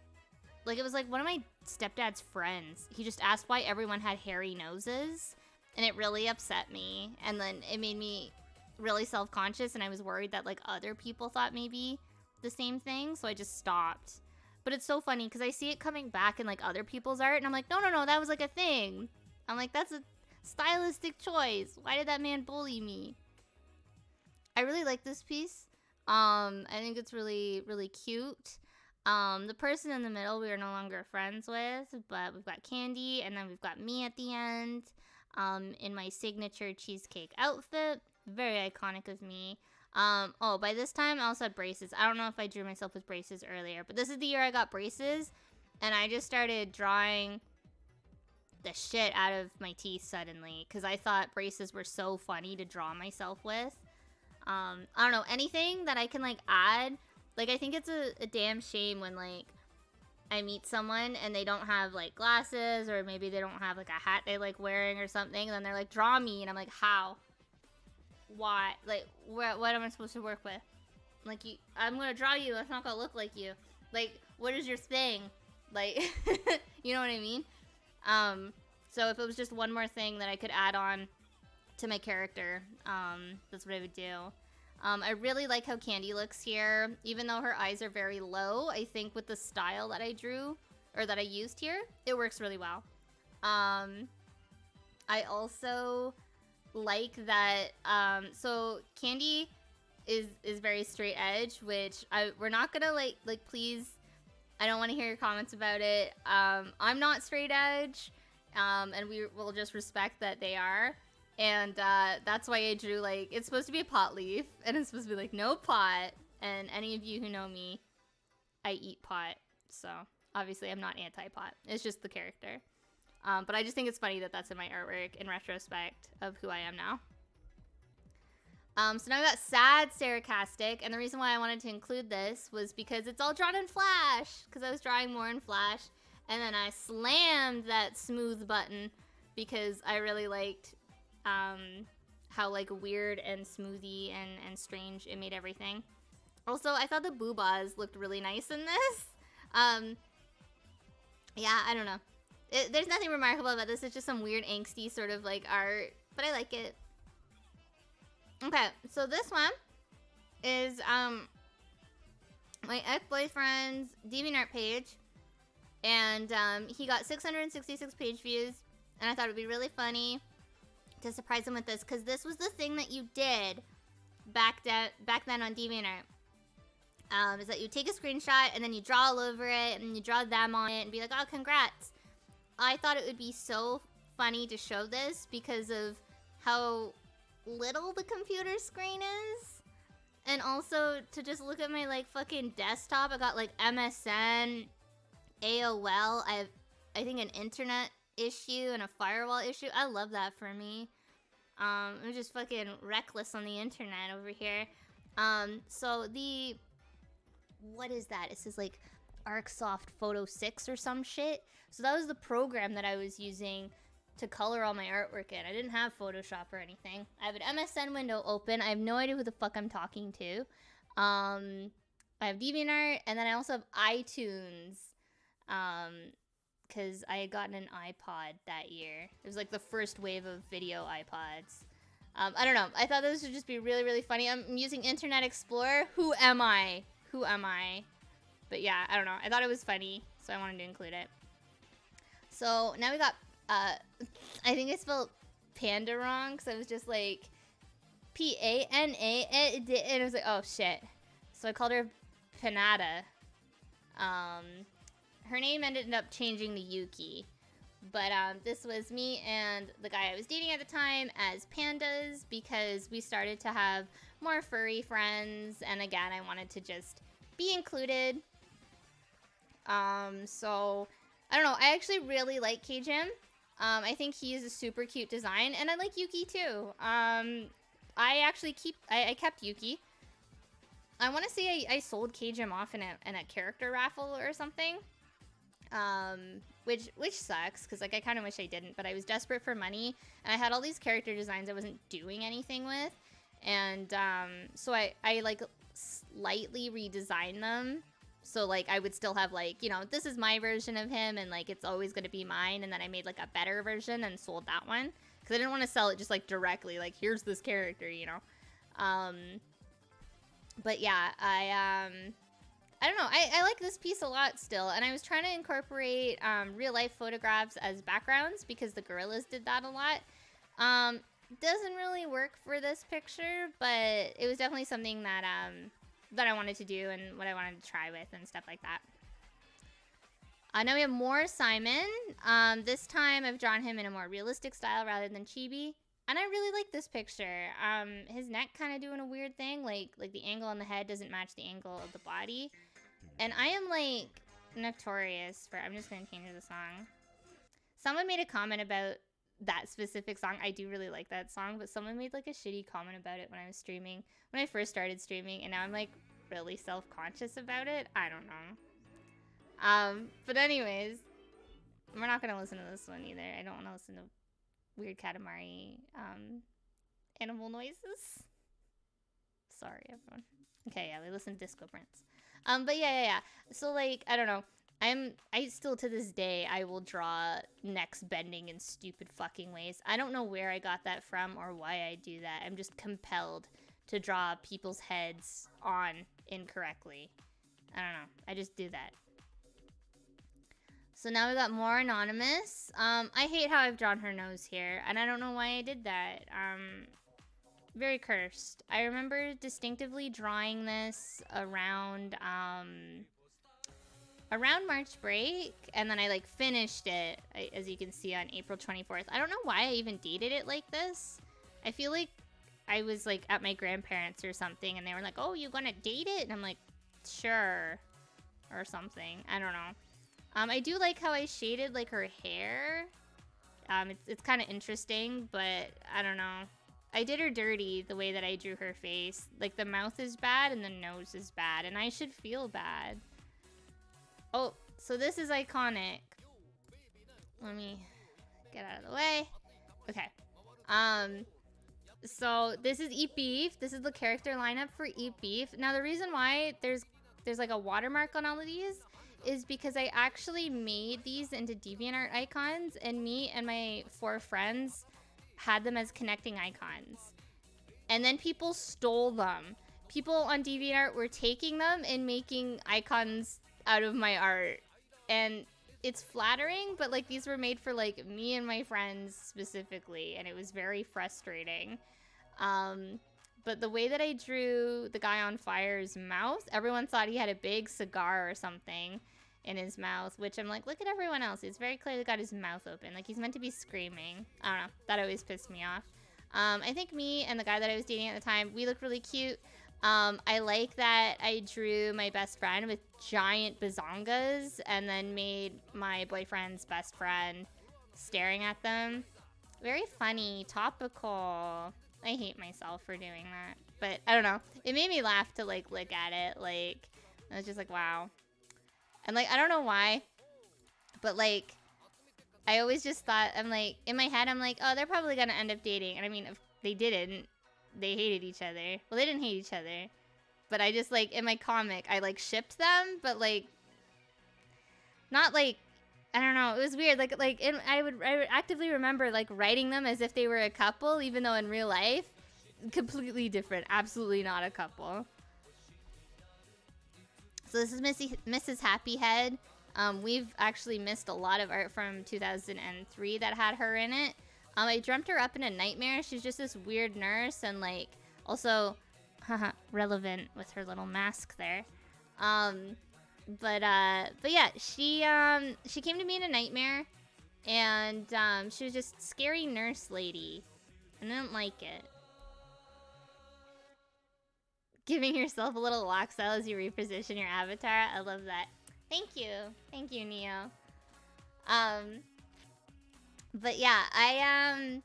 A: like, it was like one of my stepdad's friends. He just asked why everyone had hairy noses, and it really upset me. And then it made me really self-conscious, and I was worried that, like, other people thought maybe the same thing, so I just stopped. But it's so funny, because I see it coming back in, like, other people's art, and I'm like, no, that was, like, a thing. I'm like, that's a stylistic choice. Why did that man bully me? I really like this piece. I think it's really, really cute. The person in the middle we are no longer friends with, but we've got Candy, and then we've got me at the end, in my signature cheesecake outfit. Very iconic of me. Oh, by this time, I also had braces. I don't know if I drew myself with braces earlier, but this is the year I got braces, and I just started drawing the shit out of my teeth suddenly because I thought braces were so funny to draw myself with. I don't know, anything that I can like add. Like, I think it's a damn shame when like I meet someone and they don't have like glasses, or maybe they don't have like a hat they like wearing or something, and then they're like, draw me, and I'm like, how? Why? Like, what am I supposed to work with? Like, I'm gonna draw you, it's not gonna look like you. Like, what is your thing? Like, you know what I mean? So if it was just one more thing that I could add on to my character, that's what I would do. I really like how Candy looks here. Even though her eyes are very low, I think with the style that I drew, or that I used here, it works really well. I also like that, so Candy is very straight edge, which we're not gonna like please, I don't want to hear your comments about it. I'm not straight edge, and we will just respect that they are. And that's why I drew, like, it's supposed to be a pot leaf, and it's supposed to be like, no pot. And any of you who know me, I eat pot. So obviously I'm not anti-pot. It's just the character. But I just think it's funny that that's in my artwork in retrospect of who I am now. So now we got sad Kastic, and the reason why I wanted to include this was because it's all drawn in Flash, because I was drawing more in Flash, and then I slammed that smooth button because I really liked how like weird and smoothy and strange it made everything. Also, I thought the boobas looked really nice in this. Yeah, I don't know. There's nothing remarkable about this. It's just some weird angsty sort of like art, but I like it. Okay, so this one is my ex-boyfriend's DeviantArt page, and he got 666 page views, and I thought it would be really funny to surprise him with this, because this was the thing that you did back then on DeviantArt. Is that you take a screenshot and then you draw all over it and you draw them on it and be like, oh, congrats. I thought it would be so funny to show this because of how little the computer screen is, and also to just look at my like fucking desktop. I got like MSN, AOL, I think an internet issue and a firewall issue. I love that for me. I'm just fucking reckless on the internet over here. So what is that? It says like ArcSoft Photo 6 or some shit. So that was the program that I was using to color all my artwork in. I didn't have Photoshop or anything. I have an MSN window open. I have no idea who the fuck I'm talking to. I have DeviantArt, and then I also have iTunes. Because I had gotten an iPod that year. It was like the first wave of video iPods. I don't know. I thought this would just be really, really funny. I'm using Internet Explorer. Who am I? Who am I? But yeah, I don't know. I thought it was funny, so I wanted to include it. So now we got, I think I spelled panda wrong, because I was just like, P-A-N-A, and I was like, oh shit. So I called her Panada. Her name ended up changing to Yuki. But this was me and the guy I was dating at the time as pandas, because we started to have more furry friends, and again, I wanted to just be included. So, I don't know, I actually really like K-Jim. I think he is a super cute design, and I like Yuki too. I kept Yuki. I want to say I sold K-Jim off in a character raffle or something. Which sucks, because like I kind of wish I didn't, but I was desperate for money, and I had all these character designs I wasn't doing anything with, and so I like slightly redesigned them, so like I would still have like, you know, this is my version of him, and like it's always going to be mine, and then I made like a better version and sold that one, because I didn't want to sell it just like directly, like here's this character, you know. But yeah, I don't know, I like this piece a lot still, and I was trying to incorporate real life photographs as backgrounds, because the Gorillaz did that a lot. Doesn't really work for this picture, but it was definitely something that I wanted to do and what I wanted to try with and stuff like that. Now we have more Simon. This time I've drawn him in a more realistic style rather than chibi. And I really like this picture. His neck kind of doing a weird thing, like the angle on the head doesn't match the angle of the body. And I am like notorious for, I'm just gonna change the song. Someone made a comment about that specific song. I do really like that song, but someone made like a shitty comment about it when I was streaming, when I first started streaming, and now I'm like really self-conscious about it. I don't know. But anyways, we're not gonna listen to this one either. I don't want to listen to weird Katamari animal noises. Sorry, everyone. Okay, yeah, we listen to Disco Prince. But yeah. So like, I don't know. I still to this day I will draw necks bending in stupid fucking ways. I don't know where I got that from or why I do that. I'm just compelled to draw people's heads on incorrectly. I don't know. I just do that. So now we got more anonymous. I hate how I've drawn her nose here, and I don't know why I did that. Very cursed. I remember distinctively drawing this around March break, and then I like finished it, as you can see, on April 24th. I don't know why I even dated it like this. I feel like I was like at my grandparents or something, and they were like, "Oh, you gonna date it?" And I'm like, "Sure," or something. I don't know. I do like how I shaded like her hair. It's kind of interesting, but I don't know. I did her dirty the way that I drew her face. Like, the mouth is bad and the nose is bad, and I should feel bad. Oh, so this is iconic. Let me get out of the way. Okay. So this is Eat Beef. This is the character lineup for Eat Beef. Now, the reason why there's like a watermark on all of these is because I actually made these into DeviantArt icons, and me and my 4 friends had them as connecting icons. And then people stole them. People on DeviantArt were taking them and making icons out of my art. And it's flattering, but like these were made for like me and my friends specifically, and it was very frustrating. But the way that I drew the guy on fire's mouth, everyone thought he had a big cigar or something in his mouth, which I'm like, look at everyone else. He's very clearly got his mouth open. Like, he's meant to be screaming. I don't know. That always pissed me off. I think me and the guy that I was dating at the time, we looked really cute. I like that I drew my best friend with giant bazongas and then made my boyfriend's best friend staring at them. Very funny. Topical. I hate myself for doing that. But, I don't know. It made me laugh to, like, look at it. Like, I was just like, wow. And, like, I don't know why, but, like, I always just thought, I'm like, in my head, I'm like, oh, they're probably gonna end up dating. And I mean, if they didn't, they hated each other. Well, they didn't hate each other. But I just, like, in my comic, I, like, shipped them, but, like, not, like, I don't know. It was weird. I would actively remember, like, writing them as if they were a couple, even though in real life, completely different. Absolutely not a couple. So this is Mrs. Happy Head. We've actually missed a lot of art from 2003 that had her in it. I dreamt her up in a nightmare. She's just this weird nurse, and like also relevant with her little mask there. But yeah, she came to me in a nightmare, and she was just scary nurse lady, and I didn't like it. Giving yourself a little lock cell as you reposition your avatar. I love that. Thank you, Neo. But yeah, I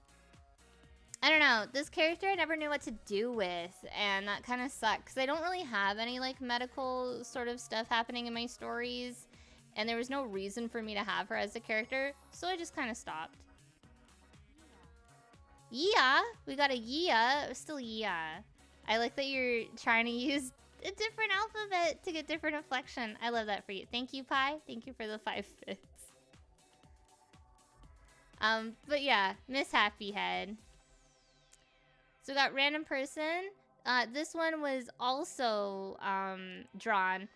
A: don't know. This character I never knew what to do with, and that kind of sucks. Because I don't really have any, like, medical sort of stuff happening in my stories, and there was no reason for me to have her as a character, so I just kind of stopped. Yeah, we got a yeah. Still yeah. I like that you're trying to use a different alphabet to get different inflection. I love that for you. Thank you, Pi. Thank you for the 5 bits. But yeah, Miss Happy Head. So we got random person. This one was also drawn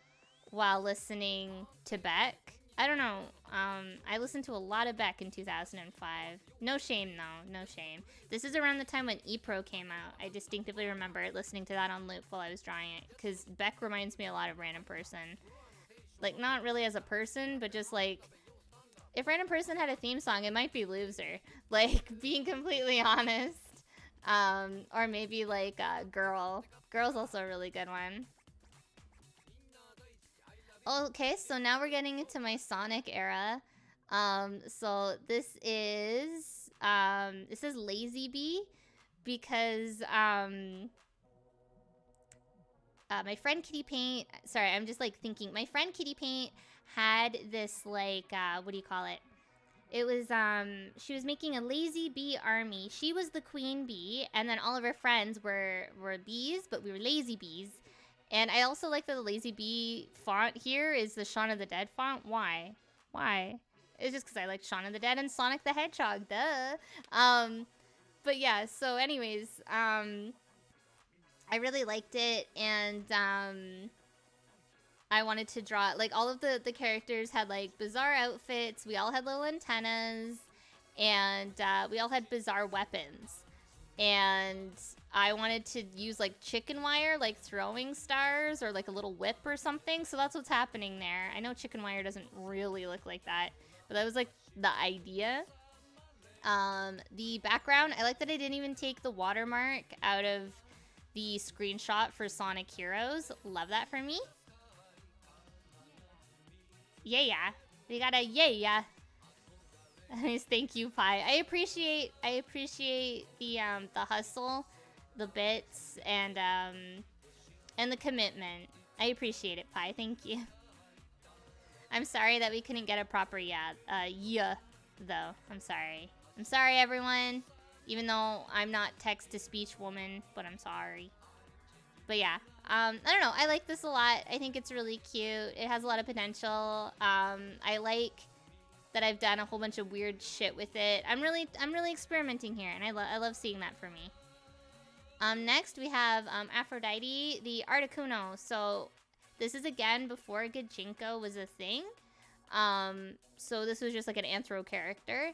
A: while listening to Beck. I don't know. I listened to a lot of Beck in 2005. No shame, though. No shame. This is around the time when E-Pro came out. I distinctively remember listening to that on loop while I was drawing it. Because Beck reminds me a lot of Random Person. Like, not really as a person, but just like... If Random Person had a theme song, it might be Loser. Like, being completely honest. Or maybe like Girl. Girl's also a really good one. Okay, so now we're getting into my Sonic era. So this is this is Lazy Bee because my friend Kitty Paint, sorry, I'm just like thinking, my friend Kitty Paint had this like what do you call it? It was she was making a lazy bee army. She was the queen bee, and then all of her friends were bees, but we were lazy bees. And I also like that the lazy bee font here is the Shaun of the Dead font. Why? Why? It's just because I like Shaun of the Dead and Sonic the Hedgehog. Duh. But yeah. So, anyways, I really liked it, and I wanted to draw, like, all of the characters had like bizarre outfits. We all had little antennas, and we all had bizarre weapons. And I wanted to use like chicken wire, like throwing stars or like a little whip or something. So that's what's happening there. I know chicken wire doesn't really look like that, but that was like the idea. The background, I like that I didn't even take the watermark out of the screenshot for Sonic Heroes. Love that for me. Yeah. We got a yeah. Nice, thank you, Pi. I appreciate the hustle, the bits, and the commitment. I appreciate it, Pi. Thank you. I'm sorry that we couldn't get a proper yeah though. I'm sorry. I'm sorry, everyone. Even though I'm not text-to-speech woman, but I'm sorry. But yeah, I don't know. I like this a lot. I think it's really cute. It has a lot of potential. I like that I've done a whole bunch of weird shit with it. I'm really experimenting here, and I love seeing that for me. Next we have Aphrodite, the Articuno. So this is again before Gajinko was a thing. So this was just like an anthro character.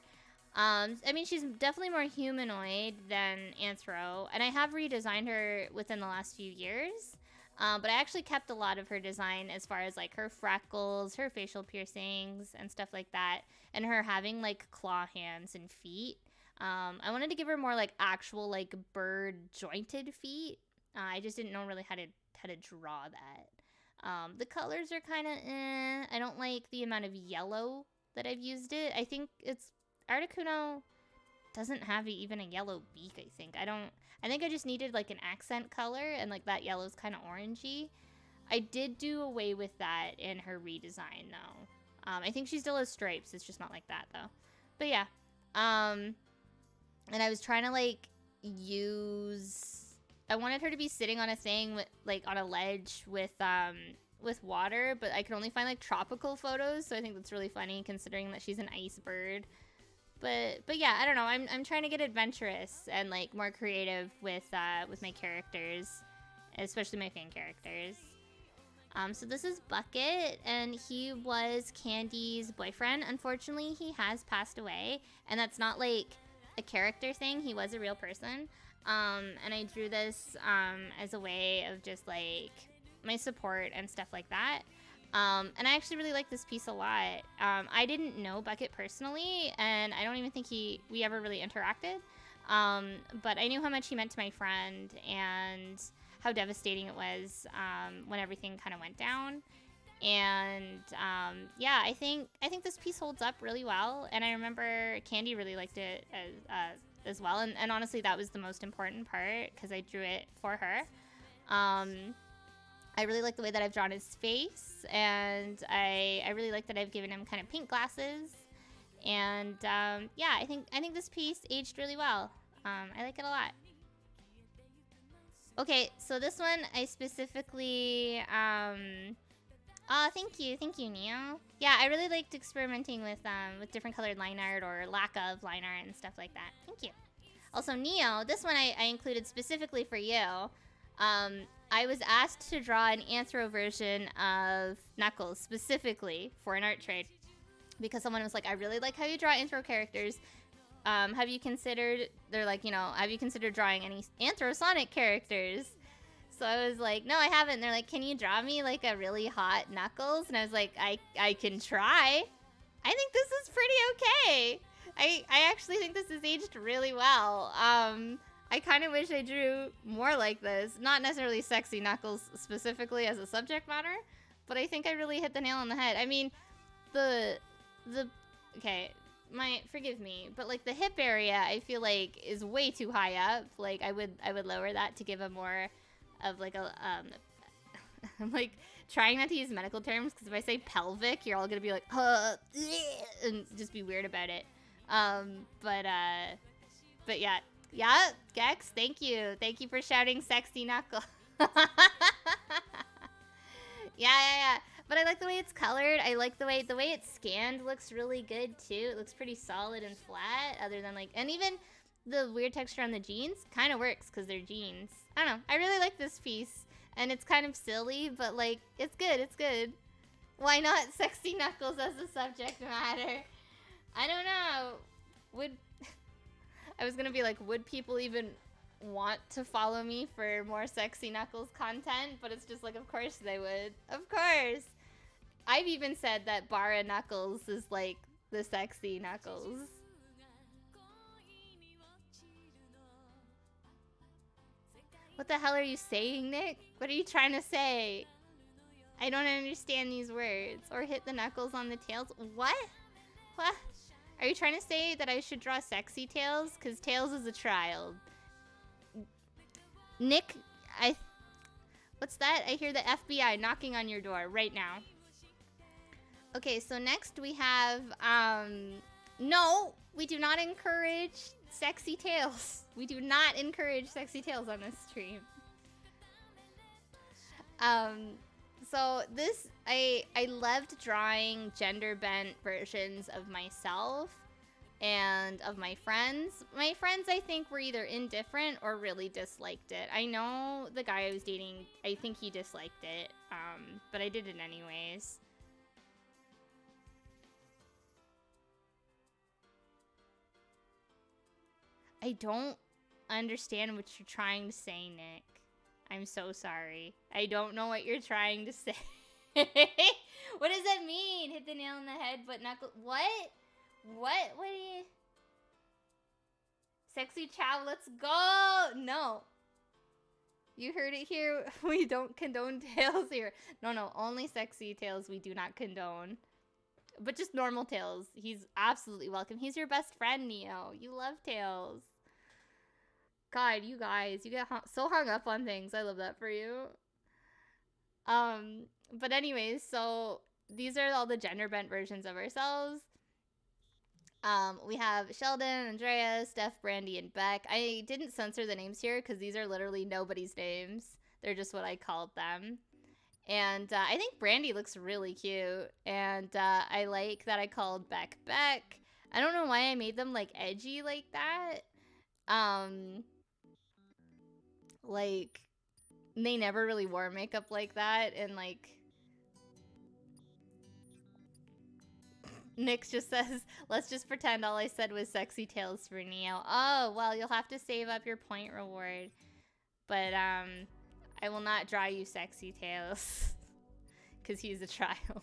A: I mean, she's definitely more humanoid than anthro, and I have redesigned her within the last few years. But I actually kept a lot of her design as far as like her freckles, her facial piercings, and stuff like that, and her having like claw hands and feet. I wanted to give her more like actual like bird jointed feet. I just didn't know really how to draw that. The colors are kind of I don't like the amount of yellow that I've used it. I think it's Articuno doesn't have even a yellow beak, I think. I think I just needed like an accent color, and like that yellow's kind of orangey. I did do away with that in her redesign though. I think she still has stripes, it's just not like that though. But yeah. And I was trying to like I wanted her to be sitting on a thing with, like on a ledge with water, but I could only find like tropical photos, so I think that's really funny considering that she's an ice bird. But yeah, I don't know. I'm trying to get adventurous and like more creative with my characters, especially my fan characters. So this is Bucket, and he was Candy's boyfriend. Unfortunately, he has passed away, and that's not like a character thing. He was a real person. And I drew this as a way of just like my support and stuff like that. And I actually really like this piece a lot. I didn't know Bucket personally, and I don't even think we ever really interacted. But I knew how much he meant to my friend and how devastating it was when everything kind of went down. And yeah, I think this piece holds up really well. And I remember Candy really liked it as well. And honestly, that was the most important part because I drew it for her. I really like the way that I've drawn his face, and I really like that I've given him kind of pink glasses. And yeah, I think this piece aged really well. I like it a lot. Okay, so this one I specifically thank you, Neo. Yeah, I really liked experimenting with different colored line art or lack of line art and stuff like that. Thank you. Also, Neo, this one I included specifically for you. I was asked to draw an anthro version of Knuckles specifically for an art trade because someone was like, I really like how you draw anthro characters. Have you considered drawing any anthro Sonic characters? So I was like, no, I haven't. And they're like, can you draw me like a really hot Knuckles? And I was like, I can try. I think this is pretty okay. I actually think this is aged really well. I kind of wish I drew more like this. Not necessarily sexy Knuckles specifically as a subject matter, but I think I really hit the nail on the head. I mean, the okay, forgive me, but like the hip area, I feel like is way too high up. Like I would lower that to give a more of like a I'm like trying not to use medical terms because if I say pelvic, you're all gonna be like, and just be weird about it. But yeah, Gex, thank you for shouting sexy knuckle. Yeah. But I like the way it's colored. I like the way it's scanned looks really good too. It looks pretty solid and flat. Other than like, and even the weird texture on the jeans kind of works because they're jeans. I don't know. I really like this piece, and it's kind of silly, but like it's good. It's good. Why not sexy knuckles as a subject matter? I don't know. I was gonna be like, would people even want to follow me for more sexy knuckles content? But it's just like, of course they would. Of course. I've even said that Bara Knuckles is like the sexy Knuckles. What the hell are you saying, Nick? What are you trying to say? I don't understand these words. Or hit the knuckles on the tails. What? What? Are you trying to say that I should draw sexy Tails? Because Tails is a child. Nick, what's that? I hear the FBI knocking on your door right now. Okay, so next we have, no, we do not encourage sexy Tails. We do not encourage sexy Tails on this stream. So this, I loved drawing gender-bent versions of myself and of my friends. My friends, I think, were either indifferent or really disliked it. I know the guy I was dating, I think he disliked it, but I did it anyways. I don't understand what you're trying to say, Nick. I'm so sorry. I don't know what you're trying to say. What does that mean? Hit the nail on the head, but knuckle. What? What do you... Sexy chow, let's go! No. You heard it here. We don't condone tails here. No, only sexy tails we do not condone. But just normal Tails. He's absolutely welcome. He's your best friend, Neo. You love Tails. God, you guys, you get so hung up on things. I love that for you. But anyways, so these are all the gender bent versions of ourselves. We have Sheldon, Andrea, Steph, Brandy, and Beck. I didn't censor the names here because these are literally nobody's names. They're just what I called them. And I think Brandy looks really cute. And I like that I called Beck Beck. I don't know why I made them like edgy like that. Like, they never really wore makeup like that. And like, Nick just says, let's just pretend all I said was sexy tails for Neo. Oh, well, you'll have to save up your point reward. But I will not draw you sexy tails. Because he's a child.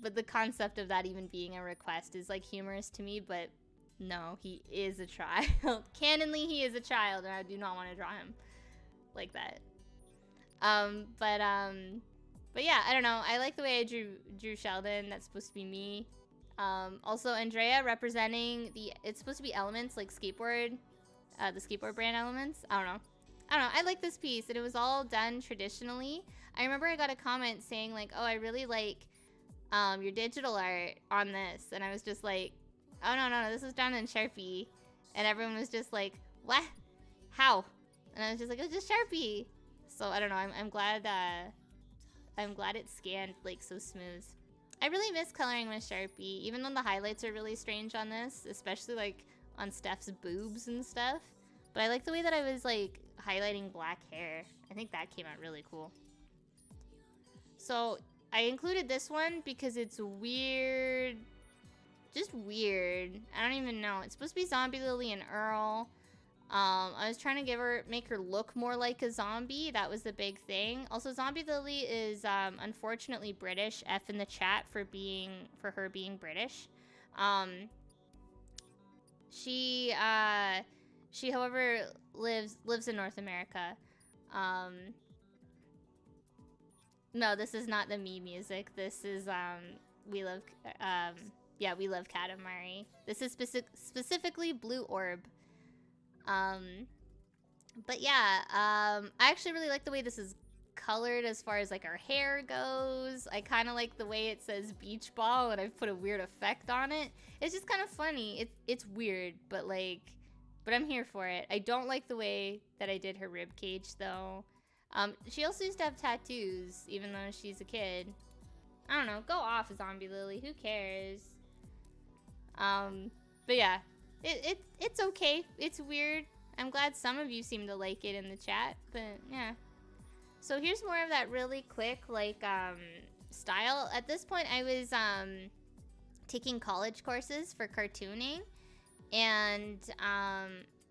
A: But the concept of that even being a request is like humorous to me, but no, he is a child. Canonly, he is a child, and I do not want to draw him like that. But yeah, I don't know. I like the way I drew Sheldon. That's supposed to be me. Also, Andrea representing it's supposed to be elements like skateboard, the skateboard brand elements. I don't know. I like this piece, and it was all done traditionally. I remember I got a comment saying like, oh, I really like your digital art on this. And I was just like, oh, no, this was done in Sharpie. And everyone was just like, what? How? And I was just like, it was just Sharpie. So I don't know, I'm glad it's scanned like so smooth. I really miss coloring with Sharpie, even though the highlights are really strange on this, especially like on Steph's boobs and stuff. But I like the way that I was like highlighting black hair. I think that came out really cool. So I included this one because it's weird. Just weird. I don't even know. It's supposed to be Zombie Lily and Earl. I was trying to make her look more like a zombie. That was the big thing. Also, Zombie Lily is unfortunately British. F in the chat for her being British. She however lives in North America. No, this is not the me music. This is yeah, we love Katamari. This is specifically Blue Orb. But yeah, I actually really like the way this is colored as far as like her hair goes. I kind of like the way it says beach ball and I've put a weird effect on it. It's just kind of funny. It's weird, but I'm here for it. I don't like the way that I did her rib cage though. She also used to have tattoos, even though she's a kid. I don't know. Go off, Zombie Lily. Who cares? But yeah, it's okay. It's weird. I'm glad some of you seem to like it in the chat, but yeah. So here's more of that really quick, style. At this point, I was, taking college courses for cartooning, and, I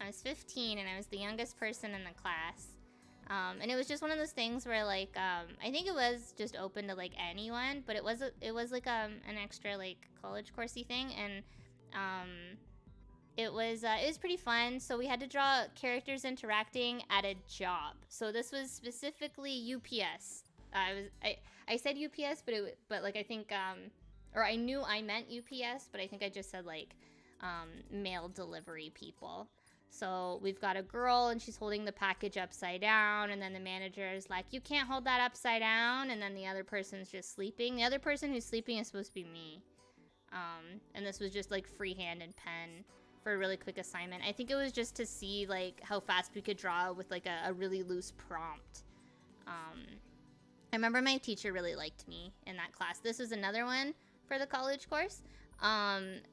A: was 15, and I was the youngest person in the class. And it was just one of those things where, I think it was just open to, anyone, but it was an extra, college coursey thing, and, it was pretty fun. So we had to draw characters interacting at a job. So this was specifically UPS. I said UPS, but I think or I knew I meant UPS, but I think I just said mail delivery people. So we've got a girl and she's holding the package upside down, and then the manager is like, "You can't hold that upside down," and then the other person's just sleeping. The other person who's sleeping is supposed to be me. And this was just freehand and pen for a really quick assignment. I think it was just to see how fast we could draw with a really loose prompt. I remember my teacher really liked me in that class. This was another one for the college course.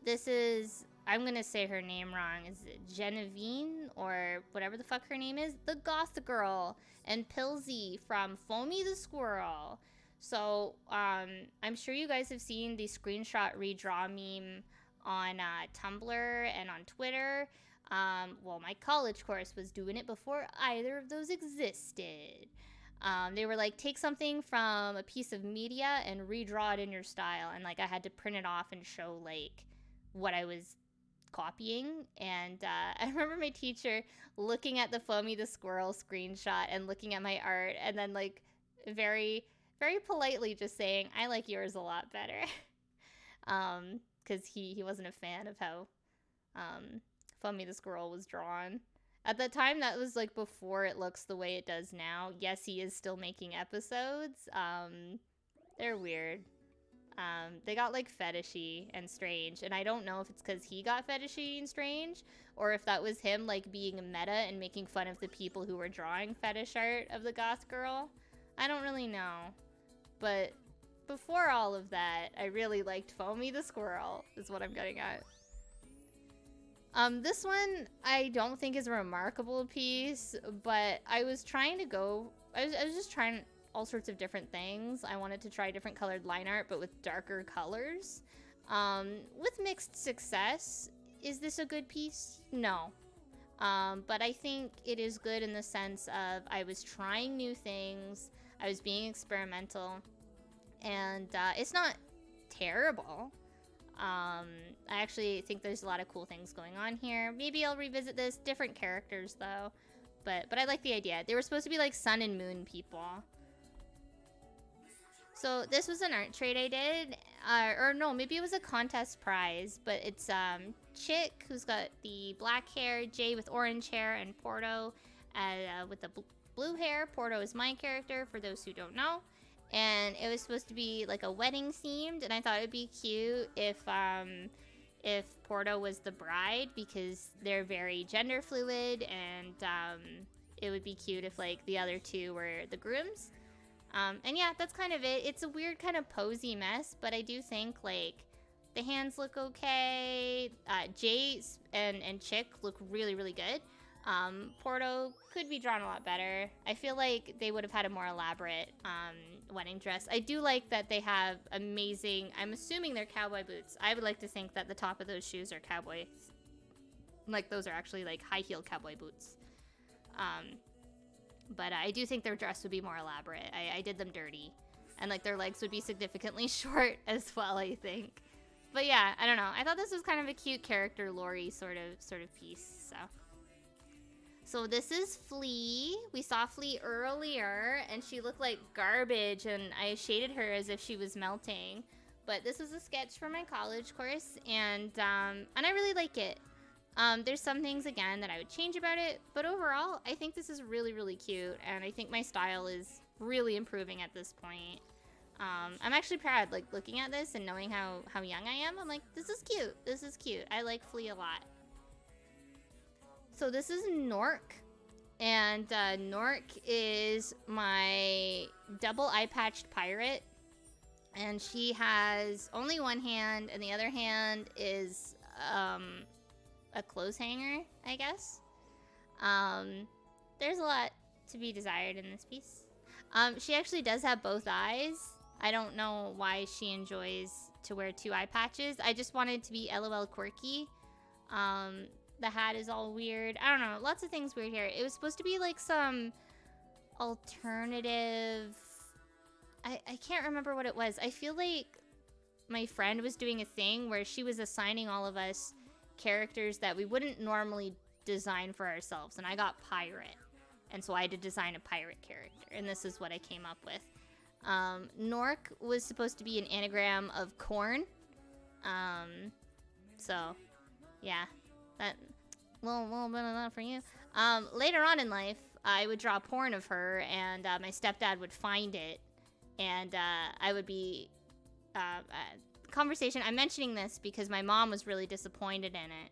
A: This is, I'm gonna say her name wrong. Is it Genevieve or whatever the fuck her name is? The goth girl, and Pilsy from Foamy the Squirrel. So I'm sure you guys have seen the screenshot redraw meme on Tumblr and on Twitter. Well, my college course was doing it before either of those existed. They were like, take something from a piece of media and redraw it in your style. And I had to print it off and show what I was copying. And I remember my teacher looking at the Foamy the Squirrel screenshot and looking at my art, and then very, very politely just saying, "I like yours a lot better." Because he wasn't a fan of how Foamy the Squirrel was drawn. At the time, that was before it looks the way it does now. Yes, he is still making episodes. They're weird. They got fetishy and strange, and I don't know if it's because he got fetishy and strange, or if that was him being meta and making fun of the people who were drawing fetish art of the goth girl. I don't really know, but before all of that, I really liked Foamy the Squirrel, is what I'm getting at. This one I don't think is a remarkable piece, but I was trying to go, I was just trying all sorts of different things. I wanted to try different colored line art, but with darker colors. With mixed success. Is this a good piece? No. But I think it is good in the sense of I was trying new things, I was being experimental, and it's not terrible. I actually think there's a lot of cool things going on here. Maybe I'll revisit this. Different characters, though. But I like the idea. They were supposed to be sun and moon people. So this was an art trade I did. Or no, maybe it was a contest prize. But it's Chick, who's got the black hair, Jay with orange hair, and Porto with the blue hair. Porto is my character, for those who don't know. And it was supposed to be a wedding themed, and I thought it would be cute if Porto was the bride, because they're very gender fluid, and it would be cute if the other two were the grooms. And yeah, that's kind of it. It's a weird kind of posy mess, but I do think the hands look okay. Jay and Chick look really, really good. Porto could be drawn a lot better. I feel like they would have had a more elaborate wedding dress. I do like that they have amazing, I'm assuming they're cowboy boots. I would like to think that the top of those shoes are cowboy, those are actually high heel cowboy boots. But I do think their dress would be more elaborate. I did them dirty, and their legs would be significantly short as well, I think. But yeah, I don't know. I thought this was kind of a cute character lore-y sort of piece. So this is Flea. We saw Flea earlier, and she looked like garbage, and I shaded her as if she was melting. but this was a sketch for my college course, and I really like it. There's some things, again, that I would change about it, but overall, I think this is really, really cute, and I think my style is really improving at this point. I'm actually proud, like, looking at this and knowing how young I am. I'm like, this is cute. This is cute. I like Flea a lot. So this is Nork, and Nork is my double eye-patched pirate, and she has only one hand, and the other hand is a clothes hanger, I guess. There's a lot to be desired in this piece. She actually does have both eyes. I don't know why she enjoys to wear 2 eye patches. I just wanted to be LOL quirky. The hat is all weird. I don't know. Lots of things weird here. It was supposed to be like some alternative... I can't remember what it was. I feel like my friend was doing a thing where she was assigning all of us characters that we wouldn't normally design for ourselves. And I got pirate. And so I had to design a pirate character. And this is what I came up with. Nork was supposed to be an anagram of corn. So, yeah. That little bit of that for you. Later on in life, I would draw porn of her, and my stepdad would find it, and I would be conversation. I'm mentioning this because my mom was really disappointed in it,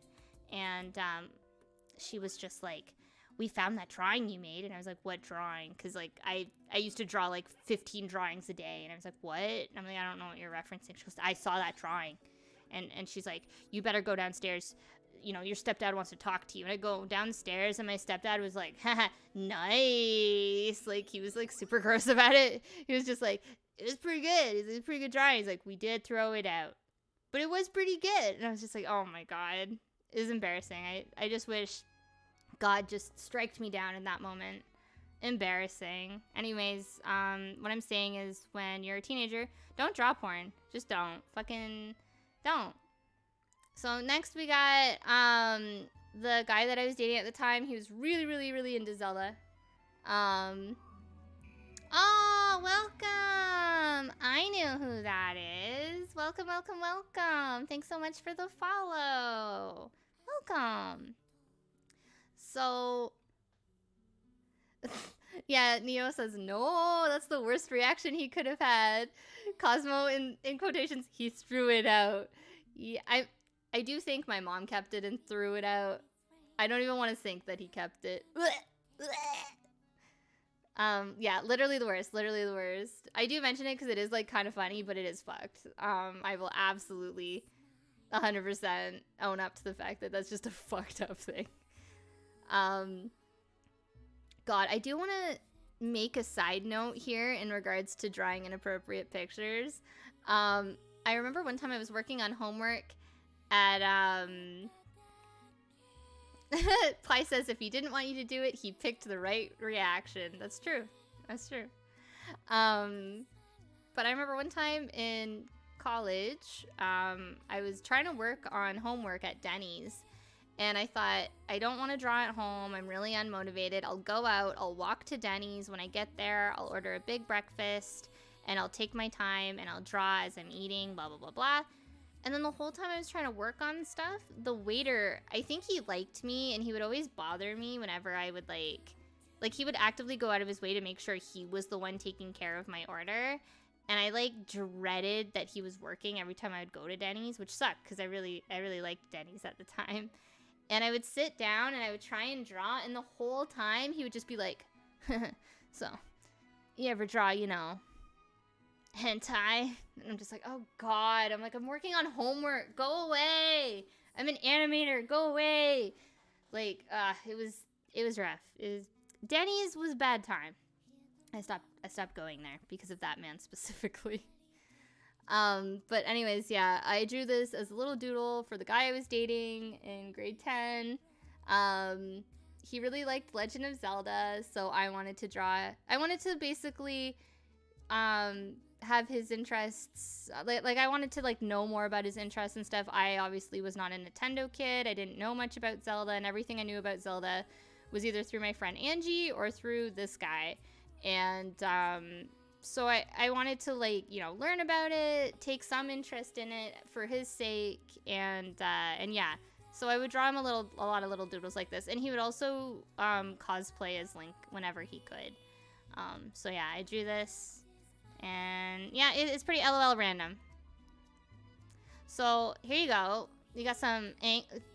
A: and she was just like, "We found that drawing you made," and I was like, "What drawing?" Because like I used to draw like 15 drawings a day, and I was like, "What?" And I'm like, "I don't know what you're referencing." She goes, "I saw that drawing," and she's like, "You better go downstairs. You know, your stepdad wants to talk to you." And I go downstairs, and my stepdad was like, haha, nice. Like, he was like super gross about it. He was just like, it was pretty good. It was a pretty good drawing. He's like, we did throw it out, but it was pretty good. And I was just like, oh my God. It was embarrassing. I just wish God just striked me down in that moment. Embarrassing. Anyways, what I'm saying is, when you're a teenager, don't draw porn. Just don't. Fucking don't. So next we got the guy that I was dating at the time. He was really, really, really into Zelda. Oh, welcome! I knew who that is. Welcome, welcome, welcome. Thanks so much for the follow. Welcome. So, yeah, Neo says, no, that's the worst reaction he could have had. Cosmo, in quotations, he threw it out. Yeah, I do think my mom kept it and threw it out. I don't even want to think that he kept it. Yeah, literally the worst. Literally the worst. I do mention it because it is, like, kind of funny, but it is fucked. I will absolutely 100% own up to the fact that that's just a fucked up thing. God, I do want to make a side note here in regards to drawing inappropriate pictures. I remember one time I was working on homework at, Pi says if he didn't want you to do it, he picked the right reaction. That's true. That's true. But I remember one time in college, I was trying to work on homework at Denny's, and I thought, I don't want to draw at home. I'm really unmotivated. I'll go out. I'll walk to Denny's. When I get there, I'll order a big breakfast, and I'll take my time, and I'll draw as I'm eating, blah, blah, blah, blah. And then the whole time I was trying to work on stuff, the waiter, I think he liked me, and he would always bother me whenever I would, like, he would actively go out of his way to make sure he was the one taking care of my order. And I, like, dreaded that he was working every time I would go to Denny's, which sucked, because I really liked Denny's at the time. And I would sit down, and I would try and draw, and the whole time, he would just be like, so, you ever draw, you know, hentai? And I'm just like, oh God. I'm like, I'm working on homework. Go away. I'm an animator. Go away. Like, it was rough. Denny's was a bad time. I stopped going there because of that man specifically. But anyways, yeah, I drew this as a little doodle for the guy I was dating in grade 10. He really liked Legend of Zelda, so I wanted to basically, have his interests, like I wanted to, like, know more about his interests and stuff. I obviously was not a Nintendo kid. I didn't know much about Zelda, and everything I knew about Zelda was either through my friend Angie or through this guy. And So I wanted to, like, you know, learn about it, take some interest in it for his sake, and yeah. So I would draw him a lot of little doodles like this, and he would also cosplay as Link whenever he could. So yeah, I drew this, and yeah, it's pretty LOL random. So here you go. You got some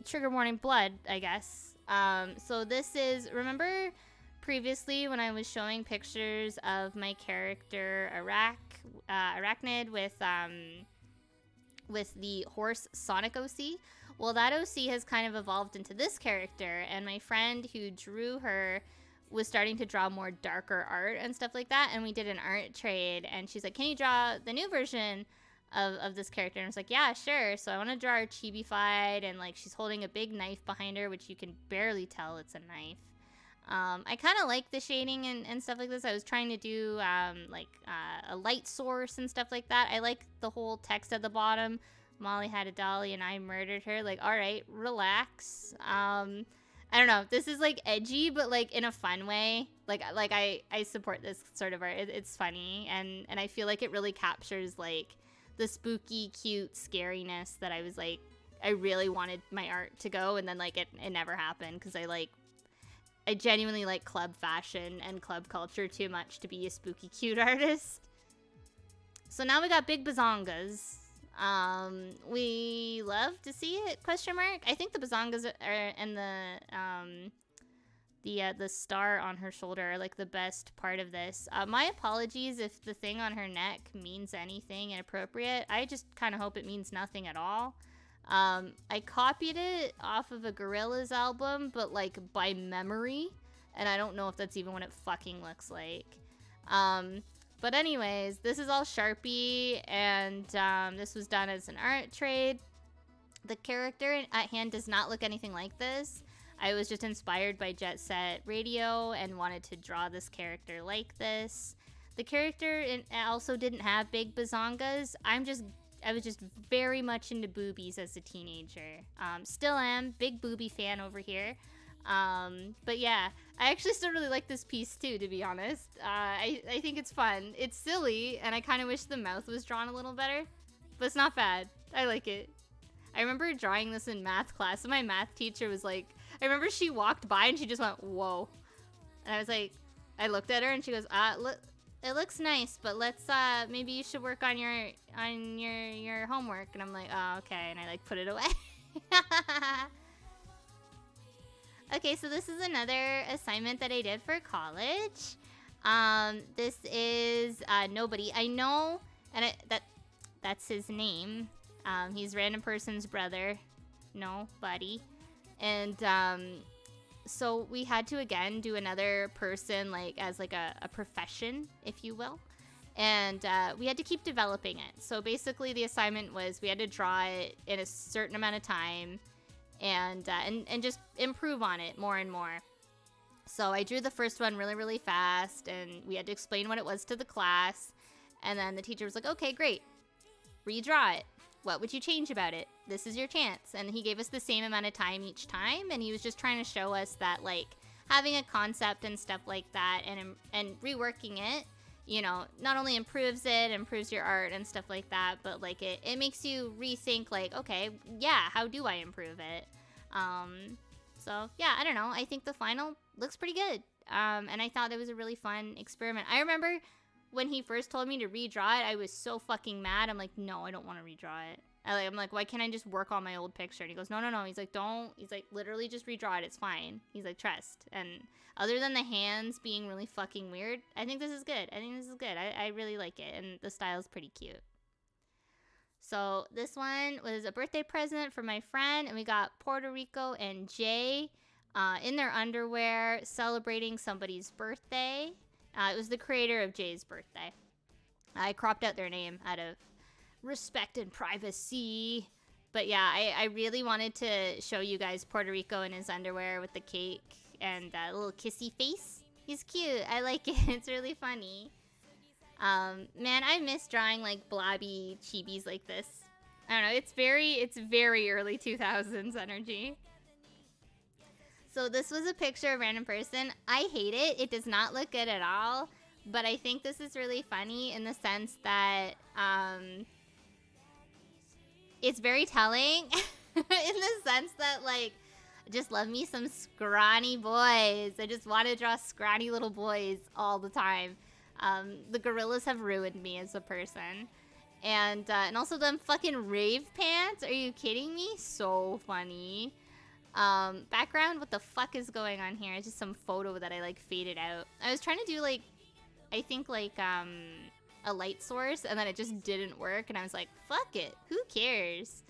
A: trigger warning blood, I guess. So this is, remember previously when I was showing pictures of my character Arachnid with the horse Sonic OC? Well, that OC has kind of evolved into this character, and my friend who drew her was starting to draw more darker art and stuff like that, and we did an art trade, and she's like, can you draw the new version of this character? And I was like, yeah, sure. So I want to draw her chibi-fied, and like she's holding a big knife behind her, which you can barely tell it's a knife. I kind of like the shading and stuff like this. I was trying to do a light source and stuff like that. I like the whole text at the bottom. Molly had a dolly and I murdered her. Like, all right, relax. I don't know. This is like edgy, but like in a fun way. Like I support this sort of art. It's funny, and I feel like it really captures like the spooky, cute scariness that I was like, I really wanted my art to go, and then like it never happened because I genuinely like club fashion and club culture too much to be a spooky, cute artist. So now we got big bazongas. We love to see it, question mark. I think the bazongas are, and the star on her shoulder are like the best part of this. My apologies if the thing on her neck means anything inappropriate. I just kind of hope it means nothing at all. I copied it off of a Gorillaz album, but like by memory, and I don't know if that's even what it fucking looks like. But anyways, this is all Sharpie, and this was done as an art trade. The character at hand does not look anything like this. I was just inspired by Jet Set Radio and wanted to draw this character like this. The character also didn't have big bazongas. I was just very much into boobies as a teenager. Still am. Big boobie fan over here. But yeah, I actually still really like this piece too, to be honest. I think it's fun. It's silly, and I kind of wish the mouth was drawn a little better. But it's not bad. I like it. I remember drawing this in math class, and my math teacher was like, I remember she walked by and she just went, whoa. And I was like, I looked at her and she goes, look, it looks nice, but let's maybe you should work on your homework. And I'm like, oh, okay. And I like put it away. Okay, so this is another assignment that I did for college. This is Nobody. I know, and that's his name. He's random person's brother. Nobody. And so we had to again do another person like as like a profession, if you will. And we had to keep developing it. So basically the assignment was we had to draw it in a certain amount of time and just improve on it more and more. So I drew the first one really, really fast, and we had to explain what it was to the class. And then the teacher was like, okay, great. Redraw it. What would you change about it? This is your chance. And he gave us the same amount of time each time, and he was just trying to show us that, like, having a concept and stuff like that and reworking it, you know, not only improves your art and stuff like that, but, like, it makes you rethink, like, okay, yeah, how do I improve it? So, yeah, I don't know. I think the final looks pretty good. And I thought it was a really fun experiment. I remember when he first told me to redraw it, I was so fucking mad. I'm like, no, I don't want to redraw it. I'm like, why can't I just work on my old picture? And he goes, no. He's like, don't. He's like, literally just redraw it. It's fine. He's like, trust. And other than the hands being really fucking weird, I think this is good. I really like it. And the style is pretty cute. So this one was a birthday present for my friend. And we got Puerto Rico and Jay in their underwear celebrating somebody's birthday. It was the creator of Jay's birthday. I cropped out their name out of respect and privacy. But yeah, I really wanted to show you guys Puerto Rico in his underwear with the cake and a little kissy face. He's cute. I like it. It's really funny. Man, I miss drawing like blobby chibis like this. I don't know. It's very early 2000s energy. So this was a picture of a random person. I hate it. It does not look good at all. but I think this is really funny in the sense that it's very telling in the sense that, like, I just love me some scrawny boys. I just want to draw scrawny little boys all the time. The Gorillaz have ruined me as a person. And also them fucking rave pants. Are you kidding me? So funny. Background, what the fuck is going on here? It's just some photo that I, like, faded out. I was trying to do, like, I think, like, a light source, and then it just didn't work, and I was like, fuck it. Who cares?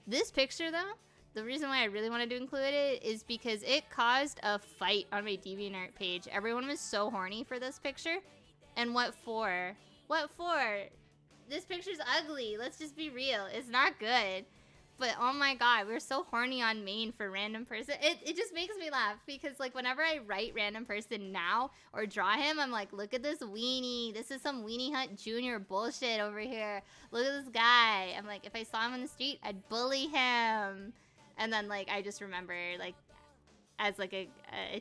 A: This picture, though, the reason why I really wanted to include it is because it caused a fight on my DeviantArt page. Everyone was so horny for this picture. And what for? What for? This picture's ugly. Let's just be real. It's not good. But oh my god, we're so horny on main for random person. It just makes me laugh because, like, whenever I write random person now or draw him, I'm like, look at this weenie. This is some Weenie Hut Jr. bullshit over here. Look at this guy. I'm like, if I saw him on the street, I'd bully him. And then, like, I just remember, like, as, like, a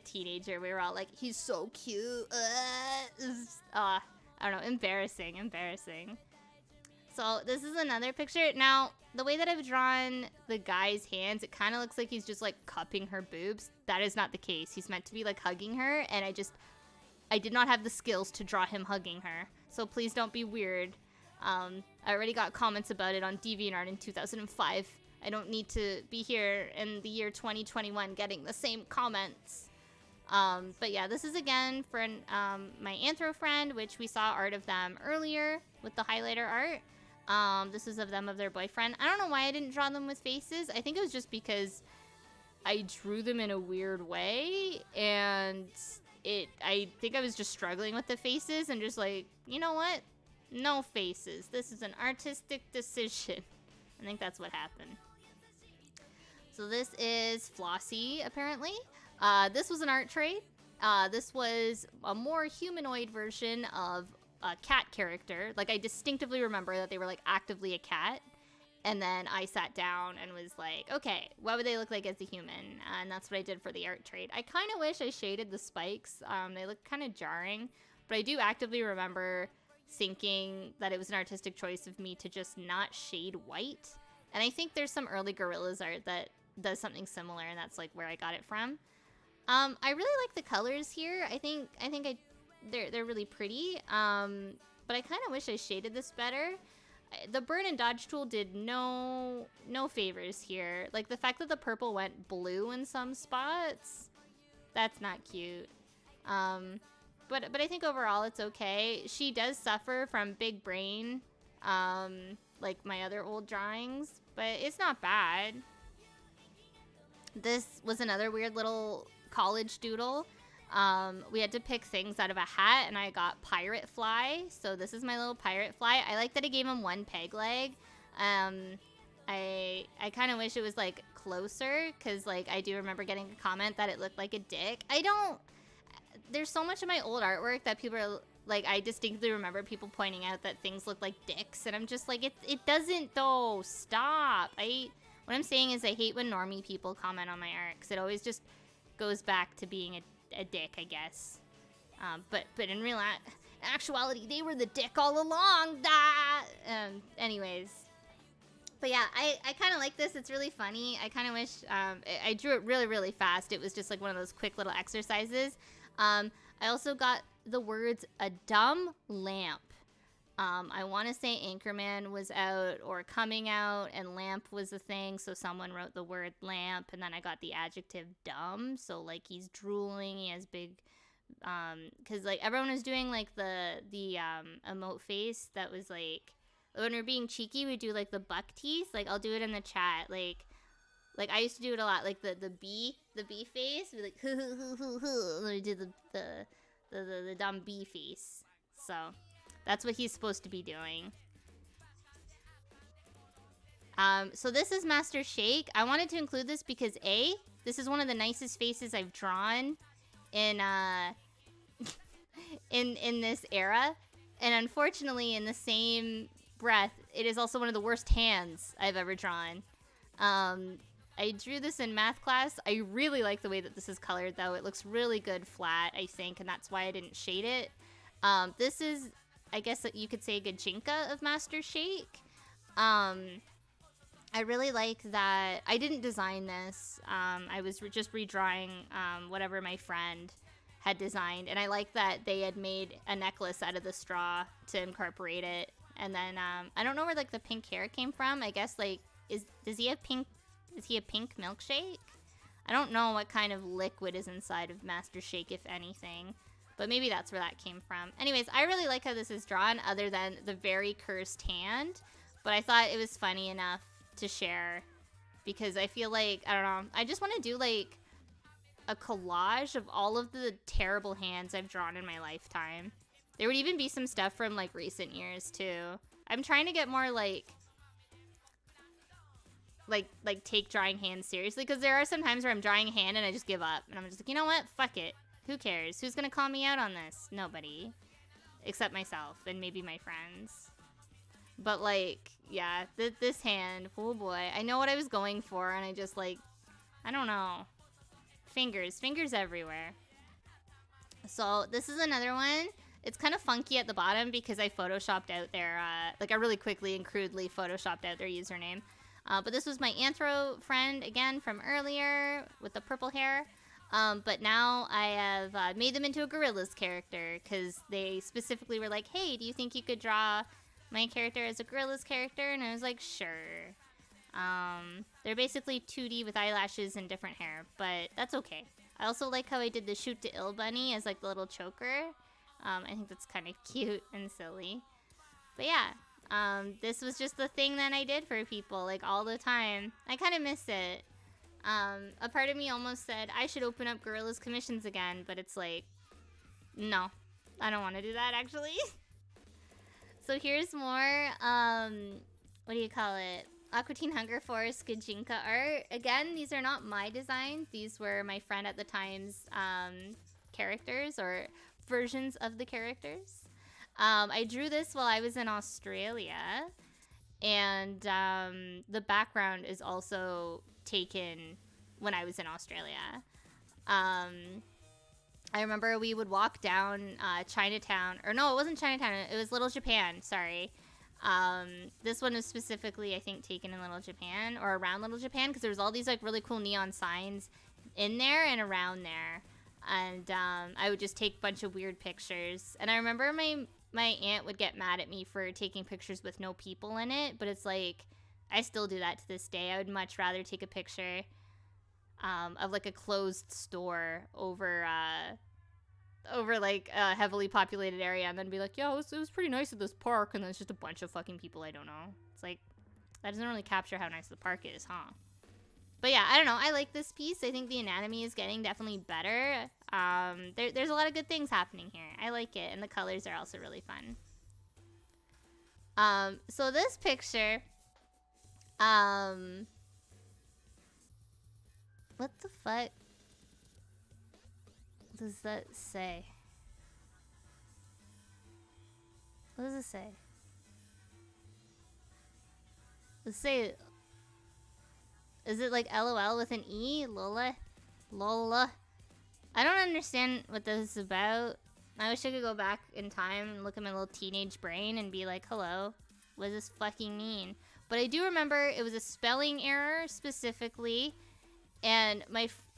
A: teenager, we were all like, he's so cute. I don't know, embarrassing. So this is another picture. Now, the way that I've drawn the guy's hands, it kind of looks like he's just, like, cupping her boobs. That is not the case. He's meant to be, like, hugging her, and I did not have the skills to draw him hugging her. So please don't be weird. I already got comments about it on DeviantArt in 2005. I don't need to be here in the year 2021 getting the same comments. But yeah, this is again for my Anthro friend, which we saw art of them earlier with the highlighter art. This is of them of their boyfriend. I don't know why I didn't draw them with faces. I think it was just because I drew them in a weird way, and I think I was just struggling with the faces and just like, you know what? No faces. This is an artistic decision. I think that's what happened. So this is Flossie, apparently. This was an art trade. This was a more humanoid version of a cat character. Like, I distinctively remember that they were, like, actively a cat. And then I sat down and was like, okay, what would they look like as a human? And that's what I did for the art trade. I kind of wish I shaded the spikes. They look kind of jarring. But I do actively remember thinking that it was an artistic choice of me to just not shade white. And I think there's some early Gorillaz art that does something similar, and that's, like, where I got it from. I really like the colors here. I think they're really pretty. But I kind of wish I shaded this better. The burn and dodge tool did no favors here. Like, the fact that the purple went blue in some spots, that's not cute. But I think overall it's okay. She does suffer from big brain, like my other old drawings, but it's not bad. This was another weird little college doodle. We had to pick things out of a hat, and I got pirate fly. So this is my little pirate fly. I like that I gave him one peg leg. I kind of wish it was, like, closer, because, like, I do remember getting a comment that it looked like a dick. There's so much of my old artwork that people are, like, I distinctly remember people pointing out that things look like dicks, and I'm just like, it doesn't, though. Stop. What I'm saying is I hate when normie people comment on my art, because it always just goes back to being a dick, I guess. But in real actuality, they were the dick all along. Anyways. But yeah, I kind of like this. It's really funny. I kind of wish I drew it really, really fast. It was just like one of those quick little exercises. I also got the words "a dumb lamp." I want to say Anchorman was out or coming out, and lamp was the thing, so someone wrote the word lamp, and then I got the adjective dumb, so, like, he's drooling, he has big, because, like, everyone was doing, like, the emote face that was, like, when we're being cheeky, we do, like, the buck teeth. Like, I'll do it in the chat, like I used to do it a lot, like, the bee face, we like, and we do the dumb bee face, so that's what he's supposed to be doing. So this is Master Shake. I wanted to include this because this is one of the nicest faces I've drawn in in this era, and unfortunately, in the same breath, it is also one of the worst hands I've ever drawn. I drew this in math class. I really like the way that this is colored, though. It looks really good flat, I think, and that's why I didn't shade it. This is, I guess you could say, a Gajinka of Master Shake. I really like that. I didn't design this. I was just redrawing whatever my friend had designed, and I like that they had made a necklace out of the straw to incorporate it. And then I don't know where like the pink hair came from. I guess like does he have pink? Is he a pink milkshake? I don't know what kind of liquid is inside of Master Shake, if anything. But maybe that's where that came from. Anyways, I really like how this is drawn, other than the very cursed hand. But I thought it was funny enough to share, because I feel like, I don't know, I just want to do like a collage of all of the terrible hands I've drawn in my lifetime. There would even be some stuff from like recent years too. I'm trying to get more like take drawing hands seriously, because there are some times where I'm drawing a hand and I just give up, and I'm just like, you know what, fuck it, who cares, who's gonna call me out on this? Nobody, except myself and maybe my friends. But like, yeah, this hand, oh boy, I know what I was going for, and I just like, I don't know, fingers everywhere. So this is another one. It's kind of funky at the bottom because I photoshopped out their like, I really quickly and crudely photoshopped out their username. But this was my anthro friend, again, from earlier, with the purple hair. But now I have made them into a Gorillaz character, because they specifically were like, hey, do you think you could draw my character as a Gorillaz character? And I was like, sure. They're basically 2D with eyelashes and different hair, but that's okay. I also like how I did the Shoot to Ill bunny as like the little choker. I think that's kind of cute and silly. But yeah, this was just the thing that I did for people, like, all the time. I kind of miss it. A part of me almost said I should open up Gorillaz commissions again, but it's like, no, I don't want to do that, actually. So here's more, what do you call it? Aqua Teen Hunger Force Gajinka art. Again, these are not my designs. These were my friend at the time's characters, or versions of the characters. I drew this while I was in Australia, and the background is also taken when I was in Australia. I remember we would walk down Chinatown, or no, it wasn't Chinatown, it was Little Japan, sorry. This one was specifically, I think, taken in Little Japan, or around Little Japan, because there was all these like really cool neon signs in there and around there. And I would just take a bunch of weird pictures. And I remember my aunt would get mad at me for taking pictures with no people in it, but it's like, I still do that to this day. I would much rather take a picture of like a closed store over like a heavily populated area, and then be like, yo, it was pretty nice at this park, and then it's just a bunch of fucking people I don't know. It's like, that doesn't really capture how nice the park is, huh? But yeah, I don't know, I like this piece. I think the anatomy is getting definitely better. There's a lot of good things happening here. I like it, and the colors are also really fun. So this picture, what the fuck does that say? What does it say? Let's say, is it like LOL with an E? Lola? Lola? I don't understand what this is about. I wish I could go back in time and look at my little teenage brain and be like, hello, what does this fucking mean? But I do remember it was a spelling error specifically, and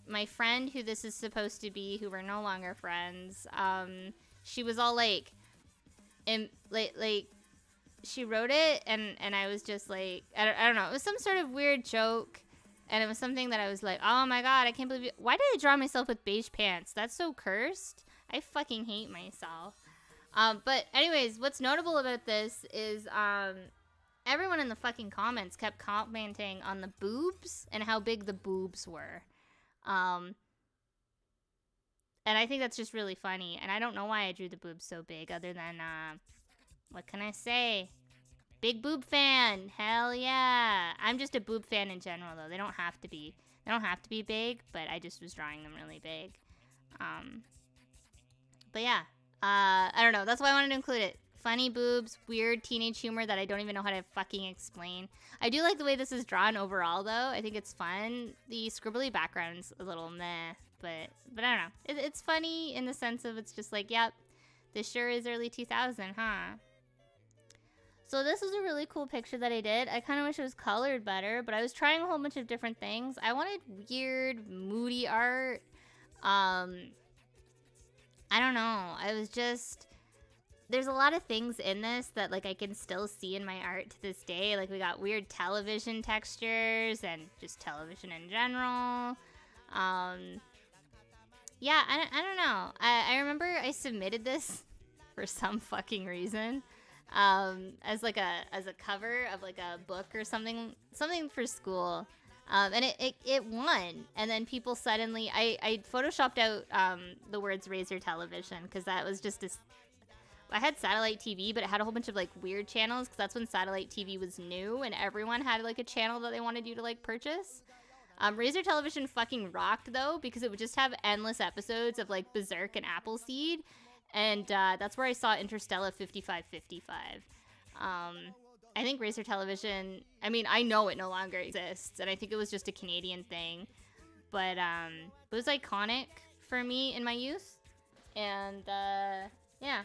A: my friend who this is supposed to be, who we're no longer friends, she was all like, she wrote it, and I was just like, I don't know, it was some sort of weird joke, and it was something that I was like, oh my god, I can't believe it. Why did I draw myself with beige pants? That's so cursed. I fucking hate myself. But anyways, what's notable about this is, everyone in the fucking comments kept commenting on the boobs and how big the boobs were. And I think that's just really funny. And I don't know why I drew the boobs so big, other than, what can I say? Big boob fan. Hell yeah. I'm just a boob fan in general, though. They don't have to be. They don't have to be big, but I just was drawing them really big. But yeah. I don't know. That's why I wanted to include it. Funny boobs, weird teenage humor that I don't even know how to fucking explain. I do like the way this is drawn overall, though. I think it's fun. The scribbly background's a little meh, but I don't know. It's funny in the sense of, it's just like, yep, This sure is early 2000, huh? So this was a really cool picture that I did. I kind of wish it was colored better, but I was trying a whole bunch of different things. I wanted weird, moody art. I don't know. I was just... There's a lot of things in this that, like, I can still see in my art to this day. Like, we got weird television textures and just television in general. Yeah, I don't know. I remember I submitted this for some fucking reason. As like a cover of like a book or something for school, and it won. And then people suddenly, I photoshopped out the words Razor Television because that was just I had satellite TV, but it had a whole bunch of like weird channels because that's when satellite TV was new and everyone had like a channel that they wanted you to like purchase. Razor Television fucking rocked though because it would just have endless episodes of like Berserk and Appleseed. And that's where I saw Interstellar 5555. I think Razor Television, I mean, I know it no longer exists, and I think it was just a Canadian thing. But it was iconic for me in my youth. And yeah,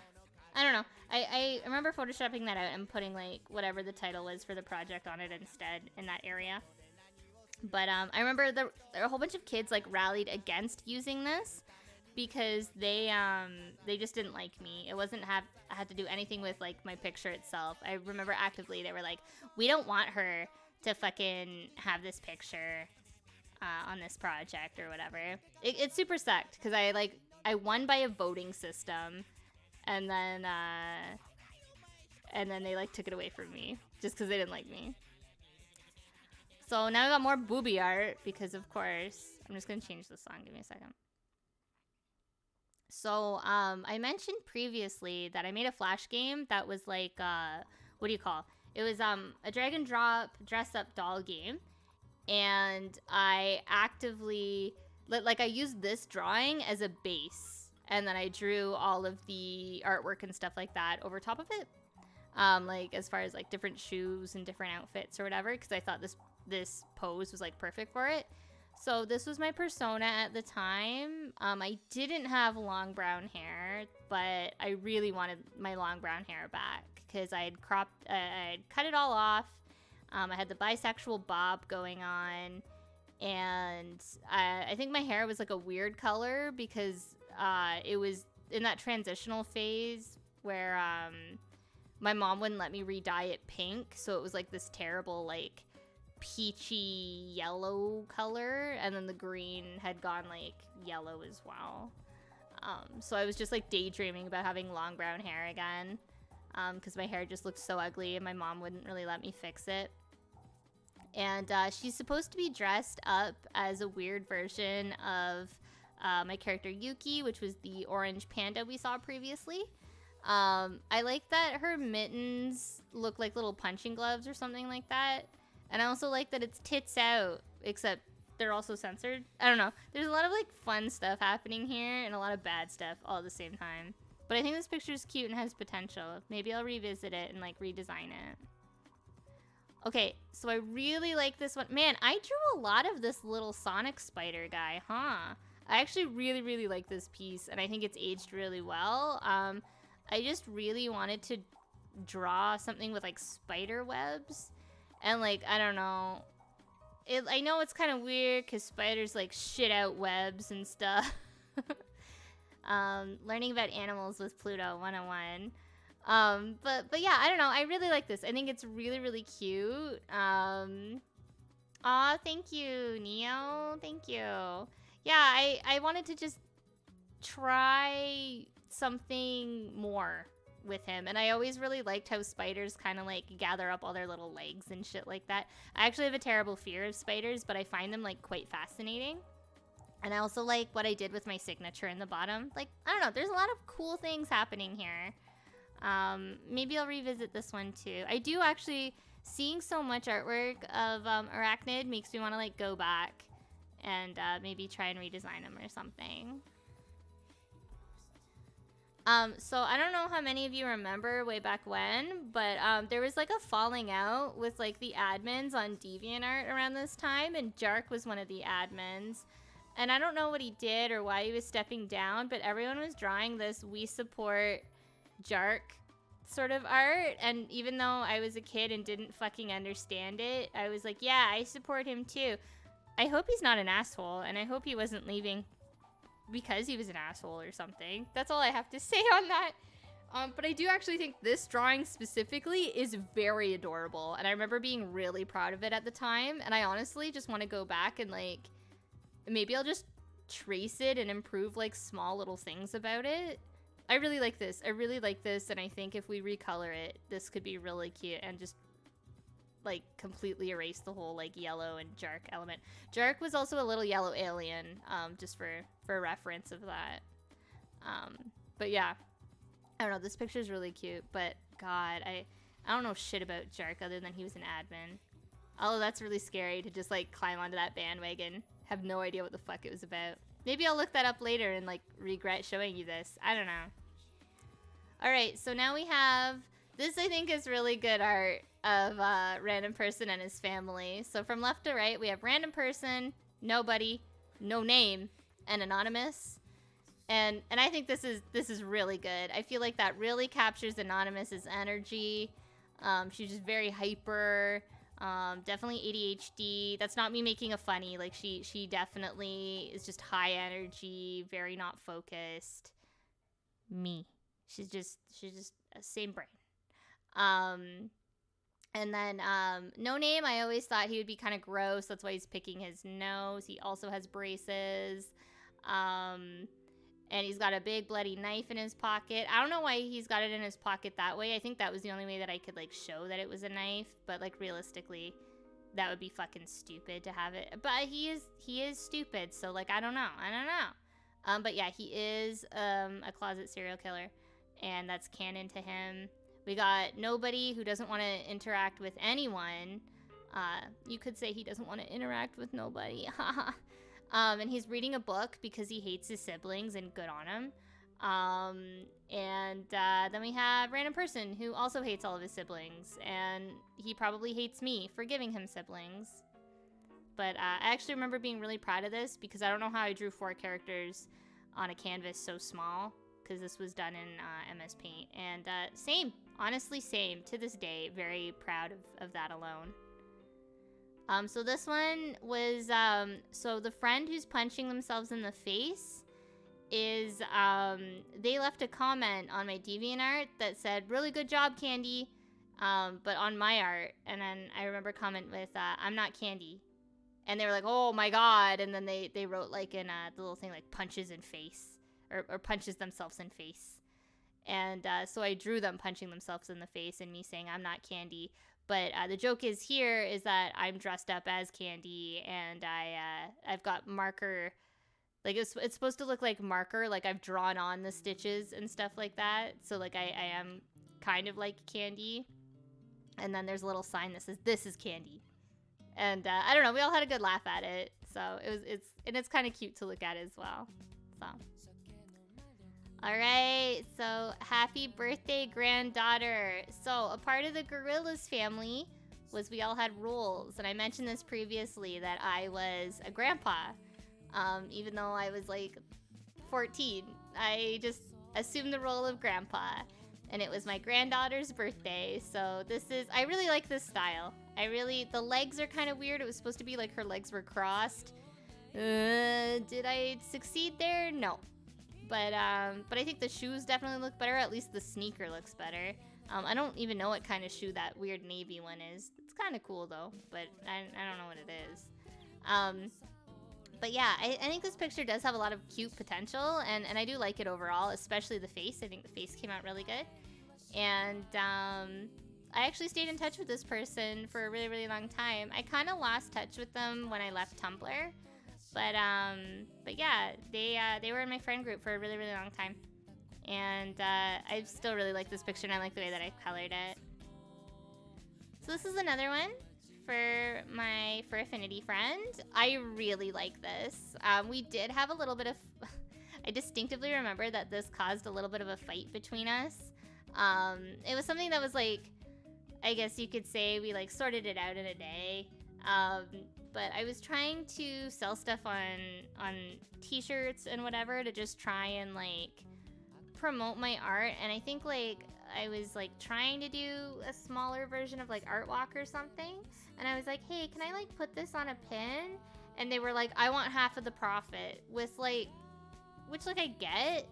A: I don't know. I remember photoshopping that out and putting like whatever the title was for the project on it instead in that area. But I remember there were a whole bunch of kids like rallied against using this because they just didn't like me. It wasn't had to do anything with like my picture itself. I remember actively they were like, we don't want her to fucking have this picture on this project or whatever. It super sucked because I won by a voting system, and then they like took it away from me just because they didn't like me. So now I got more booby art because of course. I'm just gonna change the song. Give me a second. So, I mentioned previously that I made a Flash game that was like, what do you call? It was, a drag and drop dress-up doll game. And I actively, like, I used this drawing as a base. And then I drew all of the artwork and stuff like that over top of it. Like, as far as, like, different shoes and different outfits or whatever. Because I thought this pose was, like, perfect for it. So this was my persona at the time. I didn't have long brown hair, but I really wanted my long brown hair back because I had cut it all off. I had the bisexual bob going on, and I think my hair was like a weird color because it was in that transitional phase where my mom wouldn't let me re-dye it pink, so it was like this terrible like peachy yellow color, and then the green had gone like yellow as well. So I was just like daydreaming about having long brown hair again because my hair just looked so ugly and my mom wouldn't really let me fix it. And she's supposed to be dressed up as a weird version of my character Yuki, which was the orange panda we saw previously. I like that her mittens look like little punching gloves or something like that. And I also like that it's tits out, except they're also censored. I don't know. There's a lot of like fun stuff happening here and a lot of bad stuff all at the same time. But I think this picture is cute and has potential. Maybe I'll revisit it and like redesign it. Okay, so I really like this one. Man, I drew a lot of this little Sonic spider guy, huh? I actually really, really like this piece, and I think it's aged really well. I just really wanted to draw something with like spider webs. And, like, I don't know. I know it's kind of weird because spiders, like, shit out webs and stuff. Learning about animals with Pluto 101. But yeah, I don't know. I really like this. I think it's really, really cute. Aw, thank you, Neo. Thank you. Yeah, I wanted to just try something more with him, and I always really liked how spiders kind of like gather up all their little legs and shit like that. I actually have a terrible fear of spiders, but I find them like quite fascinating. And I also like what I did with my signature in the bottom. Like, I don't know, there's a lot of cool things happening here. Maybe I'll revisit this one too. I do actually, seeing so much artwork of Arachnid makes me want to like go back and maybe try and redesign them or something. So I don't know how many of you remember way back when, but there was like a falling out with like the admins on DeviantArt around this time, and Jark was one of the admins. And I don't know what he did or why he was stepping down, but everyone was drawing this "We support Jark sort of art, and even though I was a kid and didn't fucking understand it, I was like, yeah, I support him too. I hope he's not an asshole, and I hope he wasn't leaving because he was an asshole or something. That's all I have to say on that. But I do actually think this drawing specifically is very adorable, and I remember being really proud of it at the time, and I honestly just want to go back and, like, maybe I'll just trace it and improve, like, small little things about it. I really like this. I really like this, and I think if we recolor it, this could be really cute and just, like, completely erase the whole, like, yellow and Jark element. Jark was also a little yellow alien, just for reference of that. But yeah, I don't know, this picture's really cute, but God, I don't know shit about Jark other than he was an admin. Although that's really scary to just, like, climb onto that bandwagon. Have no idea what the fuck it was about. Maybe I'll look that up later and, like, regret showing you this. I don't know. Alright, so now we have... This, I think, is really good art of Random Person and his family. So from left to right, we have Random Person, Nobody, No Name, and Anonymous. And I think this is really good. I feel like that really captures Anonymous's energy. She's just very hyper. Definitely ADHD. That's not me making a funny. Like, she definitely is just high energy, very not focused. Me. She's just a same brain. And then No Name, I always thought he would be kind of gross. That's why he's picking his nose. He also has braces. And he's got a big bloody knife in his pocket. I don't know why he's got it in his pocket that way. I think that was the only way that I could, like, show that it was a knife. But, like, realistically, that would be fucking stupid to have it. But he is stupid, so, like, I don't know. But yeah, he is a closet serial killer, and that's canon to him. We got Nobody, who doesn't want to interact with anyone. You could say he doesn't want to interact with nobody. And he's reading a book because he hates his siblings, and good on him. And then we have Random Person, who also hates all of his siblings, and he probably hates me for giving him siblings. But I actually remember being really proud of this because I don't know how I drew 4 characters on a canvas so small, because this was done in MS Paint. And same, honestly same, to this day, very proud of that alone. So this one was, so the friend who's punching themselves in the face is, they left a comment on my DeviantArt that said, really good job, Candy, but on my art. And then I remember a comment with, I'm not Candy. And they were like, oh my God. And then they wrote, like, in the little thing, like, punches in face, or punches themselves in face. And so I drew them punching themselves in the face and me saying, I'm not Candy. But the joke is here is that I'm dressed up as Candy, and I've got marker, like, it's supposed to look like marker, like I've drawn on the stitches and stuff like that. So, like, I am kind of like Candy. And then there's a little sign that says, this is Candy. And I don't know, we all had a good laugh at it. So it's kind of cute to look at as well. So. Alright, so happy birthday, granddaughter. So a part of the Gorillaz family was we all had rules. And I mentioned this previously, that I was a grandpa. Even though I was like 14. I just assumed the role of grandpa. And it was my granddaughter's birthday. So I really like this style. The legs are kind of weird. It was supposed to be like her legs were crossed. Did I succeed there? No. But I think the shoes definitely look better. At least the sneaker looks better. I don't even know what kind of shoe that weird navy one is. It's kind of cool though, but I don't know what it is. But yeah, I think this picture does have a lot of cute potential, and I do like it overall, especially the face. I think the face came out really good. And I actually stayed in touch with this person for a really, really long time. I kind of lost touch with them when I left Tumblr. But yeah, they were in my friend group for a really, really long time. And I still really like this picture, and I like the way that I colored it. So this is another one for Affinity Friend. I really like this. We did have a little bit of... I distinctively remember that this caused a little bit of a fight between us. It was something that was like, I guess you could say we like sorted it out in a day. But I was trying to sell stuff on t-shirts and whatever to just try and like promote my art, and I think like I was like trying to do a smaller version of like Art Walk or something, and I was like, hey, can I like put this on a pin? And they were like, I want half of the profit, with like, which like I get,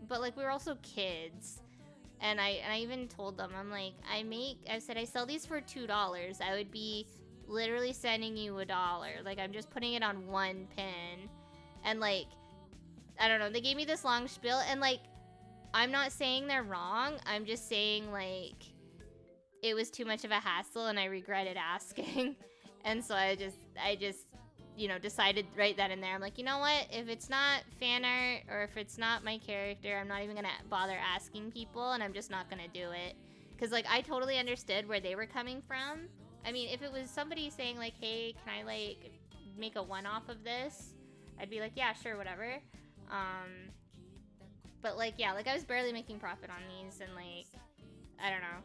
A: but like we were also kids. And I even told them, I'm like, I said I sell these for $2. I would be literally sending you $1. Like, I'm just putting it on one pin. And like, I don't know, they gave me this long spiel, and like, I'm not saying they're wrong. I'm just saying like, it was too much of a hassle and I regretted asking. And so I just, you know, decided right then and there, I'm like, you know what, if it's not fan art or if it's not my character, I'm not even gonna bother asking people, and I'm just not gonna do it. Because like, I totally understood where they were coming from. I mean, if it was somebody saying like, hey, can I like make a one-off of this, I'd be like, yeah, sure, whatever. But like, yeah, like I was barely making profit on these, and like, I don't know,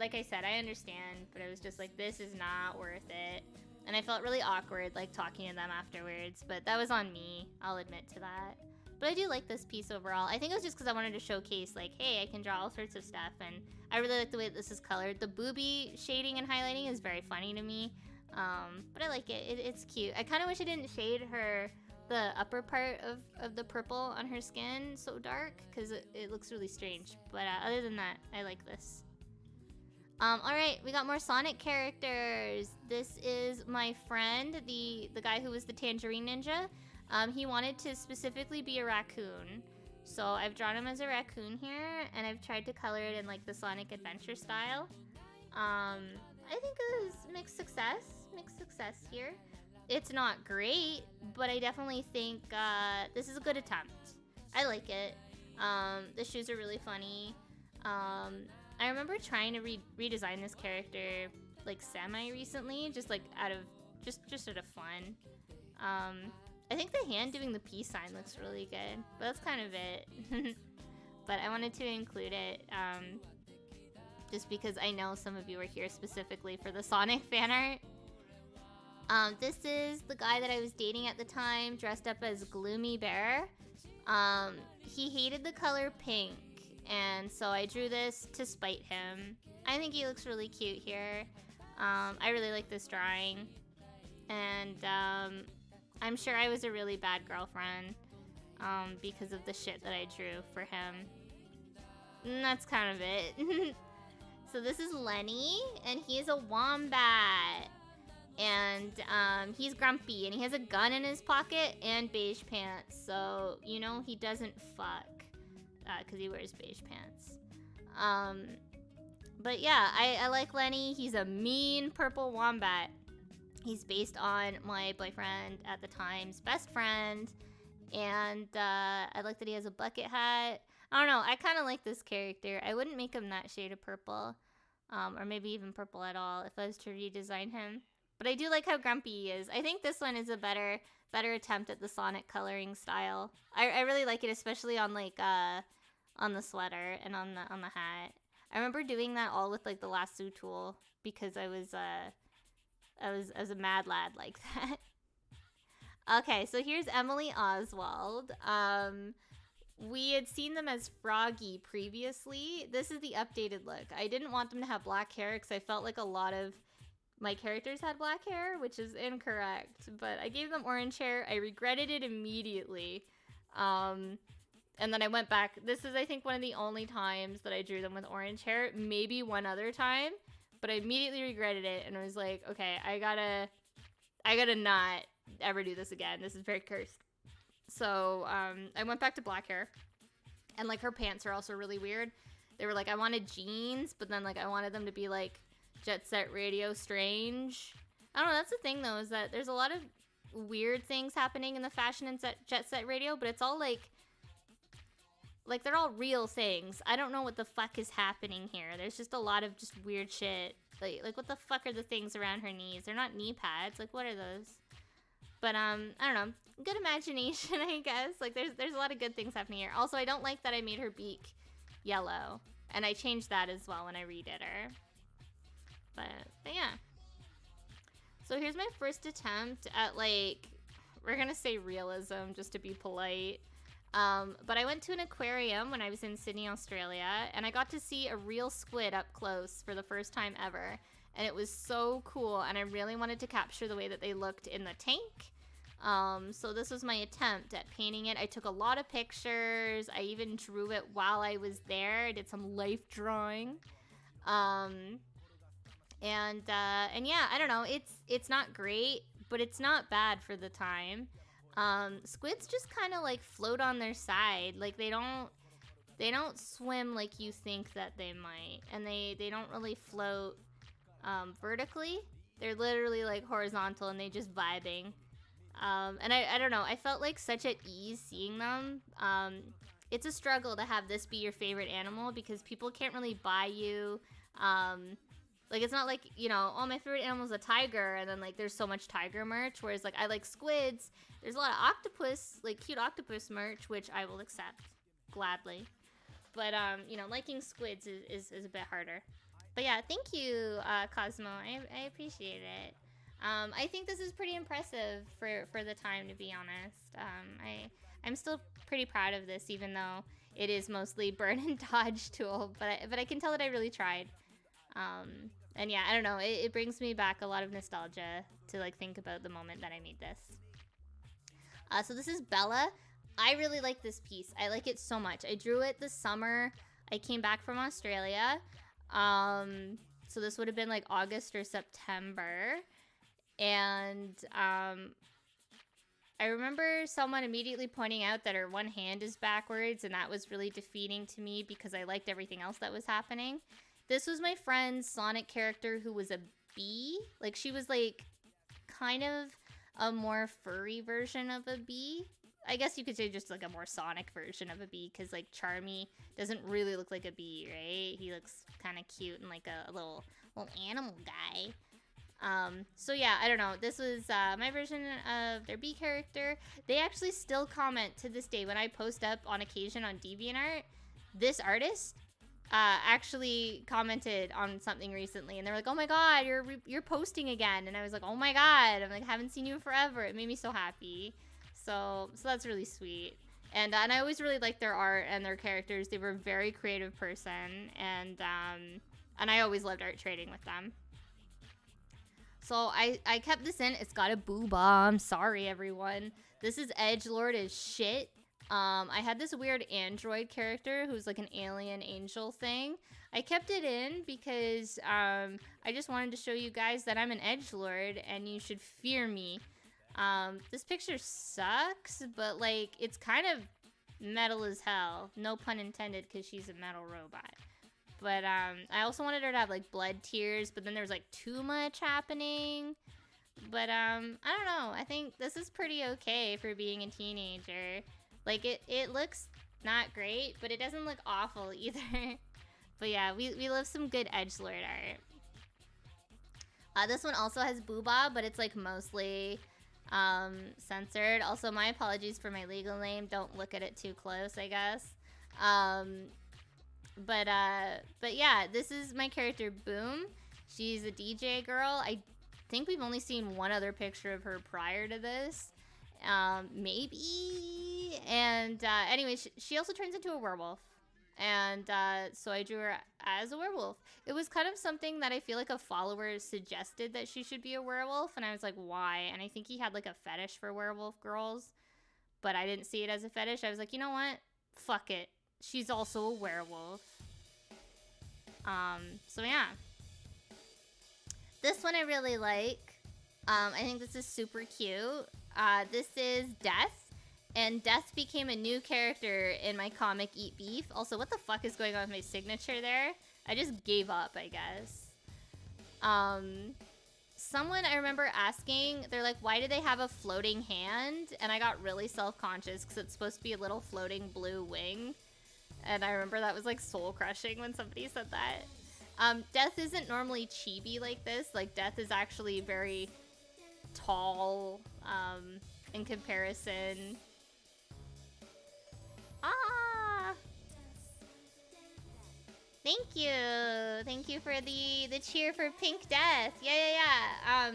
A: like I said, I understand, but it was just like, this is not worth it. And I felt really awkward, like, talking to them afterwards. But that was on me. I'll admit to that. But I do like this piece overall. I think it was just because I wanted to showcase, like, hey, I can draw all sorts of stuff. And I really like the way that this is colored. The booby shading and highlighting is very funny to me. But I like it. It's cute. I kind of wish I didn't shade the upper part of the purple on her skin so dark, because it looks really strange. But other than that, I like this. Alright, we got more Sonic characters. This is my friend, the guy who was the Tangerine Ninja. He wanted to specifically be a raccoon. So I've drawn him as a raccoon here, and I've tried to color it in like the Sonic Adventure style. I think it was mixed success here. It's not great, but I definitely think this is a good attempt. I like it. The shoes are really funny. I remember trying to redesign this character like semi-recently, just like out of just out of fun. I think the hand doing the peace sign looks really good, but that's kind of it. But I wanted to include it just because I know some of you are here specifically for the Sonic fan art. This is the guy that I was dating at the time, dressed up as Gloomy Bear. He hated the color pink, and so I drew this to spite him. I think he looks really cute here. I really like this drawing. And I'm sure I was a really bad girlfriend because of the shit that I drew for him. And that's kind of it. So this is Lenny, and he's a wombat. And he's grumpy, and he has a gun in his pocket and beige pants. So, you know, he doesn't fuck. Because he wears beige pants. But yeah, I like Lenny. He's a mean purple wombat. He's based on my boyfriend at the time's best friend. And I like that he has a bucket hat. I don't know, I kind of like this character. I wouldn't make him that shade of purple. Or maybe even purple at all if I was to redesign him. But I do like how grumpy he is. I think this one is a better attempt at the Sonic coloring style. I really like it, especially on like on the sweater and on the hat. I remember doing that all with like the lasso tool because I was a mad lad like that. Okay, so here's Emily Oswald. We had seen them as Froggy previously. This is the updated look. I didn't want them to have black hair because I felt like a lot of my characters had black hair, which is incorrect. But I gave them orange hair. I regretted it immediately. And then I went back. This is, I think, one of the only times that I drew them with orange hair. Maybe one other time. But I immediately regretted it. And I was like, okay, I gotta not ever do this again. This is very cursed. So I went back to black hair. And, like, her pants are also really weird. They were like, I wanted jeans. But then, like, I wanted them to be, like, Jet Set Radio strange. I don't know. That's the thing, though, is that there's a lot of weird things happening in the fashion and Jet Set Radio. But it's all, like, they're all real things. I don't know what the fuck is happening here. There's just a lot of just weird shit. Like what the fuck are the things around her knees? They're not knee pads. Like, what are those? But, I don't know. Good imagination, I guess. Like, there's a lot of good things happening here. Also, I don't like that I made her beak yellow. And I changed that as well when I redid her. But yeah. So here's my first attempt at, like, we're gonna say realism just to be polite. But I went to an aquarium when I was in Sydney, Australia, and I got to see a real squid up close for the first time ever. And it was so cool, and I really wanted to capture the way that they looked in the tank. So this was my attempt at painting it. I took a lot of pictures. I even drew it while I was there. I did some life drawing. And yeah, I don't know. It's not great, but it's not bad for the time. Squids just kind of like float on their side. Like they don't swim like you think that they might, and they don't really float vertically. They're literally like horizontal, and they just vibing. And I don't know. I felt like such at ease seeing them. It's a struggle to have this be your favorite animal because people can't really buy you. Like, it's not like, you know, oh, my favorite animal is a tiger, and then, like, there's so much tiger merch, whereas, like, I like squids. There's a lot of octopus, like, cute octopus merch, which I will accept gladly. But, you know, liking squids is a bit harder. But, yeah, thank you, Cosmo. I appreciate it. I think this is pretty impressive for the time, to be honest. I'm still pretty proud of this, even though it is mostly burn and dodge tool, but I can tell that I really tried. And yeah, I don't know, it brings me back a lot of nostalgia to like think about the moment that I made this. So this is Bella. I really like this piece. I like it so much. I drew it this summer. I came back from Australia. So this would have been like August or September. And I remember someone immediately pointing out that her one hand is backwards, and that was really defeating to me because I liked everything else that was happening. This was my friend's Sonic character who was a bee. Like, she was, like, kind of a more furry version of a bee. I guess you could say just, like, a more Sonic version of a bee, because, like, Charmy doesn't really look like a bee, right? He looks kind of cute and, like, a little animal guy. So yeah, I don't know. This was my version of their bee character. They actually still comment to this day when I post up on occasion on DeviantArt. This artist actually commented on something recently, and they were like, "Oh my god, you're posting again!" And I was like, "Oh my god!" I'm like, "Haven't seen you in forever." It made me so happy. So that's really sweet. And I always really liked their art and their characters. They were a very creative person, and I always loved art trading with them. So I kept this in. It's got a boo bomb. Sorry, everyone. This is edgelord as shit. I had this weird android character who's like an alien angel thing. I kept it in because I just wanted to show you guys that I'm an edgelord and you should fear me. This picture sucks, but like it's kind of metal as hell. No pun intended, because she's a metal robot. But I also wanted her to have like blood tears, but then there was like too much happening. But I don't know. I think this is pretty okay for being a teenager. Like it looks not great, but it doesn't look awful either. But yeah, we love some good edgelord art. This one also has booba, but it's like mostly censored. Also, my apologies for my legal name. Don't look at it too close, I guess. But yeah, this is my character Boom. She's a DJ girl. I think we've only seen one other picture of her prior to this. Maybe. And anyway, she also turns into a werewolf. And so I drew her as a werewolf. It was kind of something that I feel like a follower suggested that she should be a werewolf. And I was like, why? And I think he had like a fetish for werewolf girls. But I didn't see it as a fetish. I was like, you know what? Fuck it. She's also a werewolf. So yeah. This one I really like. I think this is super cute. This is Death. And Death became a new character in my comic Eat Beef. Also, what the fuck is going on with my signature there? I just gave up, I guess. Someone I remember asking, they're like, why do they have a floating hand? And I got really self-conscious because it's supposed to be a little floating blue wing. And I remember that was like soul crushing when somebody said that. Death isn't normally chibi like this. Like, Death is actually very tall in comparison. Ah! Thank you. Thank you for the cheer for Pink Death. Yeah.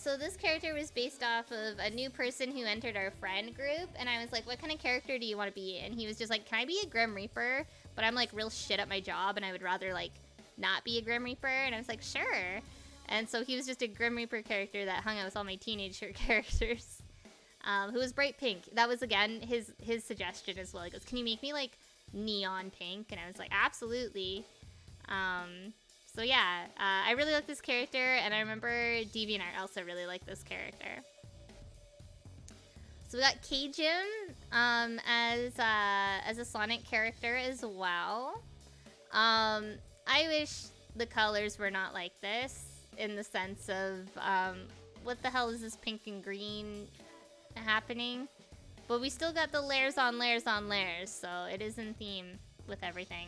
A: So this character was based off of a new person who entered our friend group, and I was like, what kind of character do you want to be? And he was just like, can I be a Grim Reaper? But I'm like real shit at my job, and I would rather like not be a Grim Reaper. And I was like, sure. And so he was just a Grim Reaper character that hung out with all my teenager characters, who was bright pink. That was, again, his suggestion as well. He goes, can you make me like neon pink? And I was like, absolutely. So yeah, I really like this character, and I remember DeviantArt also really liked this character. So we got K-Jim as a Sonic character as well. I wish the colors were not like this, in the sense of what the hell is this pink and green happening? But we still got the layers on layers on layers, so it is in theme with everything.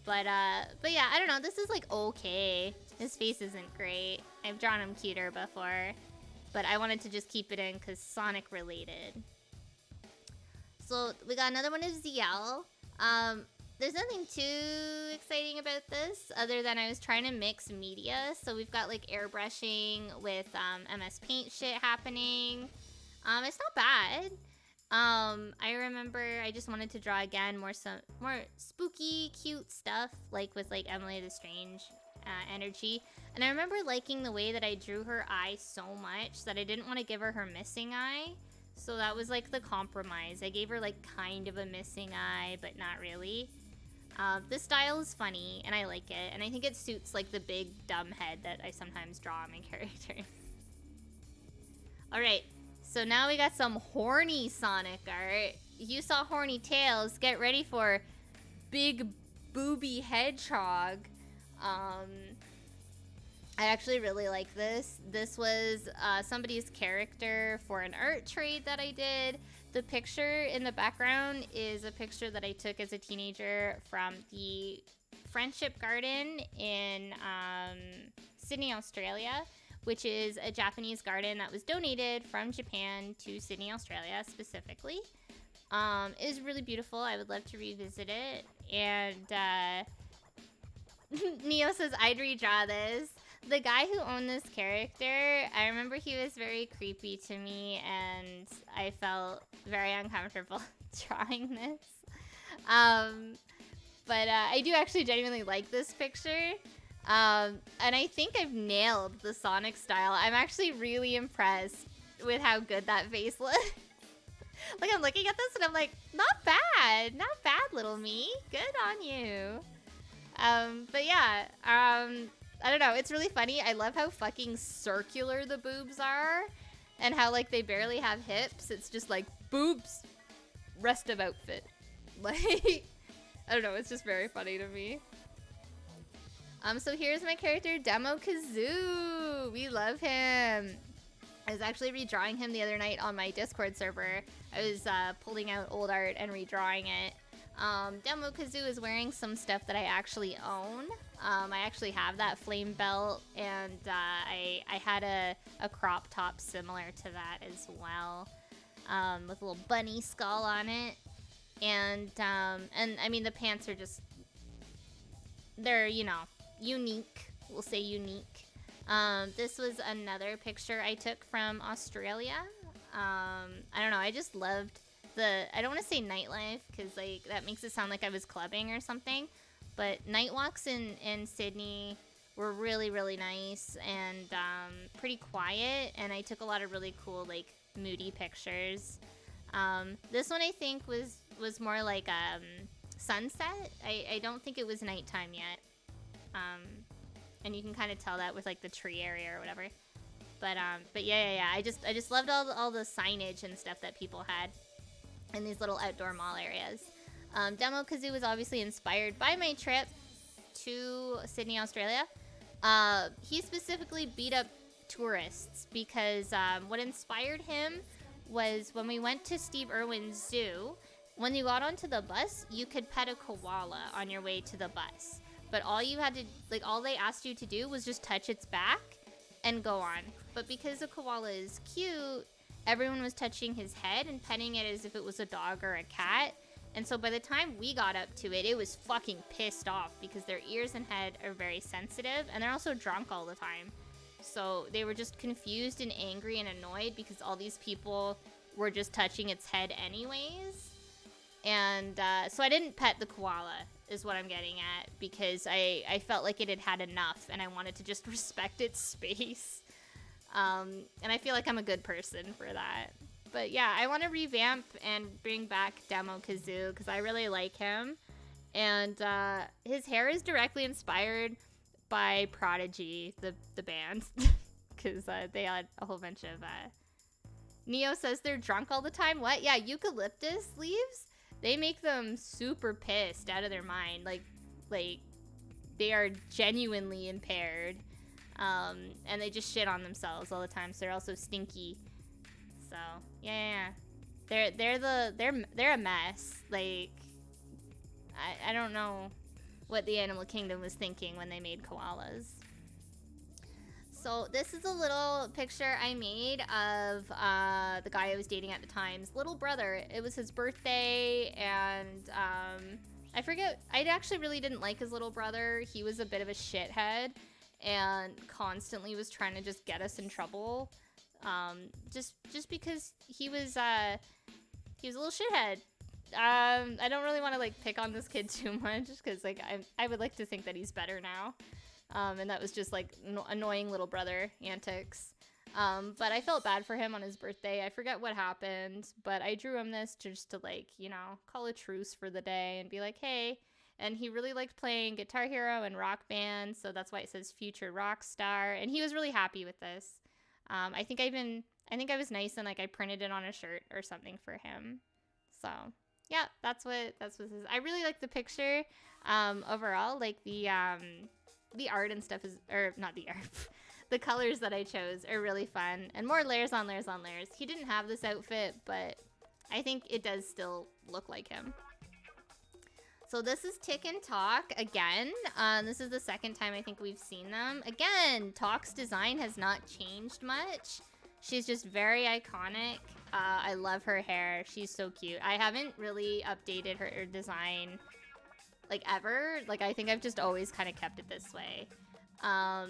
A: But yeah, I don't know. This is like okay. His face isn't great. I've drawn him cuter before, but I wanted to just keep it in because Sonic related. So we got another one of ZL. There's nothing too exciting about this other than I was trying to mix media. So we've got like airbrushing with MS Paint shit happening. It's not bad. I remember I just wanted to draw again more spooky, cute stuff, like with like Emily the Strange energy. And I remember liking the way that I drew her eye so much that I didn't want to give her missing eye. So that was like the compromise. I gave her like kind of a missing eye, but not really. This style is funny, and I like it. And I think it suits like the big dumb head that I sometimes draw on my characters. Alright. So now we got some horny Sonic art. You saw Horny Tails. Get ready for Big Booby Hedgehog. I actually really like this. This was somebody's character for an art trade that I did. The picture in the background is a picture that I took as a teenager from the Friendship Garden in Sydney, Australia, which is a Japanese garden that was donated from Japan to Sydney, Australia specifically. It is really beautiful. I would love to revisit it. And Neo says, I'd redraw this. The guy who owned this character, I remember he was very creepy to me, and I felt very uncomfortable drawing this. But I do actually genuinely like this picture. And I think I've nailed the Sonic style. I'm actually really impressed with how good that face looks. Like, I'm looking at this and I'm like, not bad, little me. Good on you. But yeah, I don't know. It's really funny. I love how fucking circular the boobs are, and how like they barely have hips. It's just like boobs, rest of outfit. Like, I don't know. It's just very funny to me. So here's my character, Demo Kazoo. We love him. I was actually redrawing him the other night on my Discord server. I was pulling out old art and redrawing it. Demo Kazoo is wearing some stuff that I actually own. I actually have that flame belt, and I had a crop top similar to that as well, with a little bunny skull on it. And I mean, the pants are just, they're, you know, unique. We'll say unique. This was another picture I took from Australia. I don't know, I just loved I don't want to say nightlife, because like that makes it sound like I was clubbing or something, but night walks in Sydney were really, really nice and pretty quiet, and I took a lot of really cool like moody pictures. This one I think was more like sunset. I don't think it was nighttime yet. And you can kind of tell that with like the tree area or whatever. But yeah. I just loved all the signage and stuff that people had in these little outdoor mall areas. Demo Kazoo was obviously inspired by my trip to Sydney, Australia. He specifically beat up tourists because what inspired him was when we went to Steve Irwin's zoo. When you got onto the bus, you could pet a koala on your way to the bus. But all you had to, like, all they asked you to do was just touch its back and go on. But because the koala is cute, everyone was touching his head and petting it as if it was a dog or a cat. And so by the time we got up to it, it was fucking pissed off because their ears and head are very sensitive, and they're also drunk all the time. So they were just confused and angry and annoyed because all these people were just touching its head anyways. And so I didn't pet the koala, is what I'm getting at, because I felt like it had had enough and I wanted to just respect its space. And I feel like I'm a good person for that. But yeah, I want to revamp and bring back Demo Kazoo because I really like him. And his hair is directly inspired by Prodigy, the band, because they had a whole bunch of... Neo says they're drunk all the time. What? Yeah, eucalyptus leaves? They make them super pissed out of their mind. Like they are genuinely impaired. And they just shit on themselves all the time, so they're also stinky. So, yeah. They're a mess. Like, I don't know what the animal kingdom was thinking when they made koalas. So this is a little picture I made of the guy I was dating at the time's little brother. It was his birthday, and I forget. I actually really didn't like his little brother. He was a bit of a shithead and constantly was trying to just get us in trouble. Just because he was a little shithead. I don't really want to like pick on this kid too much because like I would like to think that he's better now. And that was just like annoying little brother antics. But I felt bad for him on his birthday. I forget what happened, but I drew him this just to like, you know, call a truce for the day and be like, hey. And he really liked playing Guitar Hero and Rock Band, so that's why it says Future Rock Star. And he was really happy with this. I think I was nice and like I printed it on a shirt or something for him. So yeah, that's what this is. I really like the picture. Overall, like the art and stuff is, or not the art, the colors that I chose are really fun and more layers on layers on layers. He didn't have this outfit, but I think it does still look like him. So this is Tick and Talk again. This is the second time I think we've seen them. Again, Talk's design has not changed much. She's just very iconic. I love her hair. She's so cute. I haven't really updated her design like ever. Like I think I've just always kind of kept it this way. I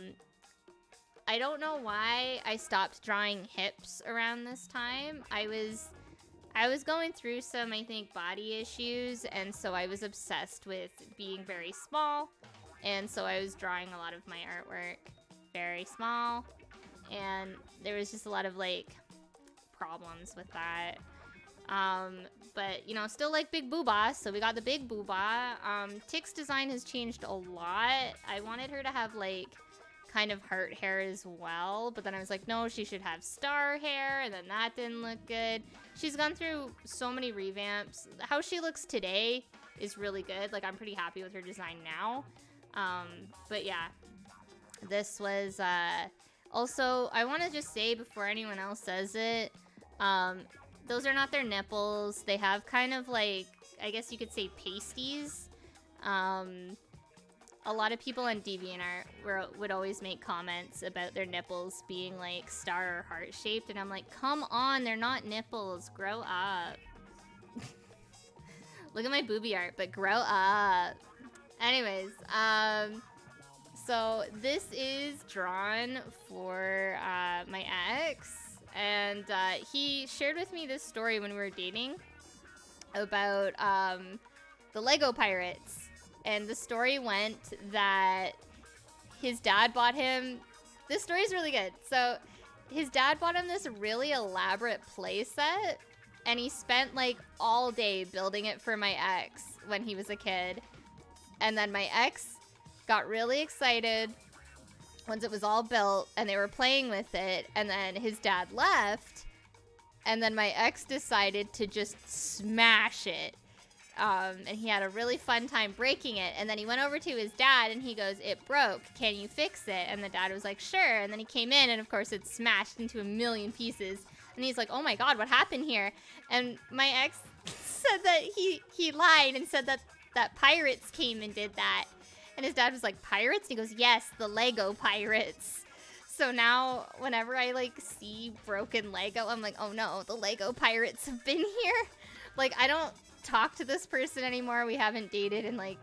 A: don't know why I stopped drawing hips around this time. I was going through some, I think, body issues, and so I was obsessed with being very small, and so I was drawing a lot of my artwork very small, and there was just a lot of, like, problems with that. But, you know, still like Big Booba, so we got the Big Booba. Tick's design has changed a lot. I wanted her to have, like, kind of heart hair as well, but then I was like, no, she should have star hair, and then that didn't look good. She's gone through so many revamps. How she looks today is really good. Like, I'm pretty happy with her design now. But yeah, this was, also, I want to just say before anyone else says it, those are not their nipples. They have kind of like, I guess you could say pasties. A lot of people on DeviantArt would always make comments about their nipples being like star or heart shaped, and I'm like, come on, they're not nipples. Grow up. Look at my booby art, but grow up. Anyways, so this is drawn for my ex, and he shared with me this story when we were dating about the Lego pirates. And the story went that his dad bought him... This story's really good. So his dad bought him this really elaborate play set, and he spent like all day building it for my ex when he was a kid. And then my ex got really excited once it was all built and they were playing with it, and then his dad left, and then my ex decided to just smash it. And he had a really fun time breaking it. And then he went over to his dad and he goes, it broke. Can you fix it? And the dad was like, sure. And then he came in and of course it smashed into a million pieces. And he's like, oh my God, what happened here? And my ex said that he lied and said that pirates came and did that. And his dad was like, pirates? And he goes, yes, the Lego pirates. So now whenever I like see broken Lego, I'm like, oh no, the Lego pirates have been here. Like, I don't talk to this person anymore. We haven't dated in like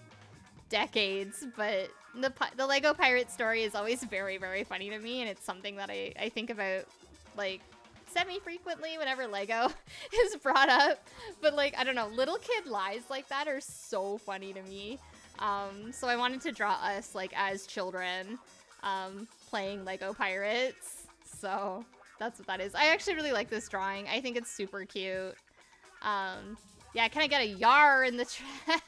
A: decades, but the Lego pirate story is always very, very funny to me, and it's something that I think about, like, semi-frequently whenever Lego is brought up. But, like, I don't know, little kid lies like that are so funny to me. So I wanted to draw us, like, as children, playing Lego pirates. So that's what that is. I actually really like this drawing. I think it's super cute. Yeah, can I get a yar in the chat?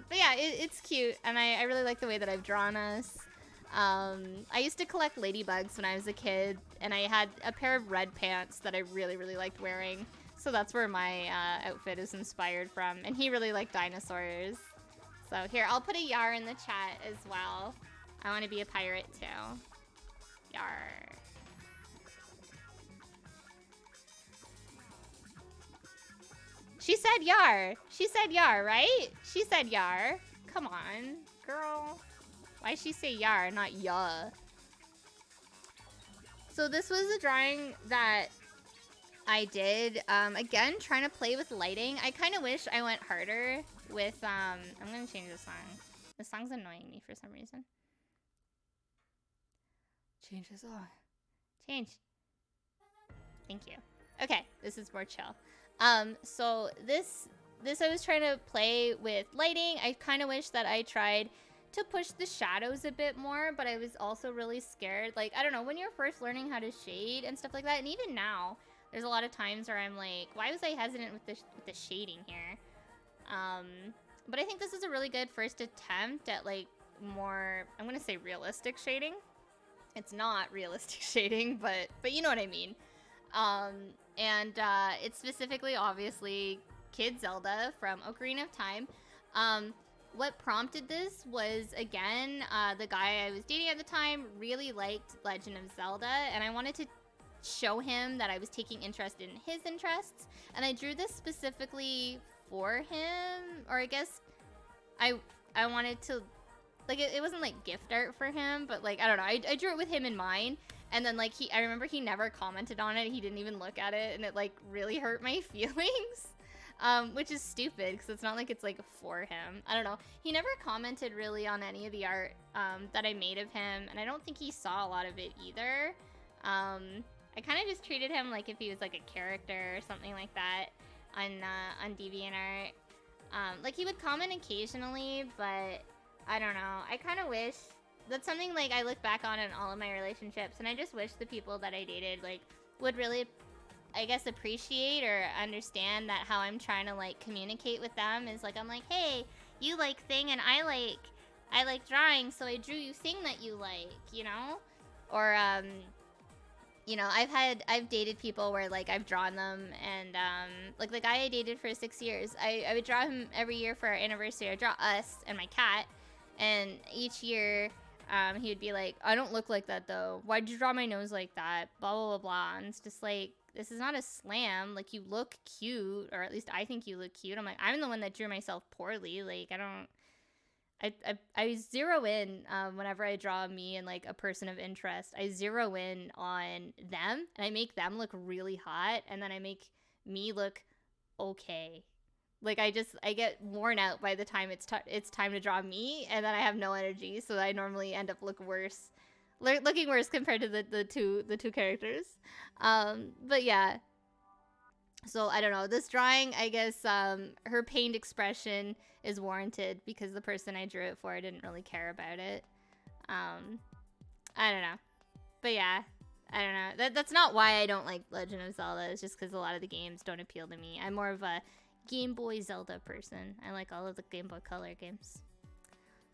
A: But yeah, it's cute, and I really like the way that I've drawn us. I used to collect ladybugs when I was a kid, and I had a pair of red pants that I really, really liked wearing. So that's where my outfit is inspired from. And he really liked dinosaurs. So here, I'll put a yar in the chat as well. I want to be a pirate too. Yar. She said yar. She said yar, right? She said yar. Come on, girl. Why'd she say yar, not ya? So this was a drawing that I did. Again, trying to play with lighting. I kind of wish I went harder with, I'm gonna change the song. The song's annoying me for some reason. Change the song. Change. Thank you. Okay, this is more chill. So this I was trying to play with lighting. I kind of wish that I tried to push the shadows a bit more, but I was also really scared. Like, I don't know, when you're first learning how to shade and stuff like that, and even now, there's a lot of times where I'm like, why was I hesitant with the shading here? But I think this is a really good first attempt at, like, more, I'm gonna say realistic shading. It's not realistic shading, but you know what I mean. It's specifically, obviously, Kid Zelda from Ocarina of Time. What prompted this was, again, the guy I was dating at the time really liked Legend of Zelda, and I wanted to show him that I was taking interest in his interests, and I drew this specifically for him, or I guess I wanted to, like, it wasn't like gift art for him, but, like, I don't know, I drew it with him in mind. And then, like, I remember he never commented on it. He didn't even look at it, and it, like, really hurt my feelings. Which is stupid, because it's not like it's, like, for him. I don't know. He never commented really on any of the art that I made of him, and I don't think he saw a lot of it either. I kind of just treated him like if he was, like, a character or something like that on DeviantArt. Like, he would comment occasionally, but I don't know. I kind of wish... That's something, like, I look back on in all of my relationships, and I just wish the people that I dated, like, would really, I guess, appreciate or understand that how I'm trying to, like, communicate with them is, like, I'm like, hey, you like thing, and I like drawing, so I drew you thing that you like, you know? Or, you know, I've dated people where, like, I've drawn them, and, like, the guy I dated for 6 years, I would draw him every year for our anniversary. I'd draw us and my cat, and each year... he would be like, I don't look like that, though. Why'd you draw my nose like that? Blah, blah, blah, blah. And it's just like, this is not a slam. Like, you look cute, or at least I think you look cute. I'm like, I'm the one that drew myself poorly. Like, I zero in whenever I draw me and, like, a person of interest. I zero in on them, and I make them look really hot, and then I make me look okay. Like, I get worn out by the time it's time to draw me, and then I have no energy, so I normally end up looking worse compared to the two characters. But yeah. So, I don't know. This drawing, I guess, her pained expression is warranted because the person I drew it for didn't really care about it. I don't know. But yeah. I don't know. That's not why I don't like Legend of Zelda. It's just because a lot of the games don't appeal to me. I'm more of a Game Boy Zelda person. I like all of the Game Boy Color games.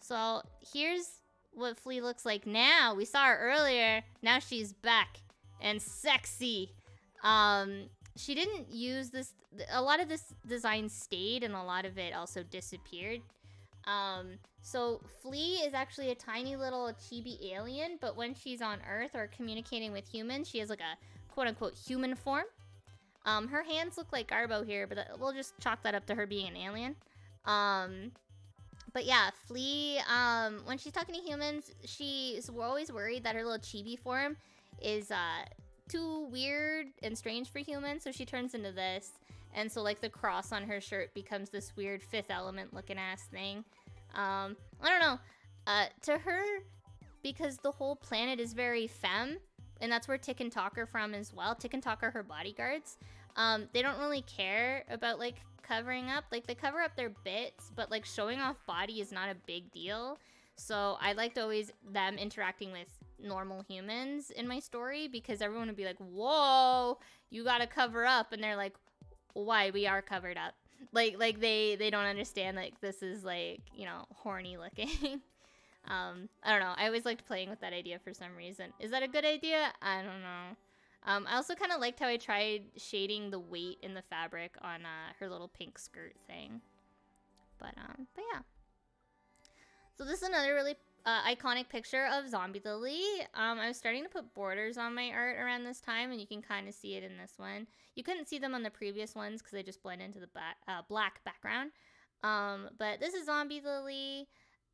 A: So here's what Flea looks like now. We saw her earlier. Now she's back and sexy. She didn't use this. A lot of this design stayed, and a lot of it also disappeared. So Flea is actually a tiny little chibi alien, but when she's on Earth or communicating with humans, she has like a quote-unquote human form. Her hands look like Garbo here, but we'll just chalk that up to her being an alien. But yeah, Flea, when she's talking to humans, we're always worried that her little chibi form is, too weird and strange for humans, so she turns into this. And so like the cross on her shirt becomes this weird Fifth Element looking ass thing. I don't know. To her, because the whole planet is very femme, and that's where Tick and Talk are from as well. Tick and Talk are her bodyguards. They don't really care about like covering up. Like they cover up their bits, but like showing off body is not a big deal. So I liked always them interacting with normal humans in my story, because everyone would be like, whoa, you gotta cover up, and they're like, why? We are covered up. Like they don't understand like this is like, you know, horny looking. I don't know. I always liked playing with that idea for some reason. Is that a good idea? I don't know. I also kind of liked how I tried shading the weight in the fabric on her little pink skirt thing. But yeah. So this is another really iconic picture of Zombie Lily. I was starting to put borders on my art around this time, and you can kind of see it in this one. You couldn't see them on the previous ones because they just blend into the black background. But this is Zombie Lily.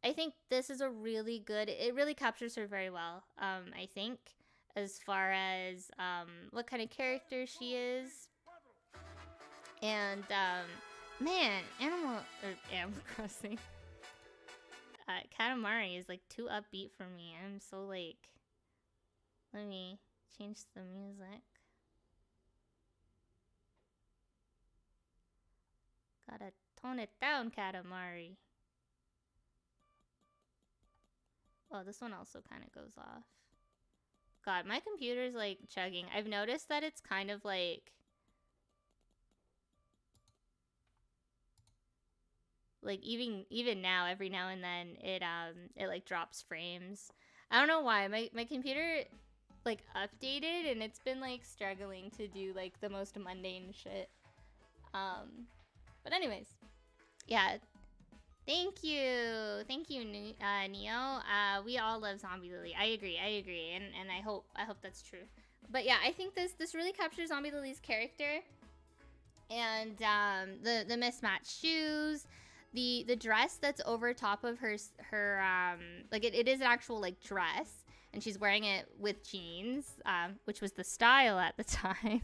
A: I think this is a really good, it really captures her very well, I think, as far as what kind of character she is. And, man, Animal Crossing. Katamari is like too upbeat for me. I'm so like, let me change the music. Gotta tone it down, Katamari. Oh, this one also kind of goes off. God, my computer's like chugging. I've noticed that it's kind of like even now, every now and then it like drops frames. I don't know why. My computer like updated, and it's been like struggling to do like the most mundane shit. But anyways, yeah. Thank you, Neo. We all love Zombie Lily. I agree, and I hope that's true. But yeah, I think this really captures Zombie Lily's character, and the mismatched shoes, the dress that's over top of her like it is an actual like dress, and she's wearing it with jeans, which was the style at the time.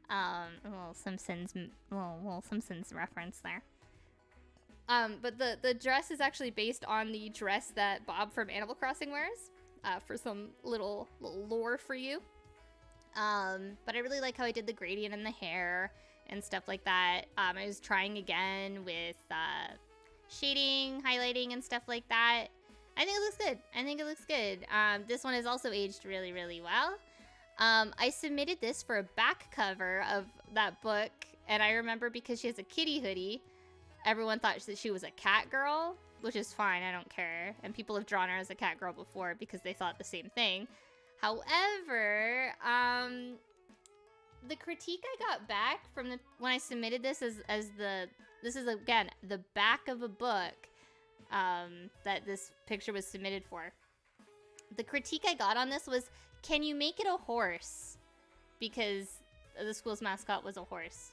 A: A little Simpsons reference there. But the dress is actually based on the dress that Bob from Animal Crossing wears, for some little lore for you. But I really like how I did the gradient in the hair and stuff like that. I was trying again with shading, highlighting, and stuff like that. I think it looks good. This one is also aged really, really well. I submitted this for a back cover of that book, and I remember because she has a kitty hoodie, everyone thought that she was a cat girl, which is fine, I don't care. And people have drawn her as a cat girl before because they thought the same thing. However, the critique I got back from when I submitted this this is again the back of a book that this picture was submitted for. The critique I got on this was, can you make it a horse? Because the school's mascot was a horse.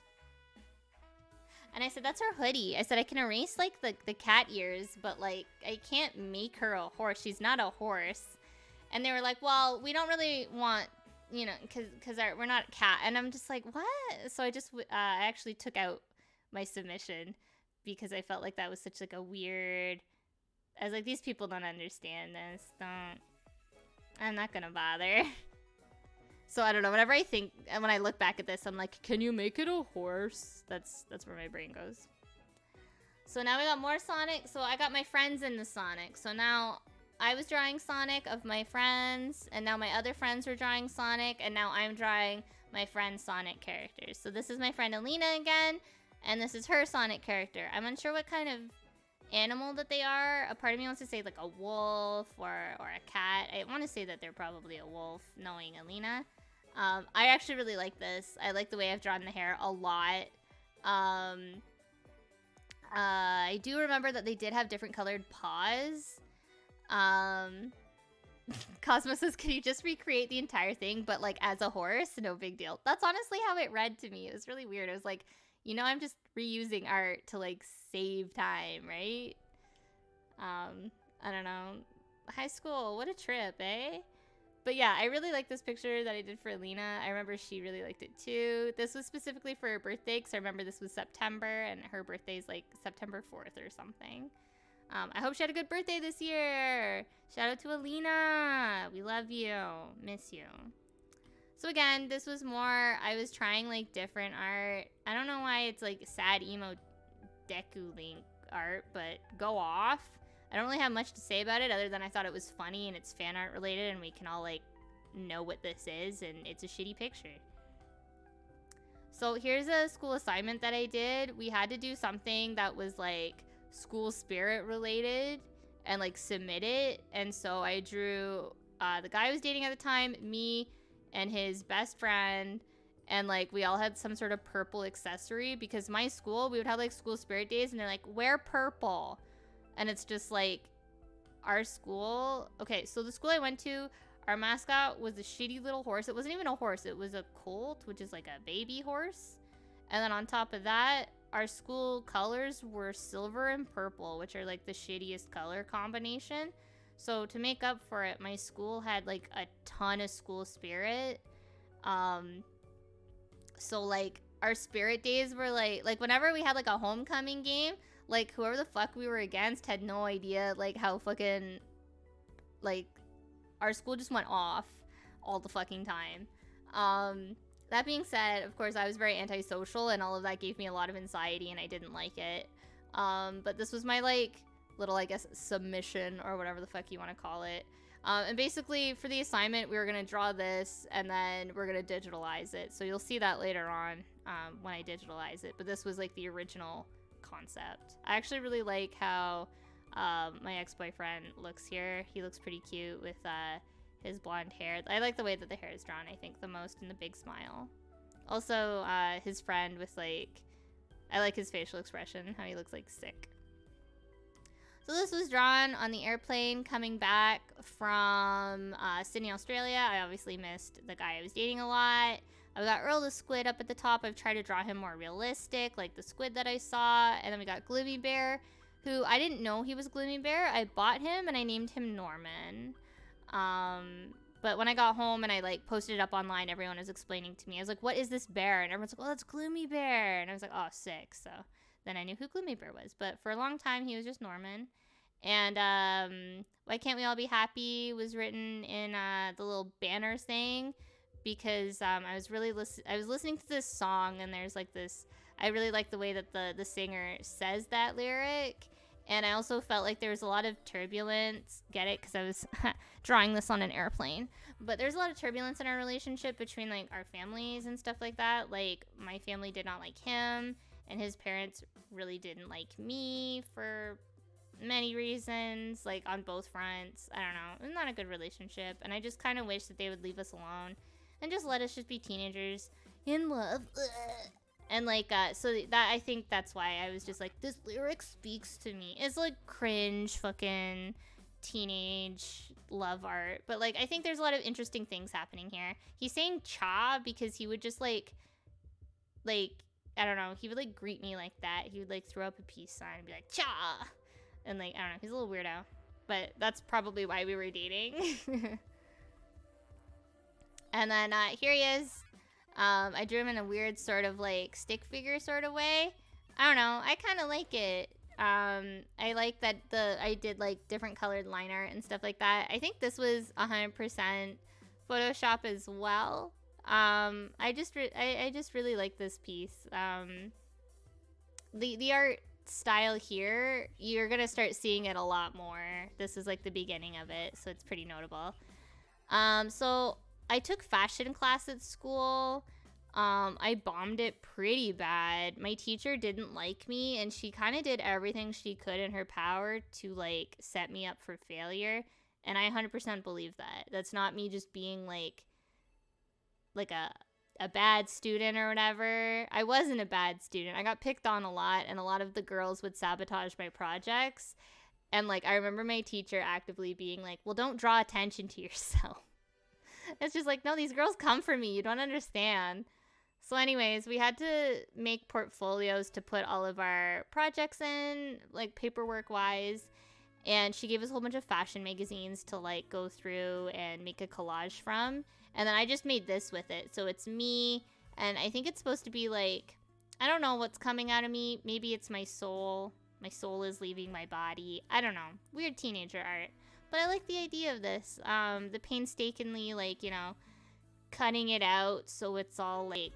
A: And I said, that's her hoodie. I said, I can erase, like, the cat ears, but, like, I can't make her a horse. She's not a horse. And they were like, well, we don't really want, you know, because we're not a cat. And I'm just like, what? So I actually took out my submission because I felt like that was such, like, a weird... I was like, these people don't understand this. I'm not gonna bother. So I don't know, whenever I think, and when I look back at this, I'm like, can you make it a horse? That's where my brain goes. So now we got more Sonic. So I got my friends in the Sonic. So now I was drawing Sonic of my friends, and now my other friends were drawing Sonic, and now I'm drawing my friend's Sonic characters. So this is my friend Alina again, and this is her Sonic character. I'm unsure what kind of animal that they are. A part of me wants to say like a wolf or a cat. I want to say that they're probably a wolf, knowing Alina. I actually really like this. I like the way I've drawn the hair a lot. I do remember that they did have different colored paws. Cosmo says, can you just recreate the entire thing, but like as a horse? No big deal. That's honestly how it read to me. It was really weird. It was like, you know, I'm just reusing art to like save time, right? I don't know. High school, what a trip, eh? But yeah, I really like this picture that I did for Alina. I remember she really liked it too. This was specifically for her birthday, because I remember this was September, and her birthday's like September 4th or something. I hope she had a good birthday this year. Shout out to Alina. We love you. Miss you. So again, this was more, I was trying like different art. I don't know why it's like sad emo Deku Link art, but go off. I don't really have much to say about it other than I thought it was funny and it's fan art related and we can all like know what this is and it's a shitty picture. So here's a school assignment that I did. We had to do something that was like school spirit related and like submit it. And so I drew the guy I was dating at the time, me and his best friend, and like we all had some sort of purple accessory because my school, we would have like school spirit days and they're like, wear purple. And it's just like our school. Okay, so the school I went to, our mascot was a shitty little horse. It wasn't even a horse. It was a colt, which is like a baby horse. And then on top of that, our school colors were silver and purple, which are like the shittiest color combination. So to make up for it, my school had like a ton of school spirit. So like our spirit days were like whenever we had like a homecoming game, like whoever the fuck we were against had no idea like how fucking like our school just went off all the fucking time. That being said, of course I was very antisocial and all of that gave me a lot of anxiety and I didn't like it. But this was my like little, I guess, submission or whatever the fuck you want to call it. And basically for the assignment we were going to draw this and then we're going to digitalize it. So you'll see that later on when I digitalize it. But this was like the original concept. I actually really like how my ex-boyfriend looks here. He looks pretty cute with his blonde hair. I like the way that the hair is drawn, I think, the most, in the big smile. Also, his friend with like, I like his facial expression, how he looks like sick. So this was drawn on the airplane coming back from Sydney, Australia. I obviously missed the guy I was dating a lot. I've got Earl the Squid up at the top. I've tried to draw him more realistic, like the squid that I saw. And then we got Gloomy Bear, who I didn't know he was Gloomy Bear. I bought him and I named him Norman. But when I got home and I like posted it up online, everyone was explaining to me. I was like, what is this bear? And everyone's like, oh, that's Gloomy Bear. And I was like, oh, sick. So then I knew who Gloomy Bear was. But for a long time, he was just Norman. And Why Can't We All Be Happy was written in the little banner thing because I was listening to this song and there's like this, I really like the way that the singer says that lyric. And I also felt like there was a lot of turbulence, get it? Because I was drawing this on an airplane. But there's a lot of turbulence in our relationship between like our families and stuff like that. Like my family did not like him and his parents really didn't like me for many reasons, like on both fronts. I don't know. It's not a good relationship. And I just kind of wish that they would leave us alone and just let us just be teenagers in love. And like, so that, I think that's why I was just like, this lyric speaks to me. It's like cringe fucking teenage love art. But like, I think there's a lot of interesting things happening here. He's saying cha because he would just like, I don't know, he would like greet me like that. He would like throw up a peace sign and be like, cha. And like, I don't know, he's a little weirdo. But that's probably why we were dating. And then here he is. I drew him in a weird sort of like stick figure sort of way. I don't know. I kind of like it. I like that I did like different colored line art and stuff like that. I think this was 100% Photoshop as well. I just really like this piece. The art style here, you're gonna start seeing it a lot more. This is like the beginning of it, so it's pretty notable. So I took fashion class at school. I bombed it pretty bad. My teacher didn't like me and she kind of did everything she could in her power to like set me up for failure. And I 100% believe that. That's not me just being like a bad student or whatever. I wasn't a bad student. I got picked on a lot and a lot of the girls would sabotage my projects. And like, I remember my teacher actively being like, well, don't draw attention to yourself. It's just like, no, these girls come for me. You don't understand. So anyways, we had to make portfolios to put all of our projects in, like paperwork wise. And she gave us a whole bunch of fashion magazines to like go through and make a collage from. And then I just made this with it. So it's me, and I think it's supposed to be like, I don't know what's coming out of me. Maybe it's my soul. My soul is leaving my body. I don't know. Weird teenager art. But I like the idea of this. The painstakingly, like, you know, cutting it out so it's all like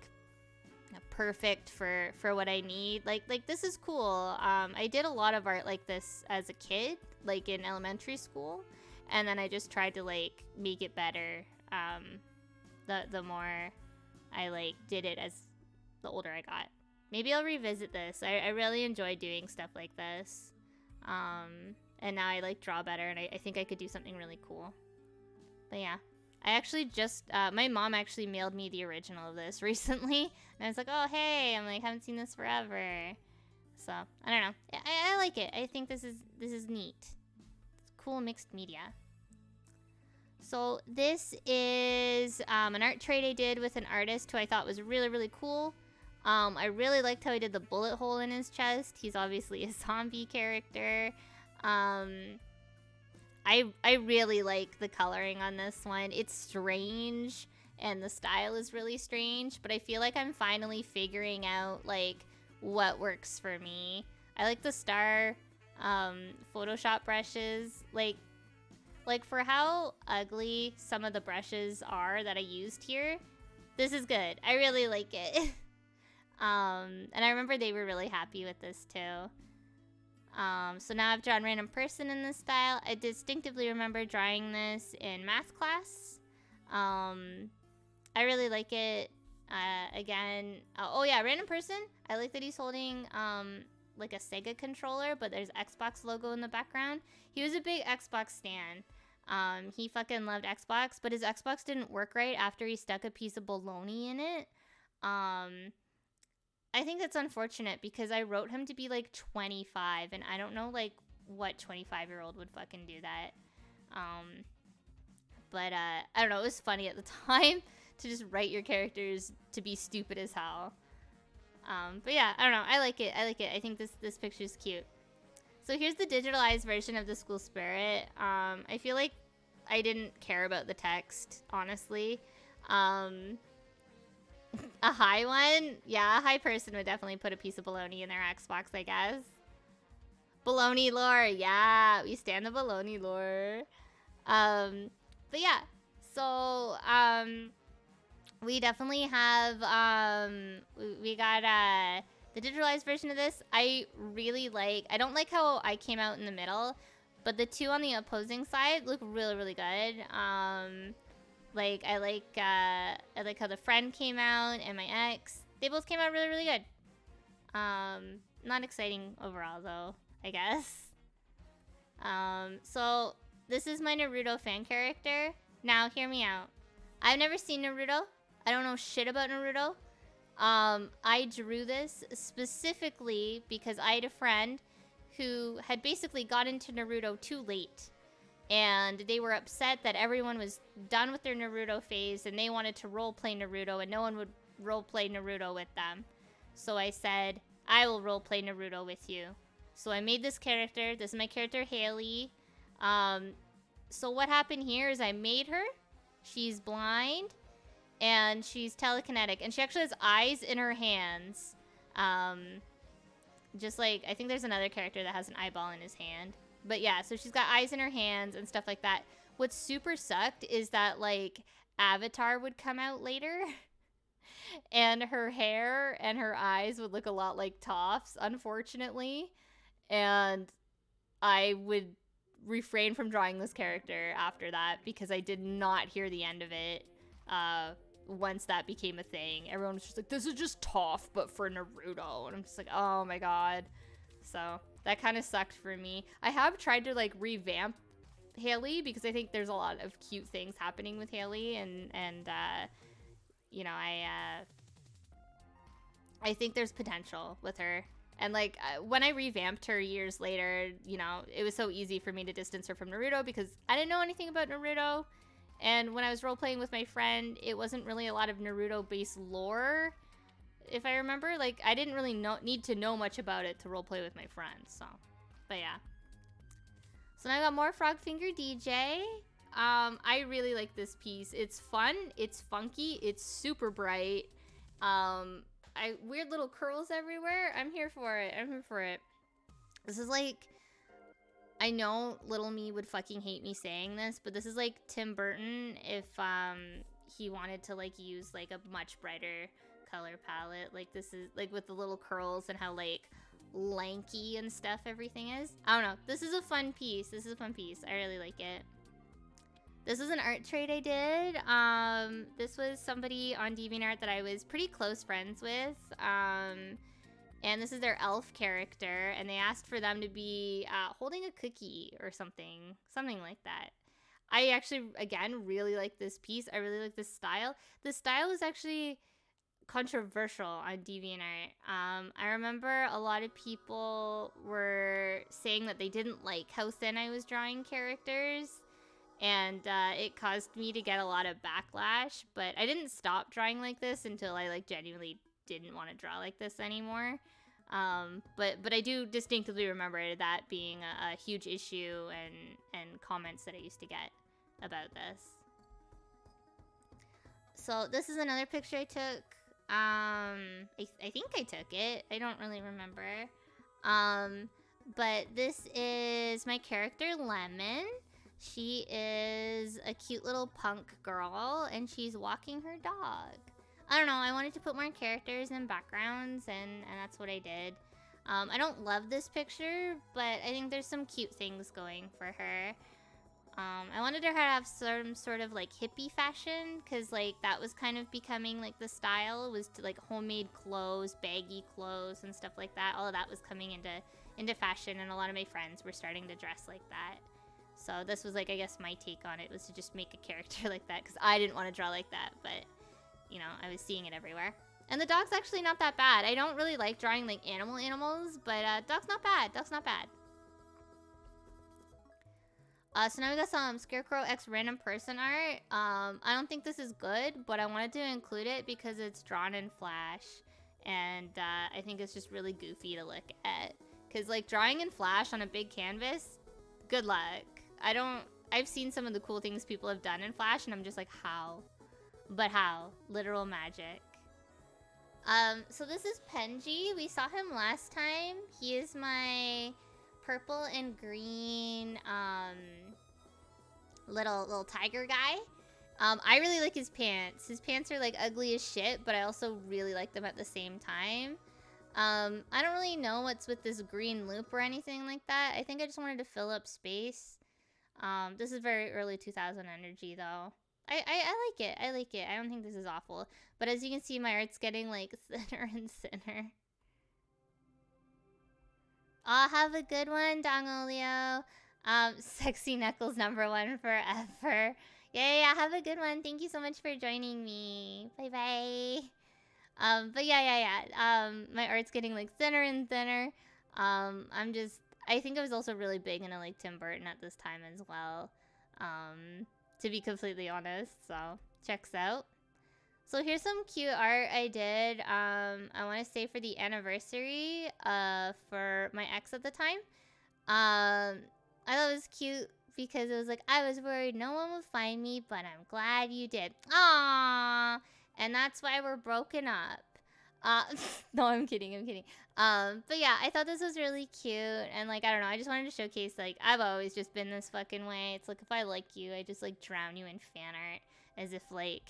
A: perfect for what I need. Like this is cool. I did a lot of art like this as a kid, like in elementary school, and then I just tried to like make it better. The more I like did it as the older I got. Maybe I'll revisit this. I really enjoy doing stuff like this. And now I like draw better, and I think I could do something really cool. But yeah. I actually just, my mom actually mailed me the original of this recently. And I was like, oh, hey, I'm like, haven't seen this forever. So, I don't know. I like it. I think this is neat. It's cool mixed media. So, this is an art trade I did with an artist who I thought was really, really cool. I really liked how he did the bullet hole in his chest. He's obviously a zombie character. I really like the coloring on this one. It's strange, and the style is really strange, but I feel like I'm finally figuring out, like, what works for me. I like the star Photoshop brushes. Like for how ugly some of the brushes are that I used here, this is good. I really like it. And I remember they were really happy with this, too. So now I've drawn random person in this style. I distinctively remember drawing this in math class. I really like it. Again, oh yeah, random person. I like that he's holding like a Sega controller, but there's Xbox logo in the background. He was a big Xbox stan. He fucking loved Xbox, but his Xbox didn't work right after he stuck a piece of bologna in it. I think that's unfortunate because I wrote him to be like 25, and I don't know like what 25-year-old would fucking do that. But I don't know, it was funny at the time to just write your characters to be stupid as hell. But yeah, I don't know, I like it. I think this picture's cute. So here's the digitalized version of the school spirit. I feel like I didn't care about the text, honestly. A high one? Yeah, a high person would definitely put a piece of bologna in their Xbox, I guess. Bologna lore, yeah, we stand the bologna lore. But yeah, so, we definitely have, we got, the digitalized version of this. I really like, I don't like how I came out in the middle, but the two on the opposing side look really, really good. Like, I like how the friend came out and my ex. They both came out really, really good. Not exciting overall, though, I guess. So, this is my Naruto fan character. Now, hear me out. I've never seen Naruto. I don't know shit about Naruto. I drew this specifically because I had a friend who had basically got into Naruto too late. And they were upset that everyone was done with their Naruto phase and they wanted to roleplay Naruto and no one would roleplay Naruto with them. So I said, I will roleplay Naruto with you. So I made this character. This is my character, Haley. So what happened here is I made her. She's blind and she's telekinetic. And she actually has eyes in her hands. Just like, I think there's another character that has an eyeball in his hand. But yeah, so she's got eyes in her hands and stuff like that. What super sucked is that, like, Avatar would come out later. And her hair and her eyes would look a lot like Toph's, unfortunately. And I would refrain from drawing this character after that because I did not hear the end of it once that became a thing. Everyone was just like, this is just Toph, but for Naruto. And I'm just like, oh my god. So that kind of sucked for me. I have tried to like revamp Haley because I think there's a lot of cute things happening with Haley, and you know, I think there's potential with her. And like when I revamped her years later, you know, it was so easy for me to distance her from Naruto because I didn't know anything about Naruto. And when I was role playing with my friend, it wasn't really a lot of Naruto based lore. If I remember, like, I didn't really need to know much about it to roleplay with my friends, so. But yeah. So now I got more Frog Finger DJ. I really like this piece. It's fun, it's funky, it's super bright. Weird little curls everywhere. I'm here for it. I'm here for it. This is like, I know little me would fucking hate me saying this, but this is like Tim Burton if he wanted to like use like a much brighter color palette. Like this is like with the little curls and how like lanky and stuff everything is. I don't know. This is a fun piece. This is a fun piece. I really like it. This was an art trade I did. This was somebody on DeviantArt that I was pretty close friends with. And this is their elf character, and they asked for them to be holding a cookie or something like that. I actually, again, really like this piece. I really like this style. The style was actually controversial on DeviantArt. I remember a lot of people were saying that they didn't like how thin I was drawing characters, and it caused me to get a lot of backlash. But I didn't stop drawing like this until I like genuinely didn't want to draw like this anymore. But I do distinctly remember that being a huge issue and comments that I used to get about this. So this is another picture I took. I think I took it. I don't really remember. But this is my character Lemon. She is a cute little punk girl, and she's walking her dog. I don't know, I wanted to put more characters and backgrounds, and that's what I did. I don't love this picture, but I think there's some cute things going for her. I wanted her to have some sort of like hippie fashion, because like that was kind of becoming like the style, was to like homemade clothes, baggy clothes and stuff like that. All of that was coming into fashion, and a lot of my friends were starting to dress like that. So this was like, I guess my take on it was to just make a character like that, because I didn't want to draw like that, but you know, I was seeing it everywhere. And the dog's actually not that bad. I don't really like drawing like animals, but dog's not bad. Dog's not bad. So now we got some Scarecrow X random person art. I don't think this is good, but I wanted to include it because it's drawn in Flash. And I think it's just really goofy to look at. Because like drawing in Flash on a big canvas, good luck. I've seen some of the cool things people have done in Flash, and I'm just like, how? But how? Literal magic. So this is Penji. We saw him last time. He is my purple and green little tiger guy. I really like his pants. His pants are like ugly as shit, but I also really like them at the same time. I don't really know what's with this green loop or anything like that. I think I just wanted to fill up space. This is very early 2000 energy though. I like it. I like it. I don't think this is awful. But as you can see, my art's getting like thinner and thinner. Have a good one, Dongolio. Sexy Knuckles #1 forever. Yeah, have a good one. Thank you so much for joining me. Bye. But yeah. My art's getting like thinner and thinner. I think I was also really big into like Tim Burton at this time as well. To be completely honest, so checks out. So here's some cute art I did. I want to say for the anniversary for my ex at the time. I thought it was cute because it was like, I was worried no one would find me, but I'm glad you did. Aww, and that's why we're broken up. No, I'm kidding. But yeah, I thought this was really cute, and like, I don't know, I just wanted to showcase, like, I've always just been this fucking way. It's like, if I like you, I just like drown you in fan art, as if like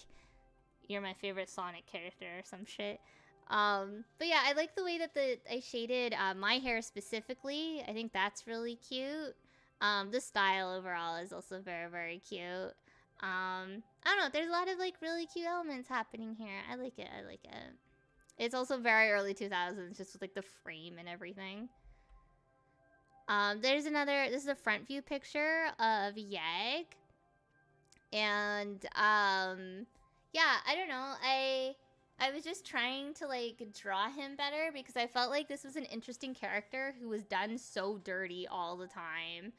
A: you're my favorite Sonic character or some shit. But yeah, I like the way that I shaded my hair specifically. I think that's really cute. The style overall is also very, very cute. I don't know, there's a lot of like really cute elements happening here. I like it. It's also very early 2000s, just with like the frame and everything. This is a front view picture of Yag. And yeah, I don't know. I was just trying to like draw him better because I felt like this was an interesting character who was done so dirty all the time.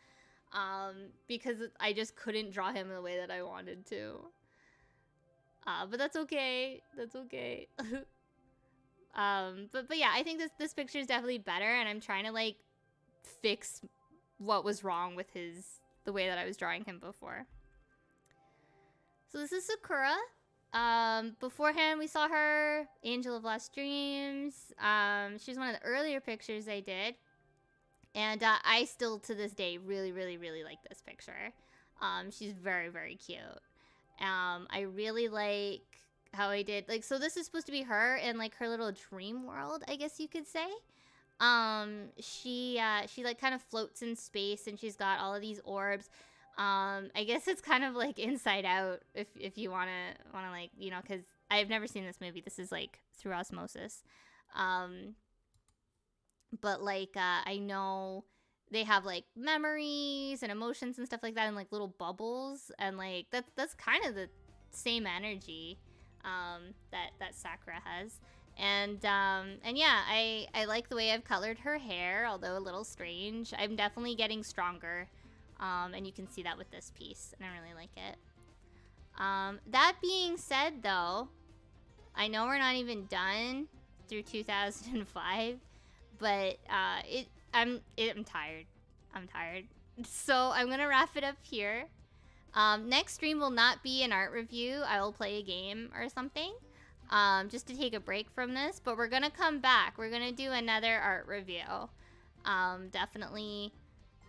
A: Because I just couldn't draw him the way that I wanted to. But that's okay. But yeah, I think this picture is definitely better, and I'm trying to like fix what was wrong with the way that I was drawing him before. So this is Sakura. Beforehand, we saw her, Angel of Lost Dreams. She's one of the earlier pictures I did. And I still, to this day, really, really, really like this picture. She's very, very cute. I really like how I did, like, so this is supposed to be her in, like, her little dream world, I guess you could say. She like, kind of floats in space, and she's got all of these orbs. I guess it's kind of like Inside Out, if you wanna like, you know, because I've never seen this movie. This is like through osmosis. But like, I know they have like memories and emotions and stuff like that, and like little bubbles, and like that's kind of the same energy that Sakura has. And yeah, I like the way I've colored her hair, although a little strange. I'm definitely getting stronger. And you can see that with this piece, and I really like it. That being said, though, I know we're not even done through 2005, but I'm tired. I'm tired. So I'm gonna wrap it up here. Next stream will not be an art review. I will play a game or something, just to take a break from this. But we're gonna come back. We're gonna do another art review. Definitely.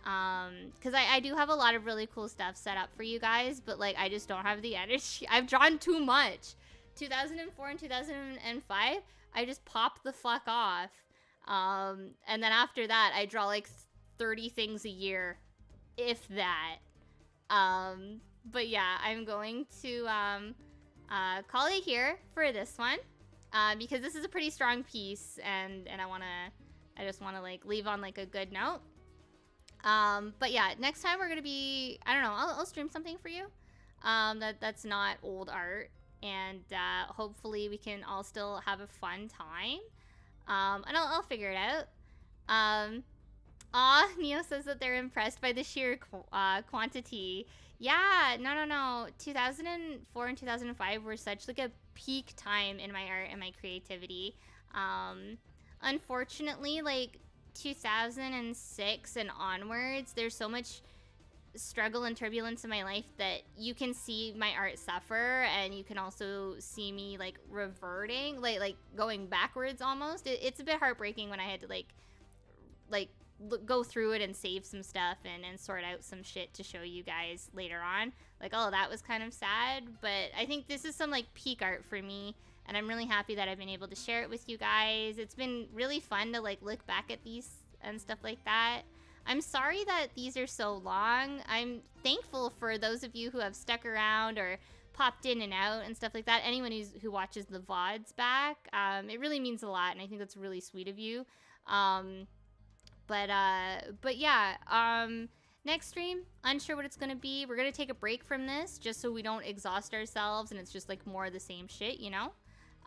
A: Because I do have a lot of really cool stuff set up for you guys, but like I just don't have the energy. I've drawn too much. 2004 and 2005, I just popped the fuck off. And then after that, I draw like 30 things a year, if that. But yeah, I'm going to call it here for this one, because this is a pretty strong piece, and I just wanna like leave on like a good note. But yeah, next time we're gonna be, I don't know, I'll stream something for you, that's not old art, and hopefully we can all still have a fun time, and I'll figure it out. Neo says that they're impressed by the sheer quantity. Yeah, no. 2004 and 2005 were such like a peak time in my art and my creativity. Unfortunately, like 2006 and onwards, there's so much struggle and turbulence in my life that you can see my art suffer, and you can also see me like reverting, like going backwards almost. It's a bit heartbreaking when I had to like go through it and save some stuff and sort out some shit to show you guys later on. Like, all of that was kind of sad, but I think this is some like peak art for me, and I'm really happy that I've been able to share it with you guys. It's been really fun to like look back at these and stuff like that. I'm sorry that these are so long. I'm thankful for those of you who have stuck around or popped in and out and stuff like that. Anyone who watches the VODs back, it really means a lot, and I think that's really sweet of you. But yeah, next stream, unsure what it's gonna be. We're gonna take a break from this just so we don't exhaust ourselves and it's just like more of the same shit, you know?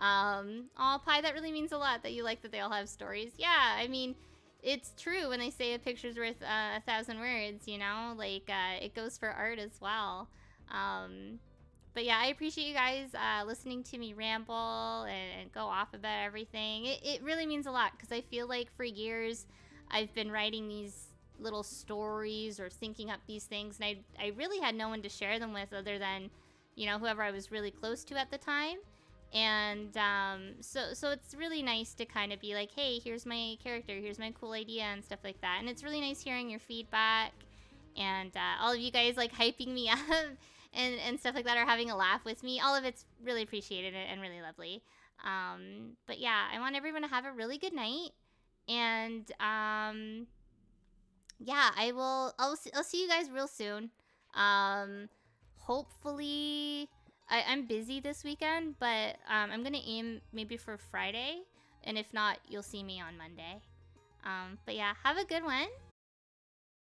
A: Aw, Pi, that really means a lot that you like that they all have stories. Yeah, I mean, it's true when they say a picture's worth 1,000 words, you know? Like, it goes for art as well. But yeah, I appreciate you guys listening to me ramble and go off about everything. It really means a lot, because I feel like for years I've been writing these little stories or thinking up these things, and I really had no one to share them with other than, you know, whoever I was really close to at the time. And so it's really nice to kind of be like, hey, here's my character, here's my cool idea and stuff like that. And it's really nice hearing your feedback and all of you guys like hyping me up and stuff like that, or having a laugh with me. All of it's really appreciated and really lovely. But yeah, I want everyone to have a really good night. And yeah, I'll see you guys real soon. Hopefully I'm busy this weekend, but I'm gonna aim maybe for Friday, and if not, you'll see me on Monday. But yeah, have a good one,